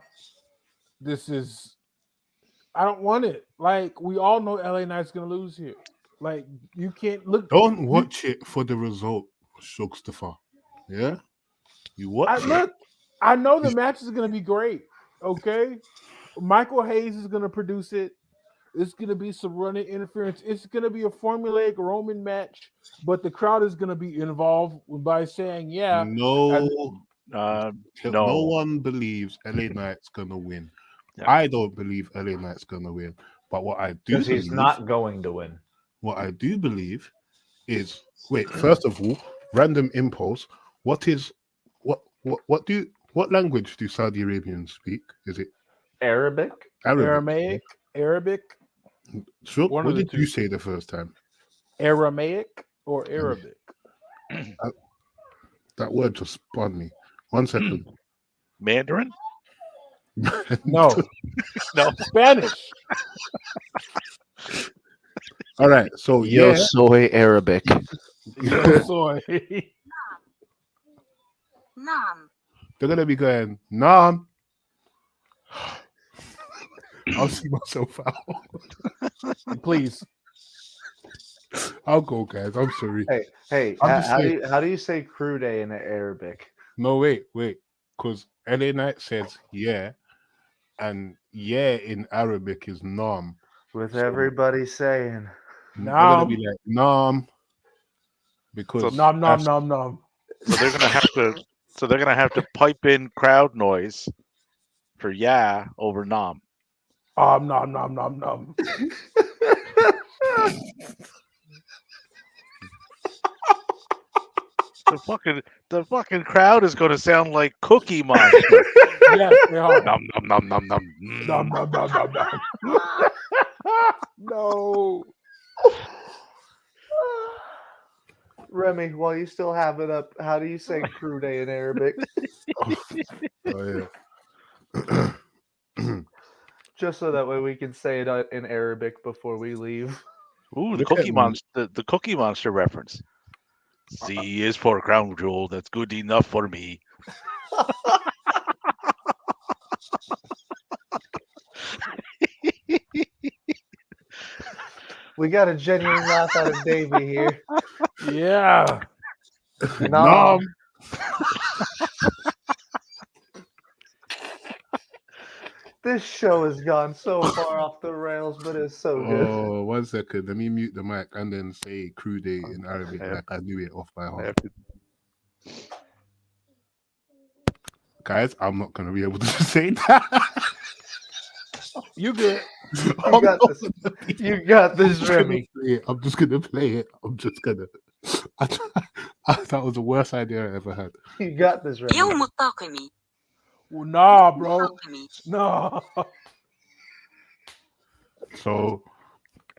This is. I don't want it. Like, we all know LA Knight's gonna lose here. Like, you can't look. Don't watch it for the result, Shugstafa. Yeah? You watch it. Look, I know the match is gonna be great. Okay, Michael Hayes is gonna produce it. It's gonna be some running interference. It's gonna be a formulaic Roman match, but the crowd is gonna be involved by saying, "Yeah, No, No. no one believes LA Knight's gonna win. Yeah. I don't believe LA Knight's gonna win. But what I do Because believe, he's not going to win. what I do believe is first of all, random impulse. What language do Saudi Arabians speak? Is it Arabic? Aramaic, Shug, one what of the did two. you say the first time? Aramaic, or Arabic." That word just spun me. 1 second. Mandarin? No, No. Spanish. All right. So Yo yeah, soy Arabic. Yo soy. Nam. they're gonna be going, Nam. I'll see myself out. Please. I'll go, guys. I'm sorry. Hey, I'm just saying- how do you say crew day in Arabic? No, wait. Because LA Knight says yeah, and yeah in Arabic is Nam. With So- everybody saying, They're gonna Nam. be like Nam. Because Nom nom that's- nom nom. So they're gonna have to pipe in crowd noise for yeah over nom. Nom nom nom nom. The fucking crowd is gonna sound like Cookie Monster. Yes, they are. Nom nom nom nom nom. Nom nom nom nom nom. No. Remy, while you still have it up, how do you say crew day in Arabic? Oh, yeah. Just so that way we can say it in Arabic before we leave. Ooh, the Look at Cookie me. Monster, the Cookie Monster reference. C is for crown jewel. That's good enough for me. We got a genuine laugh out of Davey here. Yeah. Nom. This show has gone so far off the rails, but it's so good. Oh, 1 second. Let me mute the mic and then say crew day in Arabic Yeah. like I knew it off by I heart. have to- Guys, I'm not gonna be able to say that. You good. You got this. You got this, Remy. I'm just gonna play it. That was the worst idea I ever had. You got this right. يوم الطاقم Well, nah, bro. الطاقم No. So,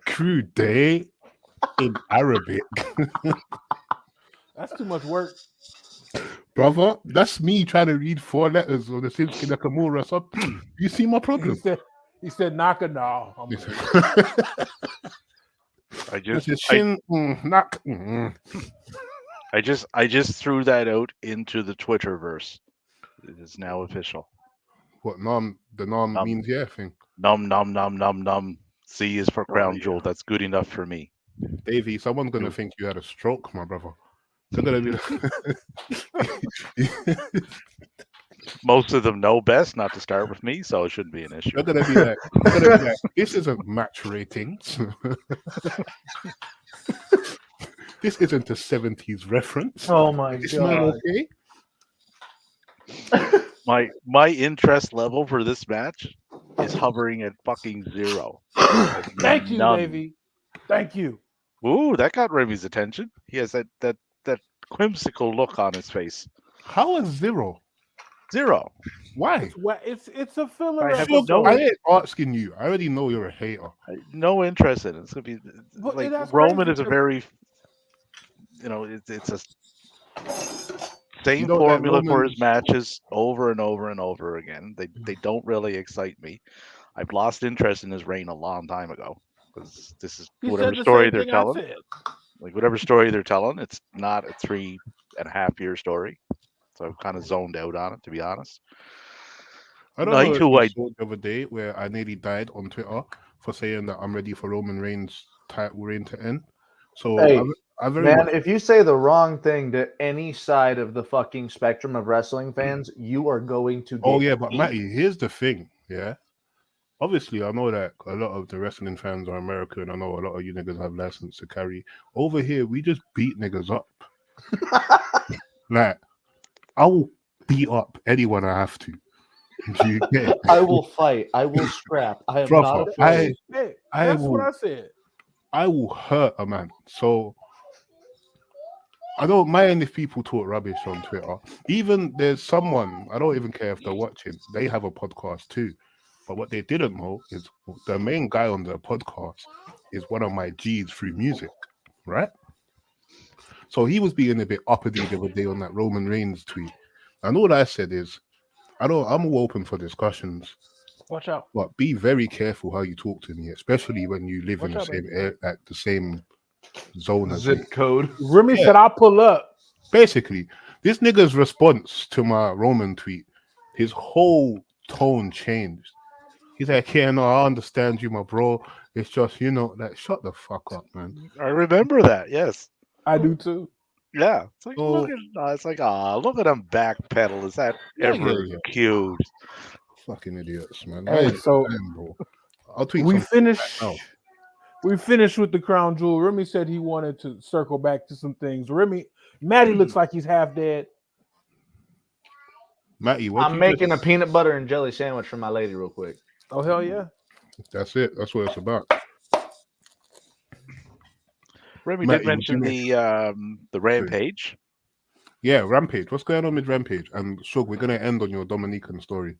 crew day in Arabic. That's too much work. Brother, that's me trying to read 4 letters of the Shinsuke Nakamura sub. You see my problem? He said, knock it off. I This just is Shin Nak. I just threw that out into the Twitterverse. It is now official. What nom? The nom means yeah thing. Num num num num num. C is for crown yeah. jewel. That's good enough for me. Davey, someone's gonna think you had a stroke, my brother. They're gonna be Most of them know best not to start with me, so it shouldn't be an issue. they're gonna be like, this isn't match ratings. This isn't a 70s reference. Oh my It's not god. okay. My interest level for this match is hovering at fucking 0. Thank you, None. Davey. Thank you. Ooh, that got Remy's attention. He has that whimsical look on his face. How is 0? 0. Why? Well, it's a filler. I have episode. no- I ain't asking you. I already know you're a hater. No interest in it. It's gonna be But like that's Roman crazy is a because- very, it's a same You don't like formula for his Roman's- matches over and over and over again. They don't really excite me. I've lost interest in his reign a long time ago because this is He whatever said the story same they're thing I telling. said. Like whatever story they're telling, it's not a 3.5-year story. So I've kind of zoned out on it, to be honest. I don't No, know you if two you white- saw the other day where I nearly died on Twitter for saying that I'm ready for Roman Reigns' title reign to end. So Hey, I very Man, much if you say the wrong thing to any side of the fucking spectrum of wrestling fans, you are going to get Oh yeah, but eaten. Matty, here's the thing, yeah. Obviously, I know that a lot of the wrestling fans are American. I know a lot of you niggas have license to carry. Over here, we just beat niggas up. Like, I will beat up anyone I have to. Do you get it? I will fight. I will scrap. I am Brother, not afraid. Hey, I that's will- what I said. I will hurt a man. So I don't mind if people talk rubbish on Twitter. Even there's someone, I don't even care if they're watching, they have a podcast too. But what they didn't know is the main guy on the podcast is one of my G's through music, right? So he was being a bit uppity the other day on that Roman Reigns tweet. And all I said is, I'm all open for discussions, Watch out. but be very careful how you talk to me, especially when you live in the Watch out, same baby. air, like the same zone as me. Zip code. Remy Yeah. said, I'll pull up. Basically, this nigga's response to my Roman tweet, his whole tone changed. He's like, yeah, no, I understand you, my bro. It's just, like, shut the fuck up, man. I remember that. Yes. I do too. Yeah. It's like So- look at him backpedal. Is that Yeah, ever yeah. cute? Fucking idiots, man. Hey, I so am, bro. I'll tweet we some finished. now. We finished with the crown jewel. Remy said he wanted to circle back to some things. Matty looks like he's half dead. Matty, what I'm you making a just- peanut butter and jelly sandwich for my lady real quick. Oh hell yeah! That's it. That's what it's about. Remy Matt, did you mention the Rampage. Yeah, Rampage. What's going on with Rampage? And Shug, we're gonna end on your Dominican story.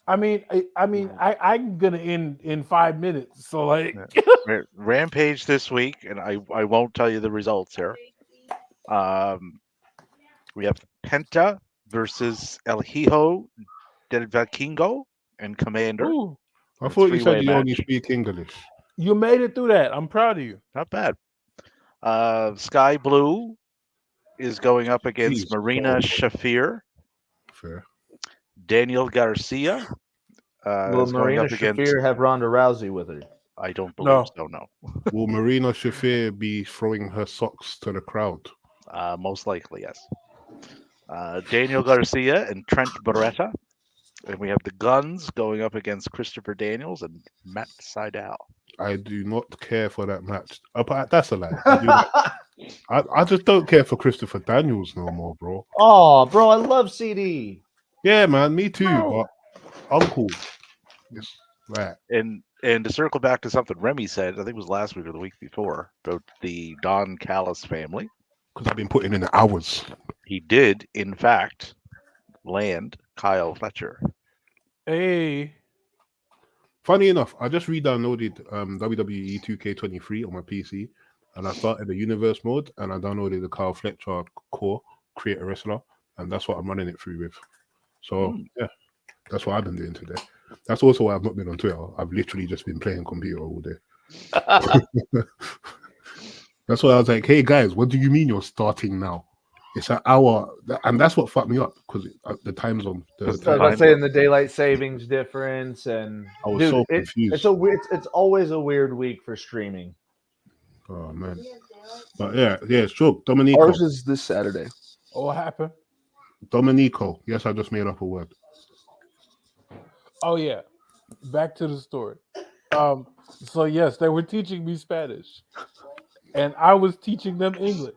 I'm gonna end in 5 minutes. So like, Rampage this week, and I won't tell you the results here. We have Penta versus El Hijo del Vikingo and Commander. ooh, I A thought you said three-way you only match. speak English. you made it through that. I'm proud of you. Not bad. Sky Blue is going up against Jeez, Marina oh. Shafir. Fair. Daniel Garcia Will is going Marina up against. Shafir have Ronda Rousey with her? I don't believe No. so. No, Will Marina Shafir be throwing her socks to the crowd? most likely yes. Daniel Garcia and Trent Beretta, and we have the Guns going up against Christopher Daniels and Matt Sydal. I do not care for that match. But that's a lie. I just don't care for Christopher Daniels no more, bro. Oh, bro, I love CD. Yeah, man, me too. No. But I'm cool. Yes, right. And to circle back to something Remy said, I think it was last week or the week before, about the Don Callis family. Because I've been putting in the hours. He did, in fact, land Kyle Fletcher. Hey, Funny enough, I just re-downloaded WWE 2K23 on my PC, and I started the universe mode, and I downloaded the Kyle Fletcher core, create a wrestler, and that's what I'm running it through with. So yeah, that's what I've been doing today. That's also why I've not been on Twitter. I've literally just been playing computer all day. That's why I was like, hey guys, what do you mean you're starting now? It's an hour, and that's what fucked me up because the time zone. So I was saying the daylight savings difference, and I was so confused. It's always a weird week for streaming. Oh man, but yeah, it's true. Dominico. Ours is this Saturday. oh, what happened? Dominico. Yes, I just made up a word. Oh yeah, back to the story. So yes, they were teaching me Spanish, and I was teaching them English,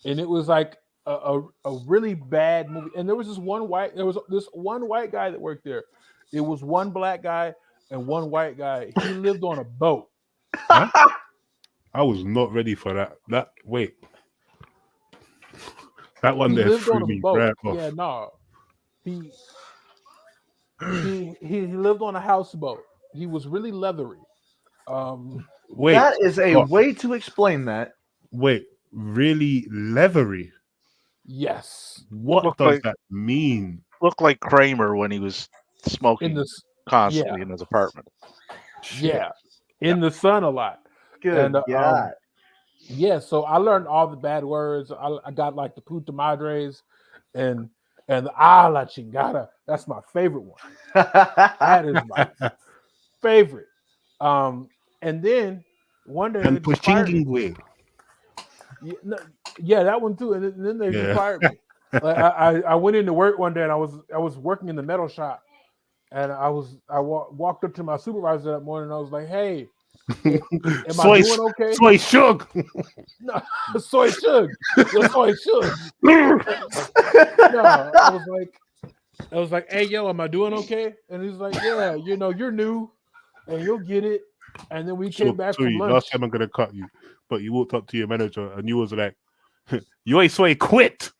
and it was like a really bad movie. And there was this one white guy that worked there. It was one black guy and one white guy. He lived on a boat. Huh? I was not ready for that. That one He there lived threw on a me boat. right off. Yeah, no. He lived on a houseboat. He was really leathery. Wait, That is a what? way to explain that. Wait, really leathery? Yes. What Look does like- that mean? Looked like Kramer when he was smoking In the constantly in his apartment. yeah, in the sun a lot. Good And, God. Yeah, so I learned all the bad words. I got like the puta madres and the la chingada. That's my favorite one. That is my favorite. And then one day they And just fired me. Pushingingwe. Yeah, that one too. And then they just Yeah. fired me. Like, I went into work one day and I was working in the metal shop, and I walked up to my supervisor that morning and I was like, "Hey, am I doing okay?" Soy shug. No, soy chug. Yo, soy chug. No, I was like, "Hey, yo, am I doing okay?" And he's like, "Yeah, you're new, and you'll get it." And then we came back Sorry, from lunch. last time I'm gonna cut you, but you walked up to your manager and you was like, "You ain't soy quit."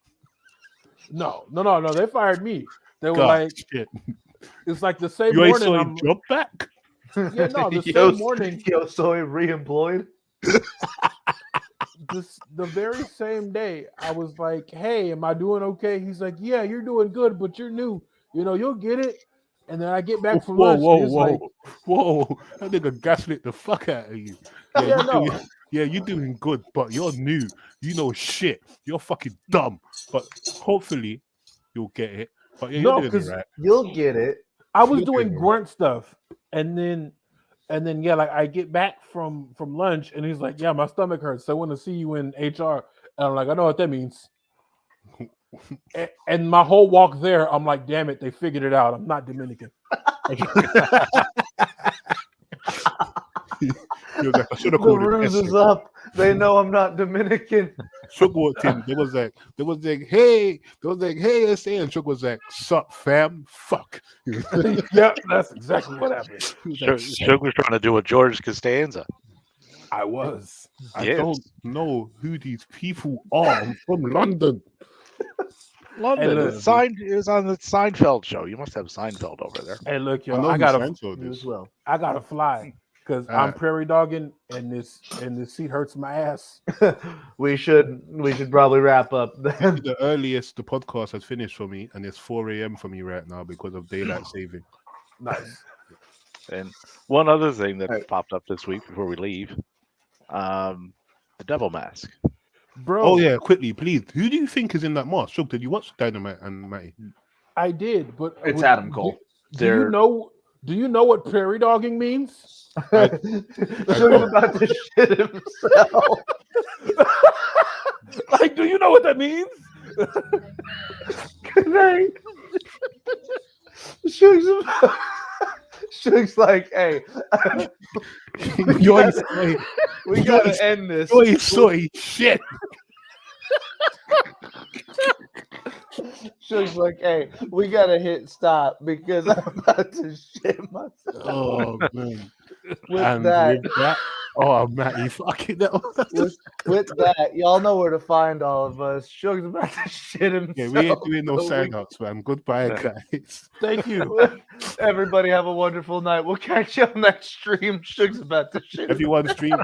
No. They fired me. They were God, like, shit. it's like the same You ain't morning. soy job back. Yeah, no, the Yo, same morning. Yo, soy re-employed. The very same day, I was like, "Hey, am I doing okay?" He's like, "Yeah, you're doing good, but you're new. You'll get it." And then I get back from lunch. and he's like, whoa! That nigga gaslit the fuck out of you. Yeah, you no. you're doing good, but you're new. You know shit. You're fucking dumb. But hopefully you'll get it. But yeah, No, you're doing 'cause it right. You'll get it. I was You're doing doing it. grunt stuff, and then yeah, like I get back from lunch, and he's like, "Yeah, my stomach hurts. So I want to see you in HR." And I'm like, "I know what that means." And my whole walk there, I'm like, "Damn it, they figured it out. I'm not Dominican." He was like, I should have The called ruse it. is up. They know I'm not Dominican. Shug walked in. They was like, hey, SA, and Shug was like, sup, fam, fuck. Yeah, that's exactly what happened. He was like, Shug was trying to do a George Costanza. I was. I Yes. don't know who these people are. I'm from London. London. And It was on the Seinfeld show. You must have Seinfeld over there. Hey, look, I yo, know I who gotta Seinfeld You is. as well. fly because I'm Alright. prairie dogging, and this seat hurts my ass. We should probably wrap up then. The earliest the podcast has finished for me, and it's 4 a.m. for me right now because of daylight saving. Nice. And one other thing that Alright. popped up this week before we leave, the Devil Mask. Bro, Oh yeah, quickly, please. Who do you think is in that mask? Shug, did you watch Dynamite and Matty? I did, but It's Adam Cole. Do you know what prairie dogging means? Sugar's about to shit himself. Like, do you know what that means? Good night. Sugar's like, hey, Yoy soy, we gotta end this. yoy soy shit. Sugar's like, hey, we gotta hit stop because I'm about to shit myself. Oh man. With And that, with that, Oh, Matt, you fucking know. With that, y'all know where to find all of us. Sugar's about to shit himself. Yeah, we ain't doing no so we- sign outs, man. Goodbye, guys. Thank you. Everybody have a wonderful night. We'll catch you on that stream. Sugar's about to shit. Everyone stream.